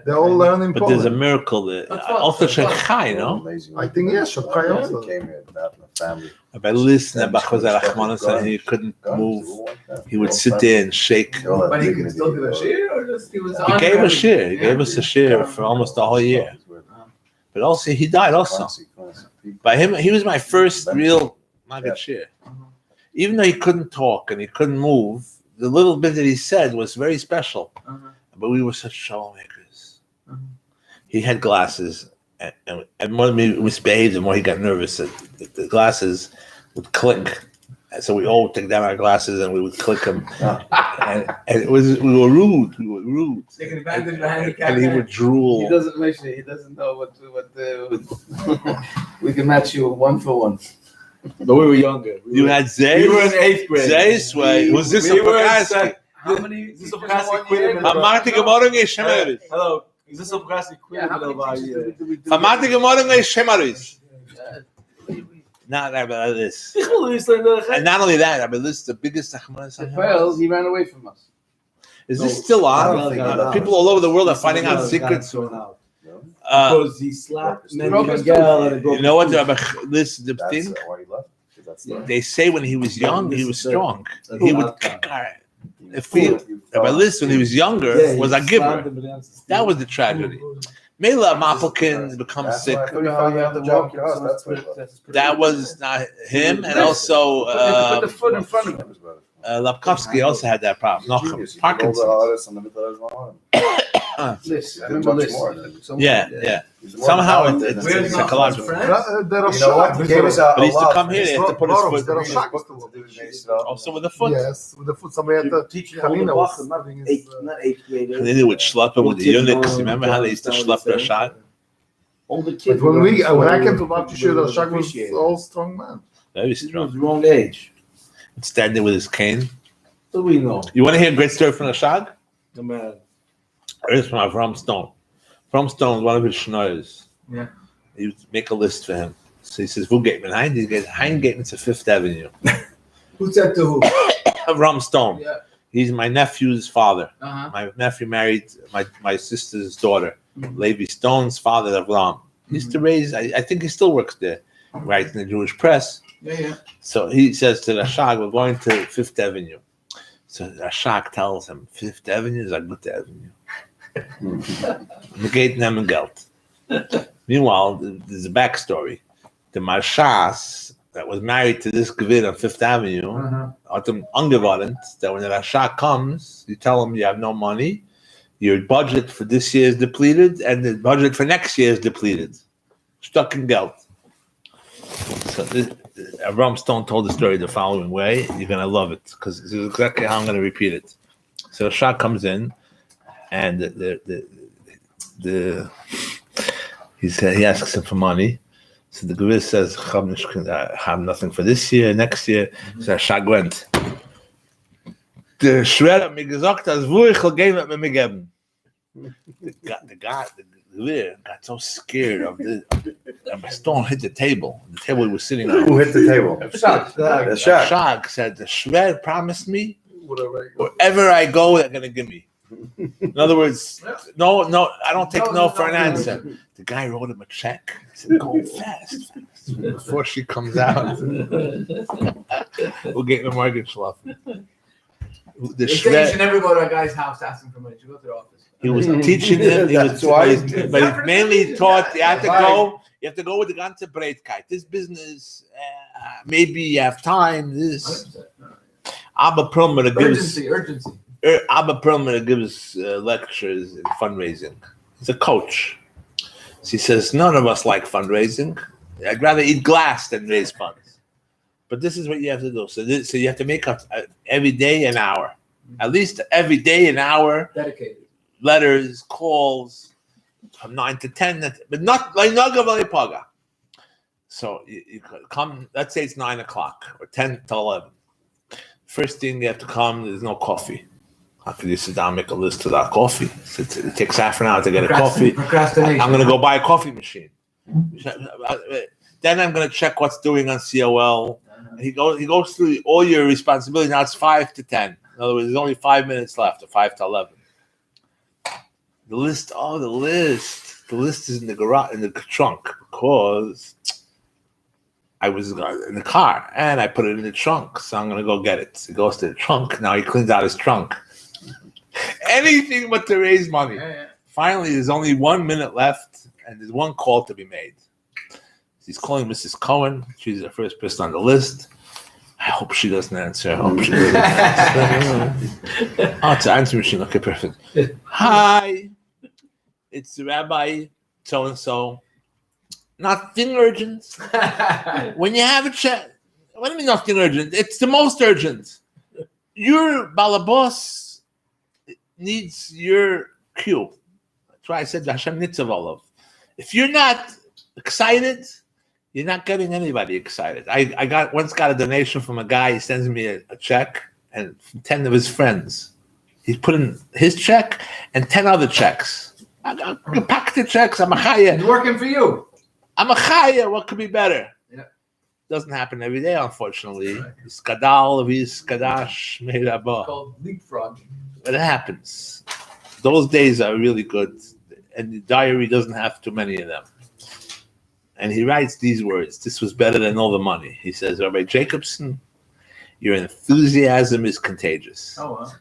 They all learn in Poland. But there's a miracle there. Also Shekhai, no? I think yes, Shekhai also. Came here, not the family. But listen, he couldn't move. He would sit there and shake. But he could still do the shir? He was He gave a share. He gave us a share for almost the whole year. But also, he died also. By him, he was my first real Maggid share. Even though he couldn't talk and he couldn't move, the little bit that he said was very special. But we were such troublemakers. He had glasses, and more he misbehaved, the more he got nervous. The glasses would click. So we all would take down our glasses and we would click them. And it was, we were rude. Taking advantage of the handicap. And he would drool. He doesn't mention it. He doesn't know what we can match you 1 for 1 But we were younger. You had Zay? We were in 8th grade. Zay's way. Was this a Pakaski? How many? This is a Pakaski quit. Amati Gemorong is Shemaris. Hello. Is this a Pakaski quit? Amati Gemorong is Shemaris. Not about this. And not only that, this is the biggest Achmanis. Well, he ran away from us. Is this still on? People all over the world are finding out secrets. Because he slapped Miguel. You know what? This the thing. They say when he was young, he was strong. He would. If Rabbi Liz, when he was younger, was a giver. That was the tragedy. Mela Mapelkin becomes sick. That was not him, and also Put the foot in front of him. Lapkovsky also had that problem. No, Parkinson's. Yeah. Somehow it's psychological. There are You know what? He gave us a But he used to lot. come here. They have to put his foot. There are shocks to Also with the foot. Yes, with the foot. Somebody had to Teaching Hanina was all having the his, not 8th grade. And then they would schlep him with the eunuchs. Remember how they used to schlep their shot? All the kids. But when I came to Baptist, the Shag was all strong man. Very He was strong. the wrong age. Standing with his cane. So we know. You want to hear a great story from the Shag? No man. It's from Avram Stone. Avram Stone was one of his schneuz. Yeah. He would make a list for him. So he says, "Wo geht man heim?" He goes, "Heim geht man to Fifth Avenue." Who said to who? Avram Stone. Yeah. He's my nephew's father. Uh-huh. My nephew married my sister's daughter, Levi Stone's father, Avram. He used to raise. I think he still works there, writes in the Jewish press. Yeah. So he says to the Shag, "We're going to Fifth Avenue." So the Shag tells him, "Fifth Avenue is a good avenue." Negate nemen geld. Meanwhile, there's a backstory. The Marshas that was married to this Gevir on Fifth Avenue, had them ungewarnt that when the Rasha comes, you tell him you have no money, your budget for this year is depleted, and the budget for next year is depleted. Stuck in geld. So Avram Stone told the story the following way. You're going to love it, because this is exactly how I'm going to repeat it. So the Shah comes in, and he asks him for money. So the Gevir says, I have nothing for this year, next year. So Shag went. The Shred hat mir gesagt, als wo ich geben hat mir gegeben. The Gevir got so scared of this. And Stone hit the table. The table he was sitting on. Who hit the table? The Shag said, the Shred promised me, wherever I go, they're going to give me. In other words, no, I don't take no for an answer. The guy wrote him a check. He said, go fast before she comes out. We'll get the mortgage love. The You should never go to a guy's house asking for money. You go to the office. He was teaching him. But he mainly taught you have to go. You have to go with the ganze Breitkeit. This business, maybe you have time. This. Abba Perlmutter gives Urgency. Abba Perlmutter gives lectures in fundraising. He's a coach. So he says, none of us like fundraising. I'd rather eat glass than raise funds. But this is what you have to do. So you have to make up every day an hour. At least every day an hour. Dedicated. Letters, calls, from 9 to 10. But not like Nagavali Paga. So you come, let's say it's 9 o'clock or 10 to 11. First thing you have to come, there's no coffee. How could you sit down and make a list of that coffee? It takes half an hour to get a coffee. Procrastination. I'm going to go buy a coffee machine. Then I'm going to check what's doing on COL. He goes through all your responsibilities. Now it's 5 to 10. In other words, there's only 5 minutes left, or 5 to 11. The list is in the garage, in the trunk, because I was in the car and I put it in the trunk. So I'm going to go get it. So he goes to the trunk. Now he cleans out his trunk. Anything but to raise money. Yeah. Finally, there's only 1 minute left, and there's one call to be made. He's calling Mrs. Cohen. She's the first person on the list. I hope she doesn't answer. I hope she doesn't answer. Oh, it's an answer machine. Okay, perfect. Hi, it's the Rabbi so-and-so. Nothing urgent. When you have a chat, what do you mean nothing urgent? It's the most urgent. Your balabos needs your cue. That's why I said Hashem Nitzav Olav. If you're not excited, you're not getting anybody excited. I once got a donation from a guy. He sends me a check, and from 10 of his friends. He put in his check and 10 other checks. I packed the checks. I'm a chaya. It's working for you. I'm a chaya. What could be better? Yeah. Doesn't happen every day, unfortunately. Skadal, skadash, meirabah. Called leapfrog. But it happens. Those days are really good, and the diary doesn't have too many of them. And he writes these words. This was better than all the money. He says, Rabbi Jacobson, your enthusiasm is contagious. Oh, well.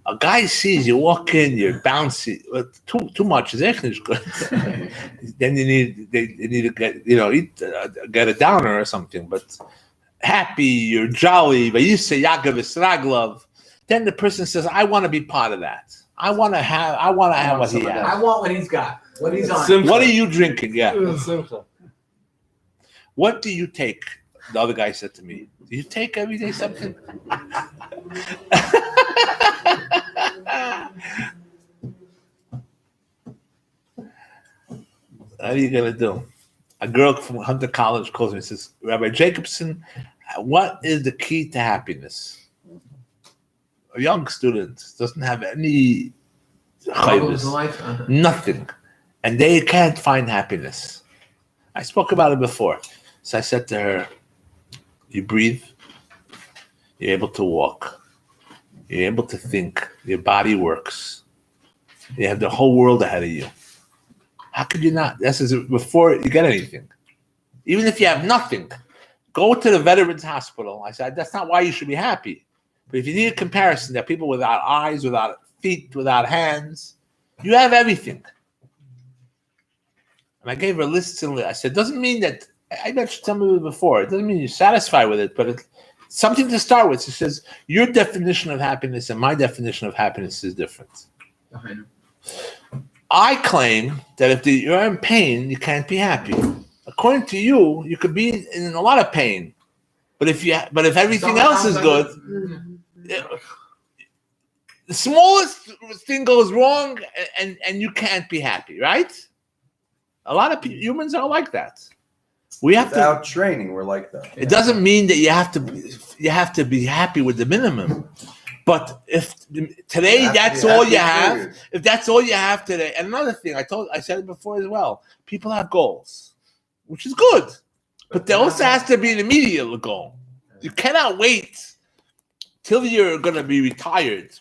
A guy sees you walk in, you're bouncy. Too much is actually good. Then you need to get get a downer or something. But happy, you're jolly. But you say Yaakov Israglov. Then the person says, I want to be part of that. I want to have what he has. I want what he's got. What he's on. What are you drinking? Yeah. What do you take? The other guy said to me, do you take every day something? What are you going to do? A girl from Hunter College calls me and says, Rabbi Jacobson, what is the key to happiness? A young student doesn't have any nothing, and they can't find happiness. I spoke about it before. So I said to her, you breathe, you're able to walk, you're able to think, your body works, you have the whole world ahead of you. How could you not? This is before you get anything. Even if you have nothing, go to the Veterans Hospital. I said, that's not why you should be happy. But if you need a comparison, there are people without eyes, without feet, without hands. You have everything. And I gave her lists and lists. I said, doesn't mean that, I mentioned somebody before, it doesn't mean you're satisfied with it, but it's something to start with. She says, your definition of happiness and my definition of happiness is different. I claim that if you're in pain, you can't be happy. According to you, you could be in a lot of pain. But if everything else is good, the smallest thing goes wrong and you can't be happy, right? A lot of humans are like that. We have Without training, we're like that. It doesn't mean that you have to be happy with the minimum. But if today that's all you have, if that's all you have today, and another thing I said it before as well, people have goals, which is good, but there also has to be an immediate goal. You cannot wait till you're going to be retired,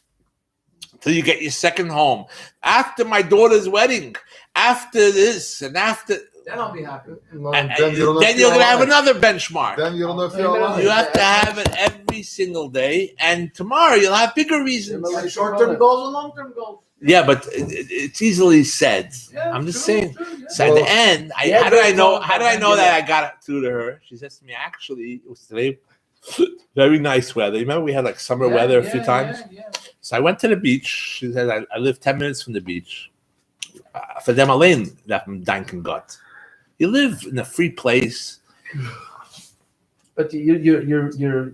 till you get your second home, after my daughter's wedding, after this and after. Then I'll be happy. Then you're going to have another benchmark. Then you don't know if you're alive. You have to have it every single day, and tomorrow you'll have bigger reasons. Like short-term goals and long-term goals. Yeah, but it's easily said. Yeah, I'm just true, saying. true, yeah. So at the end, how do I know that I got it through to her? She says to me, actually, it was today very nice weather. You remember we had like summer weather a few times? Yeah. So I went to the beach. She said, I live 10 minutes from the beach. For them, Alain, that from Danken got. You live in a free place. But you're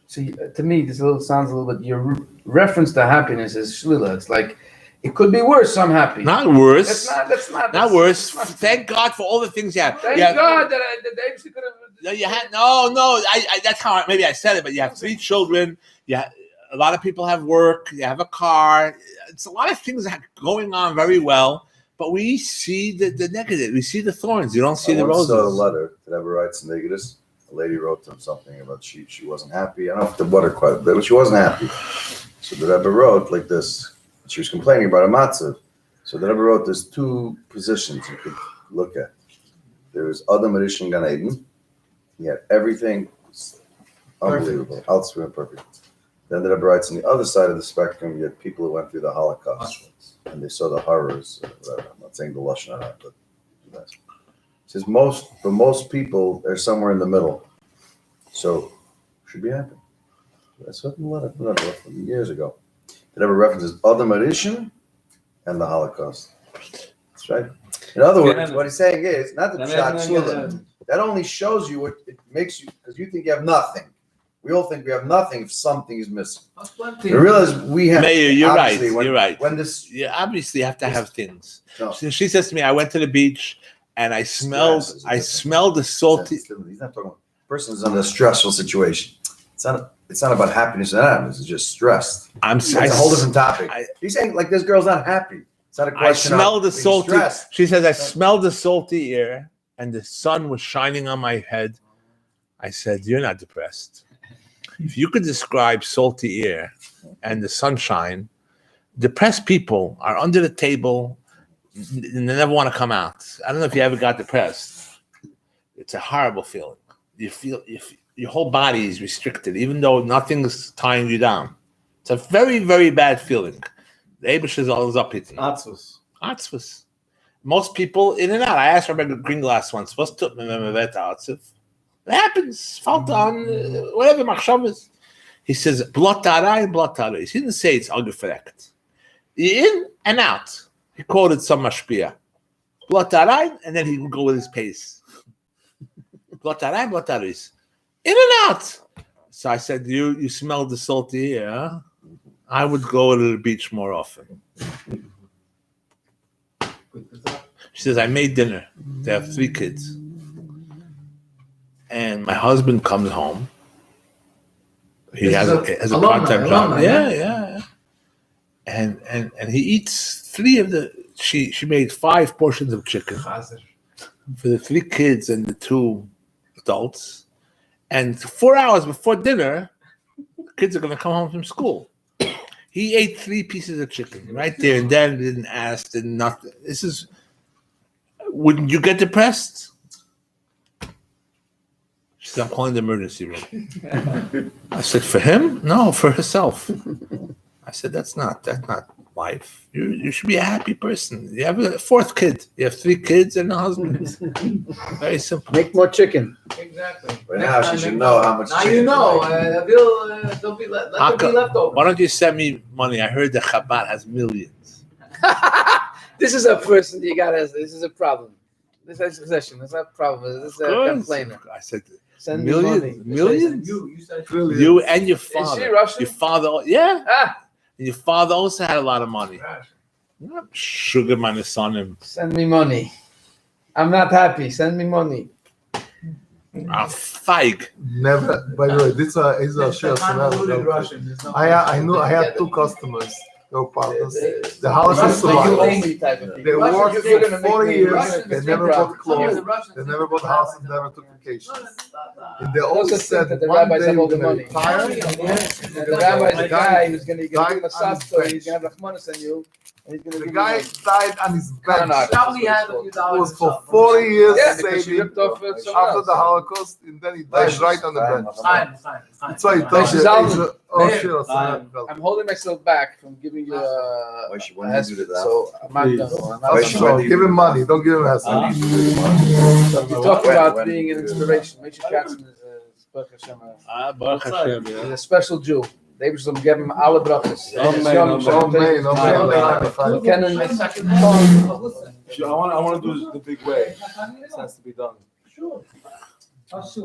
see, to me, this sounds a little bit, your reference to happiness is shlila. It's like, it could be worse, I'm happy. Not worse. That's not worse. Thank God for all the things you have. Thank God that they could have. No, you had no. That's how maybe I said it, but you have 3 children. Yeah, a lot of people have work. You have a car. It's a lot of things that are going on very well. But we see the negative. We see the thorns. You don't see the roses. I saw a letter that ever writes negative. A lady wrote them something about she wasn't happy. I don't know if the water quite, but she wasn't happy. So the Rebbe wrote like this. She was complaining about a matzav. So the Rebbe wrote, there's 2 positions you could look at. There was Adam Rishon Gan Eden. He had everything unbelievable, perfect. Then the Rebbe writes on the other side of the spectrum, you had people who went through the Holocaust and they saw the horrors. Whatever. I'm not saying the Lashon Hara, but it says for most people, they're somewhere in the middle. So, should be happy. That's what a lot of years ago. The Rebbe references Adam Arishan and the Holocaust. That's right. In other words, what he's saying is not the Pshat Shlulim. That only shows you what it makes you, because you think you have nothing. We all think we have nothing if something is missing. You realize we have. Mayor, you're right. You're right. When this, you obviously have to have things. No. She says to me, I went to the beach and I smelled the salty. He's not talking about person's under a stressful situation. It's not about happiness and unhappiness. It's just stressed. It's a whole different topic. He's saying like this girl's not happy. It's not a question. I smell the salty. Stressed. She says I smelled the salty air and the sun was shining on my head. I said, you're not depressed. If you could describe salty air and the sunshine, depressed people are under the table and they never want to come out. I don't know if you ever got depressed. It's a horrible feeling. You feel your whole body is restricted, even though nothing's tying you down. It's a very, very bad feeling. The Eibush is always up hitting. Atzvus. Most people in and out. I asked Rabbi Greenglass once, what's tut memevet atzv? It happens. Falt on whatever machshavas. He says blot tarais. He didn't say it's ungefrekt. In and out. He quoted some mashpia. Blot tarai, and then he would go with his pace. Blot tarais. In and out. So I said, you smell the salty air. Huh? I would go to the beach more often. She says, I made dinner. They have 3 kids. And my husband comes home. He has a part-time job. Yeah. And he eats 3 of the. She made 5 portions of chicken for the 3 kids and the 2 adults. And 4 hours before dinner, the kids are going to come home from school. He ate 3 pieces of chicken right there and then. Didn't ask, didn't nothing. Wouldn't you get depressed? She said, I'm calling the emergency room. I said, for him? No, for herself. I said, that's not life. You should be a happy person. You have a 4th kid. You have 3 kids and a husband. Very simple. Make more chicken. Exactly. But now she should know how much. Now chicken you know. Don't be let there be leftovers. Why don't you send me money? I heard that Chabad has millions. This is a person you gotta. This is a problem. This is a possession. It's not a problem. This is a complainer. I said, Send millions? Millions? You said You and your father. Is she Russian? Your father, yeah. Ah, And your father also had a lot of money. Sugar minus son and send me money. I'm not happy. Send me money. a fig. Never. By the way, this is a share convoluted Russian. I had 2 customers. No partners. The house is You survived. only type of They people. worked You're for gonna make 40 me years. Russian. They It's never no bought problem. clothes. They never bought houses. Never took vacations. And they Also always think said that the one rabbis day have all we're the gonna money. retire. And the rabbi is a guy who's going to give him a died on sas, so his he's going to have Rahmanas on you. And he's going to The give guy you died on his bench. No. Probably had a few It dollars. was for 40 years Yeah, because she saving ripped off someone after else. the Holocaust, and then he died right on the bench. Fine. That's why he Fine. tells you, Fine. oh Fine. shit, I'm holding myself back from giving you Why she a wanted to do husband, that? so I'm not Please. going Why to. she So give him money, don't give him a You talk When- about when- being an inspiration. Moshe Katzen is Baruch Hashem, Baruch Hashem, he's a special Jew. They should give him alle brachas. Amen, money. Kennen I want to do the big way. This has to be done.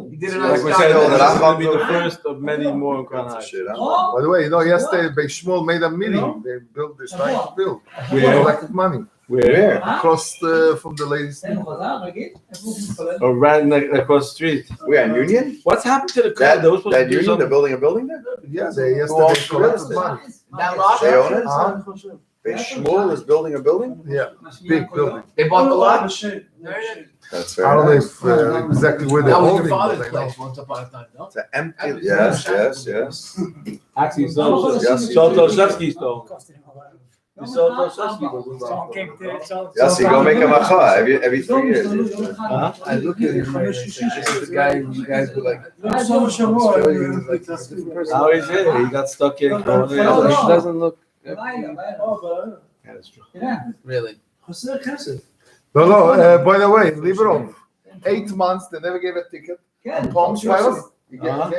He did it Like we said, this will be the first of many more in Crown Shit, By the way, yesterday Beis Shmuel made a meeting. They built, they're trying to build. They Where? collected money Where? across from the ladies. Or right across the street. We're on Union? What's happened to the That, crowd? They were supposed to that do Union, they're something. building a building there? Yeah, they Who owns yesterday collected it? money. That lot? They own it? Uh-huh. Beis Shmuel is building a building? Yeah, big building. They bought the lot? That's I very don't know nice. if exactly where they're That was holding, your but father's I know. place once upon a time, no? It's an empty, yes. Actually, Yes. Toshevsky stole. Someone came to tell. Yes, you go make a macha every 3 years. I look at him and I say, this is the guy who you guys were like, Australia, he was like a different person. How is it? He got stuck in No, Corona. she doesn't look Yeah, that's true. really. No, by the way, Liberov, 8 months, they never gave a ticket. Palm Shabbos, you get Baruch,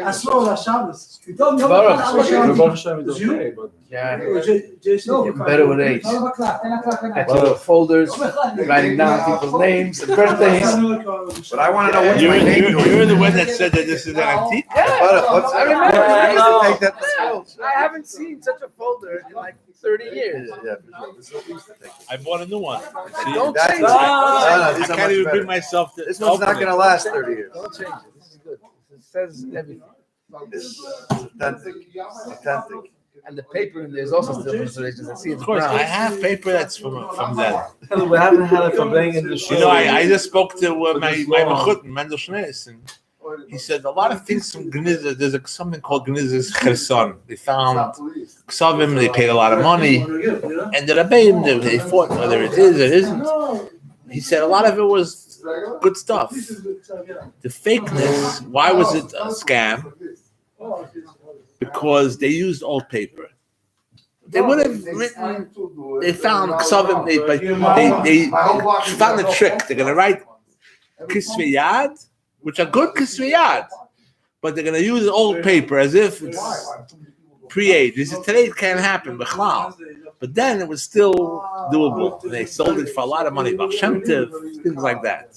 Baruch Hashem is okay, but yeah, better with age. Actual folders, writing down people's names and birthdays. But I want to know what's my name doing. You're the one that said that this is an antique? What's I remember. I used to take that to school. I haven't seen such a folder in like 30 years. Yeah, for sure. I bought a new one. Don't That's change nice. it. I These are can't much even better. bring myself to. This one's not open going to it. last 30 years. Don't change it. This is good. It says everything. It's authentic. Authentic. And the paper in there is also still restorations. I see it's Of course, brown. I have paper that's from then. we haven't had it from being in the show. You know, I just spoke to my Mechutin, Mendel Schnees, and he said a lot of things from Gnizah. There's something called Gnizah's Cherson. They found Ksavim, they paid a lot of money, and the Rabbeim, they fought whether it is or isn't. He said a lot of it was good stuff. The fakeness, why was it a scam? Because they used old paper. They would have written, they found Ksavim, they found a trick. They're going to write Kislev Yad, which are good Kislev Yad, but they're going to use old paper as if it's pre-age. He said, today it can't happen, but then it was still doable. They sold it for a lot of money, Baal Shem Tov, things like that.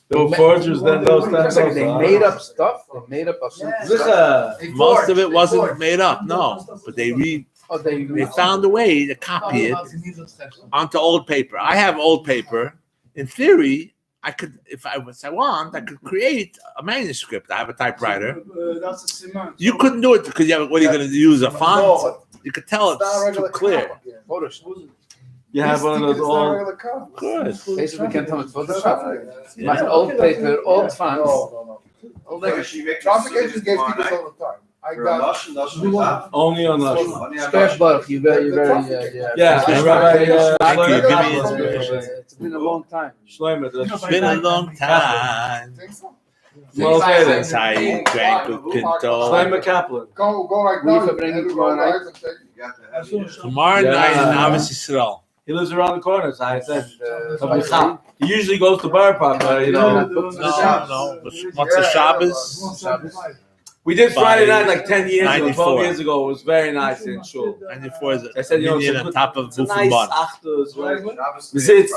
There were forgers then those times. It's like they made up stuff. They made up stuff. Most of it wasn't made up, no, but they found a way to copy it onto old paper. I have old paper. In theory, I could, if I want, I could create a manuscript. I have a typewriter. You couldn't do it because what are you going to use, a font? You could tell it's too clear. You have one of those old. Of course. Basically, can't tell it's Photoshop. My old paper, old fonts. Old Traffic agents gave tickets all the time. I got Only on Lashon. Spash Baruch, you very, Yeah, and Rabbi Thank you. Give me Shlomo- inspiration. It's been a long time. Shlomo, the- It's been a long time Well, okay then. since I drank with Pinto. Shlomo Kaplan. go like Will you that. bring it tomorrow night? Tomorrow night in Abbas Yisrael. He lives around the corner, so I said. And, He usually goes to Bar Park, you know. No. What's the Shabbos? We did Friday night like 10 years ago, 94. 12 years ago. It was very nice in Shul. 94 is I said, you know, Indian it's a on top of It's a Bufin nice Bun. Achdus, right? We sit,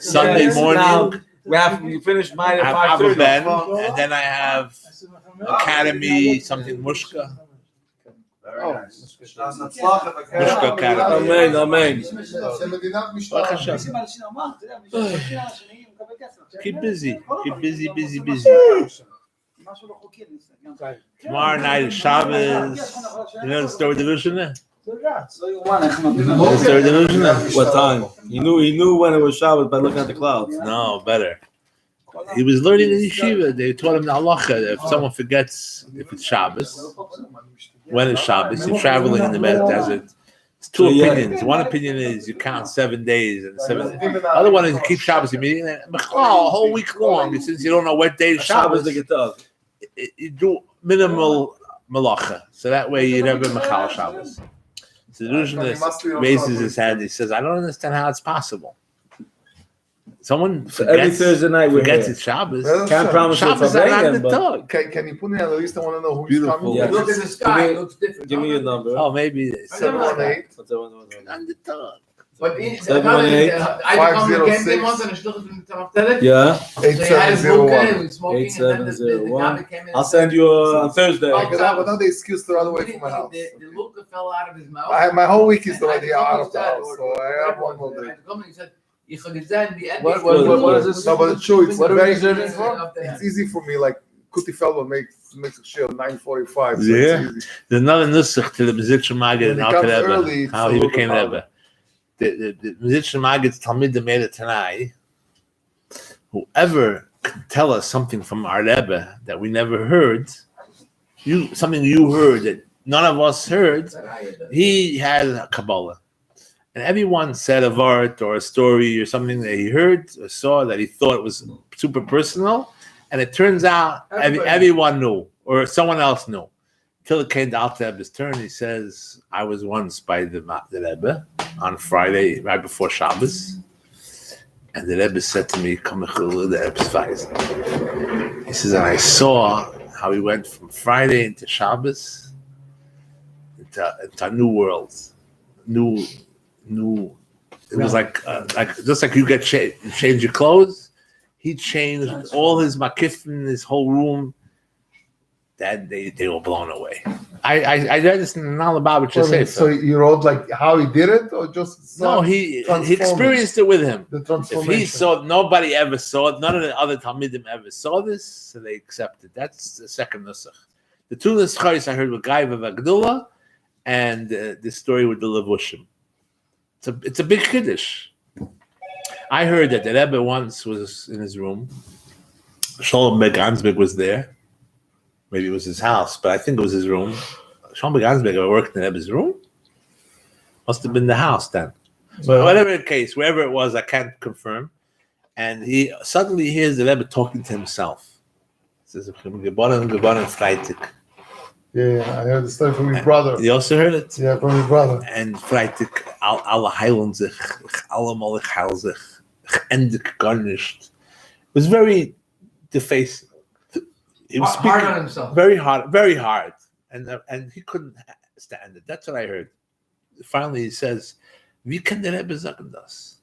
Sunday morning, we finished mine I at have Abba 5:30. Ben, and then I have Academy, something Mushka. Mushka Academy. Amen, amen. Baruch Hashem. Keep busy. Tomorrow night is Shabbos. You know the story with the Rishonah? The story with the Rishonah? What time? He knew when it was Shabbos by looking at the clouds. No, better. He was learning in yeshiva. They taught him the halacha. If someone forgets if it's Shabbos, when it's Shabbos, you're traveling in the desert. It's two opinions. One opinion is you count 7 days, and the other one is you keep Shabbos immediately. A whole week long, since you don't know what day is Shabbos, you do minimal malacha. So that way you never machal Shabbos. So the Rishon raises his hand. He says, "I don't understand how it's possible. Someone Every forgets, Thursday night we forgets it's Shabbos. Can't promise you Shabbos for are not Farbrengen, the but dog. Can you put me on the list? I want to know who's Beautiful. coming. Yeah. Look at the sky, it looks different. Give me your number. Oh, maybe 718. on the dog. But 718. I come again, they want to shluch in the Taftelet. Yeah, They had his book 8701. with smoking, and then the 8701. Gabi came in. I'll send you on Thursday. But now the excuse to run away from my house. The look fell out of his mouth. My whole week is already out of the house, so I have one more day. He said, "Ich habe gesehen, wie What is this? No, but it's true. It's What are we very. reserving for? It's easy for me. Like Kuti Feldman makes a shield 9:45. So Yeah. it's easy. There's another nusach to the Mizitcher Maggid and When he Alter comes Rebbe, early, how it's he a became little Rebbe. The Mizitcher Maggid's Talmid made it tonight. Whoever can tell us something from our Rebbe that we never heard, something you heard that none of us heard, he has a Kabbalah. And everyone said a word or a story or something that he heard or saw that he thought was super personal. And it turns out everyone knew or someone else knew. Till it came to Alter Rebbe's turn, he says, I was once by the Rebbe on Friday, right before Shabbos. And the Rebbe said to me, "Come the Rebbe's Weisen." He says, and I saw how he went from Friday into Shabbos into a new world. New. It was like just like you change your clothes. He changed all his makifin, his whole room. That they were blown away. I read this in all about what you say. So you wrote like how he did it, or just no? He experienced it with him. The transformation. If he saw, nobody ever saw it. None of the other Talmidim ever saw this, so they accepted. That's the second nusach. The two nuschos I heard were Gaiva Vagdula, and this story with the Levushim. It's a big kiddush. I heard that the Rebbe once was in his room. Shalom Beg Ansbeg was there. Maybe it was his house, but I think it was his room. Shalom Beg Ansbeg worked in the Rebbe's room. Must have been the house then. But whatever the case, wherever it was, I can't confirm. And he suddenly hears the Rebbe talking to himself. He says, "Geboren Freitag." Yeah, I heard the story from his brother. You also heard it? Yeah, from his brother. And Freitag, alle heilen sich, allemal ich heil sich, ich endig gar nicht. It was very defacing. He was speaking hard on himself. Very hard. And he couldn't stand it. That's what I heard. Finally he says, wie kann der Rebbe sagen das?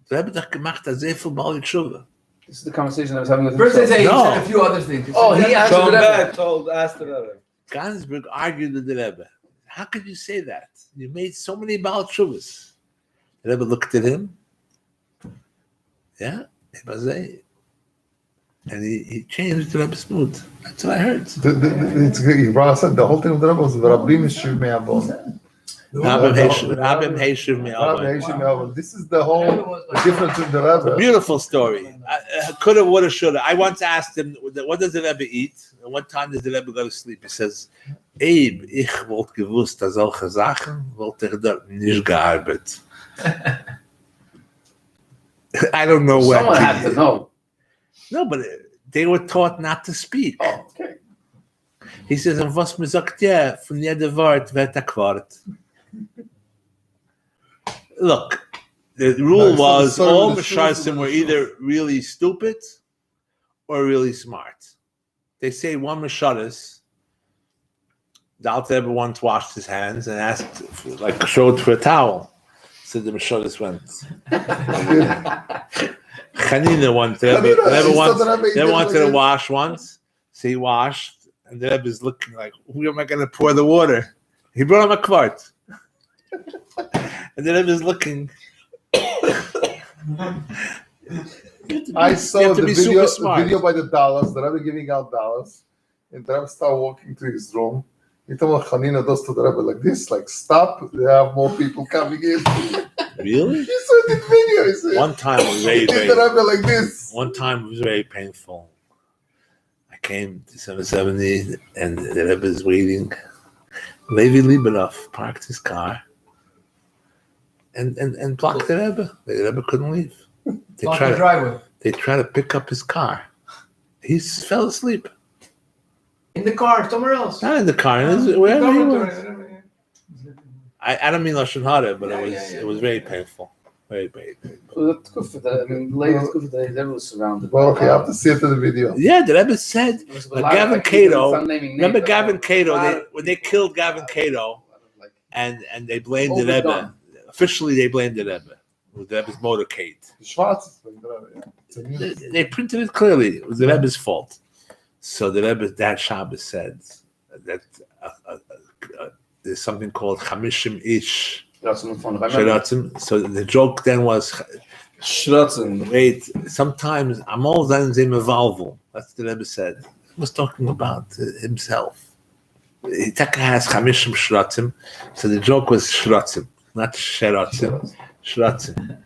Der Rebbe doch gemacht hat sehr viel Mal Tshuva. This is the conversation I was having with him. First they say he No. said a few other things. Oh, he asked the Rebbe. Asked the Rebbe. Gansberg argued with the Rebbe. How could you say that? You made so many Baal Tshuvas. The Rebbe looked at him. Yeah, and he changed the Rebbe's mood. That's what I heard. It's good. He brought us the whole thing of the Rebbe was Rabbi Mishiv Me'avon. Rabbi Heishiv Me'avon. This is the whole difference in the Rebbe. Beautiful story. Coulda, woulda, shoulda. I once asked him, what does the Rebbe eat? And what time does the Rebbe go to sleep? He says, Abe, ich wollte gewusst, dass solche Sachen wollte ich dort nicht gearbeitet. I don't know what. Someone had to know. No, but they were taught not to speak. Oh, okay. He says, and was man sagt, ja, von jeder Wort wird Wort. Look, the rule was all Mesharsim were either really stupid or really smart. They say one Mesharis, the Alter Rebbe once washed his hands and asked, showed for a towel. So the Mesharis went. Chanina wanted to wash once, so he washed, and the Rebbe is looking like, who am I going to pour the water? He brought him a quart. And the Rebbe is looking. I saw the video by the dollars, the Rebbe giving out dollars, and the Rebbe started walking to his room. He told Chanina does to the Rebbe like this, like, stop, there are more people coming in. Really? He saw the video. He said, one time it was very, the Rebbe like this. One time it was very painful. I came to 770 and the Rebbe is waiting. Levi Lieberhoff parked his car and blocked the Rebbe. The Rebbe couldn't leave. They tried to pick up his car. He fell asleep. In the car, somewhere else. Not in the car, wherever he was. I don't mean Lashon Hara, but it was very painful. Very, very painful. Well, that's good for that. I mean, ladies, good for that. Everyone was surrounded. Well, okay, I have to see it in the video. Yeah, the Rebbe said, Gavin Cato, remember Gavin Cato, when they killed Gavin Cato, and they blamed the Rebbe. Officially, they blamed the Rebbe. It was the Rebbe's motorcade. They printed it clearly. It was the Rebbe's fault. So the Rebbe, that Shabbos said that there's something called Chamishim Ish. Shiratzim. So the joke then was Shiratzim. Wait, sometimes Amol Zan Zim Evalvel. That's the Rebbe said. He was talking about himself. Itaka has Chamishim Shiratzim. So the joke was Shiratzim, not Shiratzim. Shiratzim.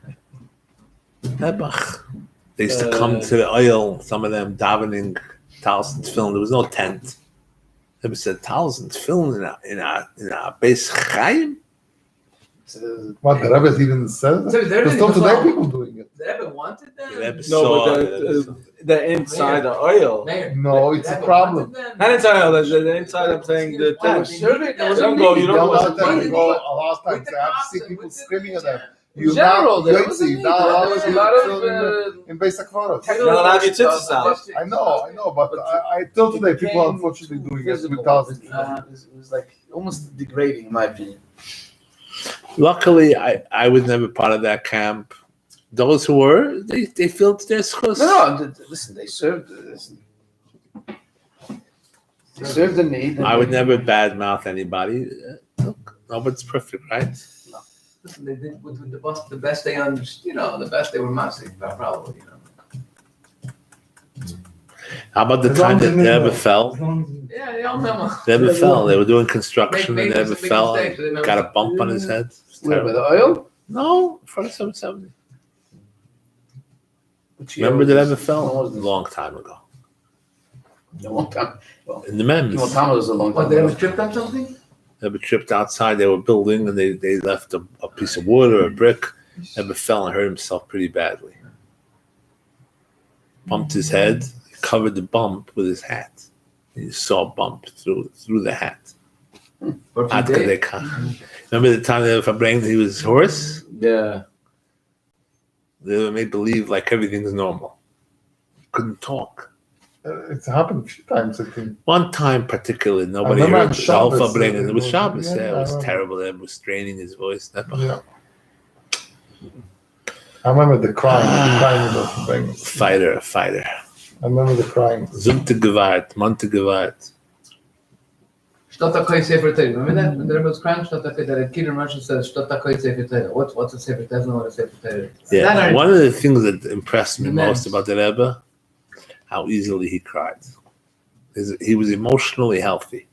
Nebach. They used to come to the oil, some of them davening, towels and film. There was no tent. They said towels and film in our base Chaim. What, the Rebbe even said So that? there There's is still today no- people doing it. The Rebbe wanted them. The Rebbe No, saw but it. the inside the oil. Mayor, No, the it's a Rebbe problem. wanted them. Not inside oil. The inside. I'm saying the Why? tank. They needed them. You don't go. You The don't other go. time With you the- go, a lot of with times the I have cops see and people with the- screaming at them. In general, there was a Yotzi, need. now There all was of a you lot children in basic forest. You're not allowed to get tits out. I know, but I till today people are unfortunately doing it without it. It was like almost degrading, in my opinion. Luckily, I was never part of that camp. Those who were, they filled their schus. Listen, they served. Listen. They served the need. I would never badmouth anybody. Look, nobody's perfect, right? Listen, they did with the best they understood, the best they were massive, probably, How about the As time long that as they they ever know. fell? Yeah, they all remember. They ever fell. They were doing construction Made and they ever some big fell. mistakes, they never- Got a bump on his head. It's Where, by terrible. the oil? No, in front of 770. Which year Remember was that this? ever fell? When A was this? long time ago. A long time. In the MEMS. Well, Thomas was a long What, time they ago. ever tripped on something? They were tripped outside. They were building and they left a piece of wood or a brick. Ever fell and hurt himself pretty badly. Bumped his head, covered the bump with his hat. You saw a bump through the hat. Ad kadei kach. Remember the time that Farbrengen he was hoarse? Yeah. They were made believe like everything's normal. Couldn't talk. It's happened a few times, I think. One time particularly, nobody remember heard on the whole Shabbos, Farbrengen. It was it Shabbos. was- Yeah, yeah, it I was remember. terrible. It was straining his voice. Yeah. I remember the crying of the Farbrengen. Fighter. I remember the crying. Zumte gewalt, Monte gewalt. Shtotakoi Sefer Torah. Remember that? When the Rebbe was crying, Shtotakoi, that Kidder Marshall says, Shtotakoi Sefer Torah. What's a Sefer Torah? I don't know what a Sefer Torah is. Yeah, That I- one of the things that impressed me The most names. about the Rebbe, how easily he cried. He was emotionally healthy.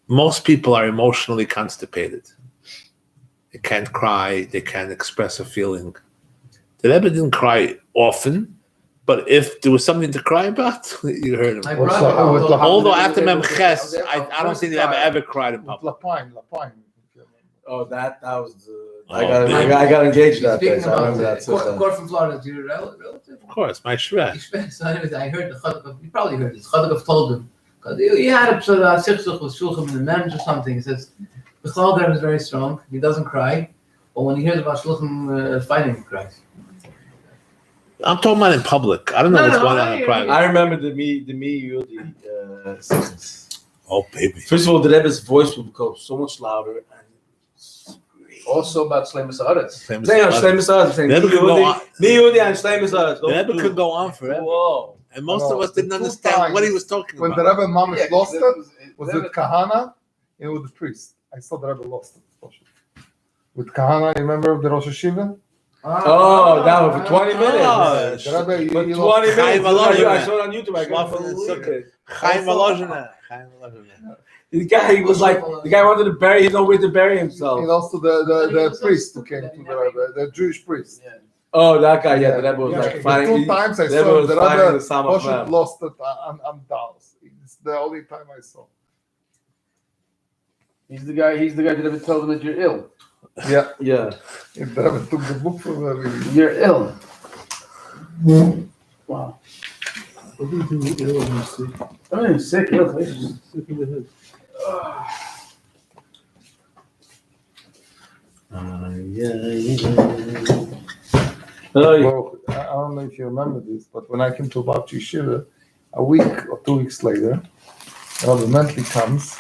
Most people are emotionally constipated. They can't cry, they can't express a feeling. The Rebbe didn't cry often, but if there was something to cry about, you heard him. My What's brother that? told me- Although after I Memches, I don't think the Rebbe ever cried in public. Lapine. Oh, that was. Oh, I got engaged that day. Speaking So I remember about that. Cor from Florida, do you relative? Of course, my Shveh. So anyways, I heard the Chaduk, you probably heard this, Chaduk told him, because he had a sichsuch with Shulchan in the Mems or something. He says, the Chalder is very strong, he doesn't cry, but when he hears about Shulchan fighting, he cries. I'm talking about in public. I don't know No, what's no, going on I in hear private. I remember the sessions. Oh, baby. First of all, the Rebbe's voice would become so much louder. And Also about Shleimus Haaretz. Same as saying others. Shleimus Haaretz, saying The Rebbe could go on- me Yehudi and Shleimus Haaretz. The Rebbe could go on forever. Whoa. And most No, of us the didn't two understand what he times was talking When the about. Rebbe Mamish lost it, was Rebbe- with Kahana and with the priest. I saw the Rebbe lost it. With Kahana, you remember the Rosh Hashiva? Oh, that was for 20 minutes. Oh, The Rebbe, For he 20 lost. minutes. Chaim Alon, I saw it on YouTube. I Schlafen couldn't and believe Sukkot. it. Chaim Alojana. Chaim Alojana. The guy was like, the guy wanted to bury, he nowhere to bury himself. He lost to the priest who came to the Rebbe, the Jewish priest. Oh, that guy, yeah, the Rebbe was Yeah, like the fighting. two times I the Rebbe saw was the fighting Rebbe the Sam Moshe of lost it on Dallas. It's the only time I saw. He's the guy that ever told him that you're ill. Yeah, Yeah. if the Rebbe took the book from him. You're ill. Wow. What do you do with ill when you're sick? I'm sick, ill. Jesus. Sick in the head. Well, I don't know if you remember this, but when I came to Bab Yeshiva, a week or 2 weeks later, Rabbi Mentally comes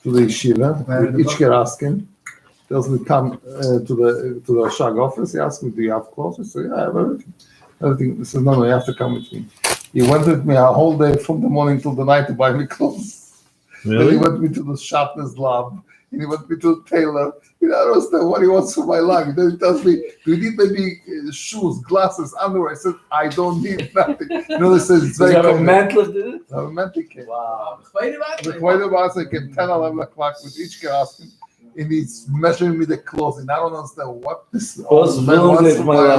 to the yeshiva with Ichker asking, tells me come to the Shag office. He asked me, "Do you have clothes?" I said, "Yeah, I have everything." He says, "No, you have to come with me." He went with me a whole day from the morning till the night to buy me clothes. Then he went me to the sharpness lab. And he went me to the tailor. I don't understand what he wants for my life. Then he tells me, "Do you need maybe shoes, glasses, underwear?" I said, "I don't need nothing." They said it's Did very you have a common. mental did it? Rabbi Mentally came. Wow. The Kohen Master came 10, 11 o'clock with each guy asking, and he's measuring me the clothes, and I don't understand what this What's man wants with from my my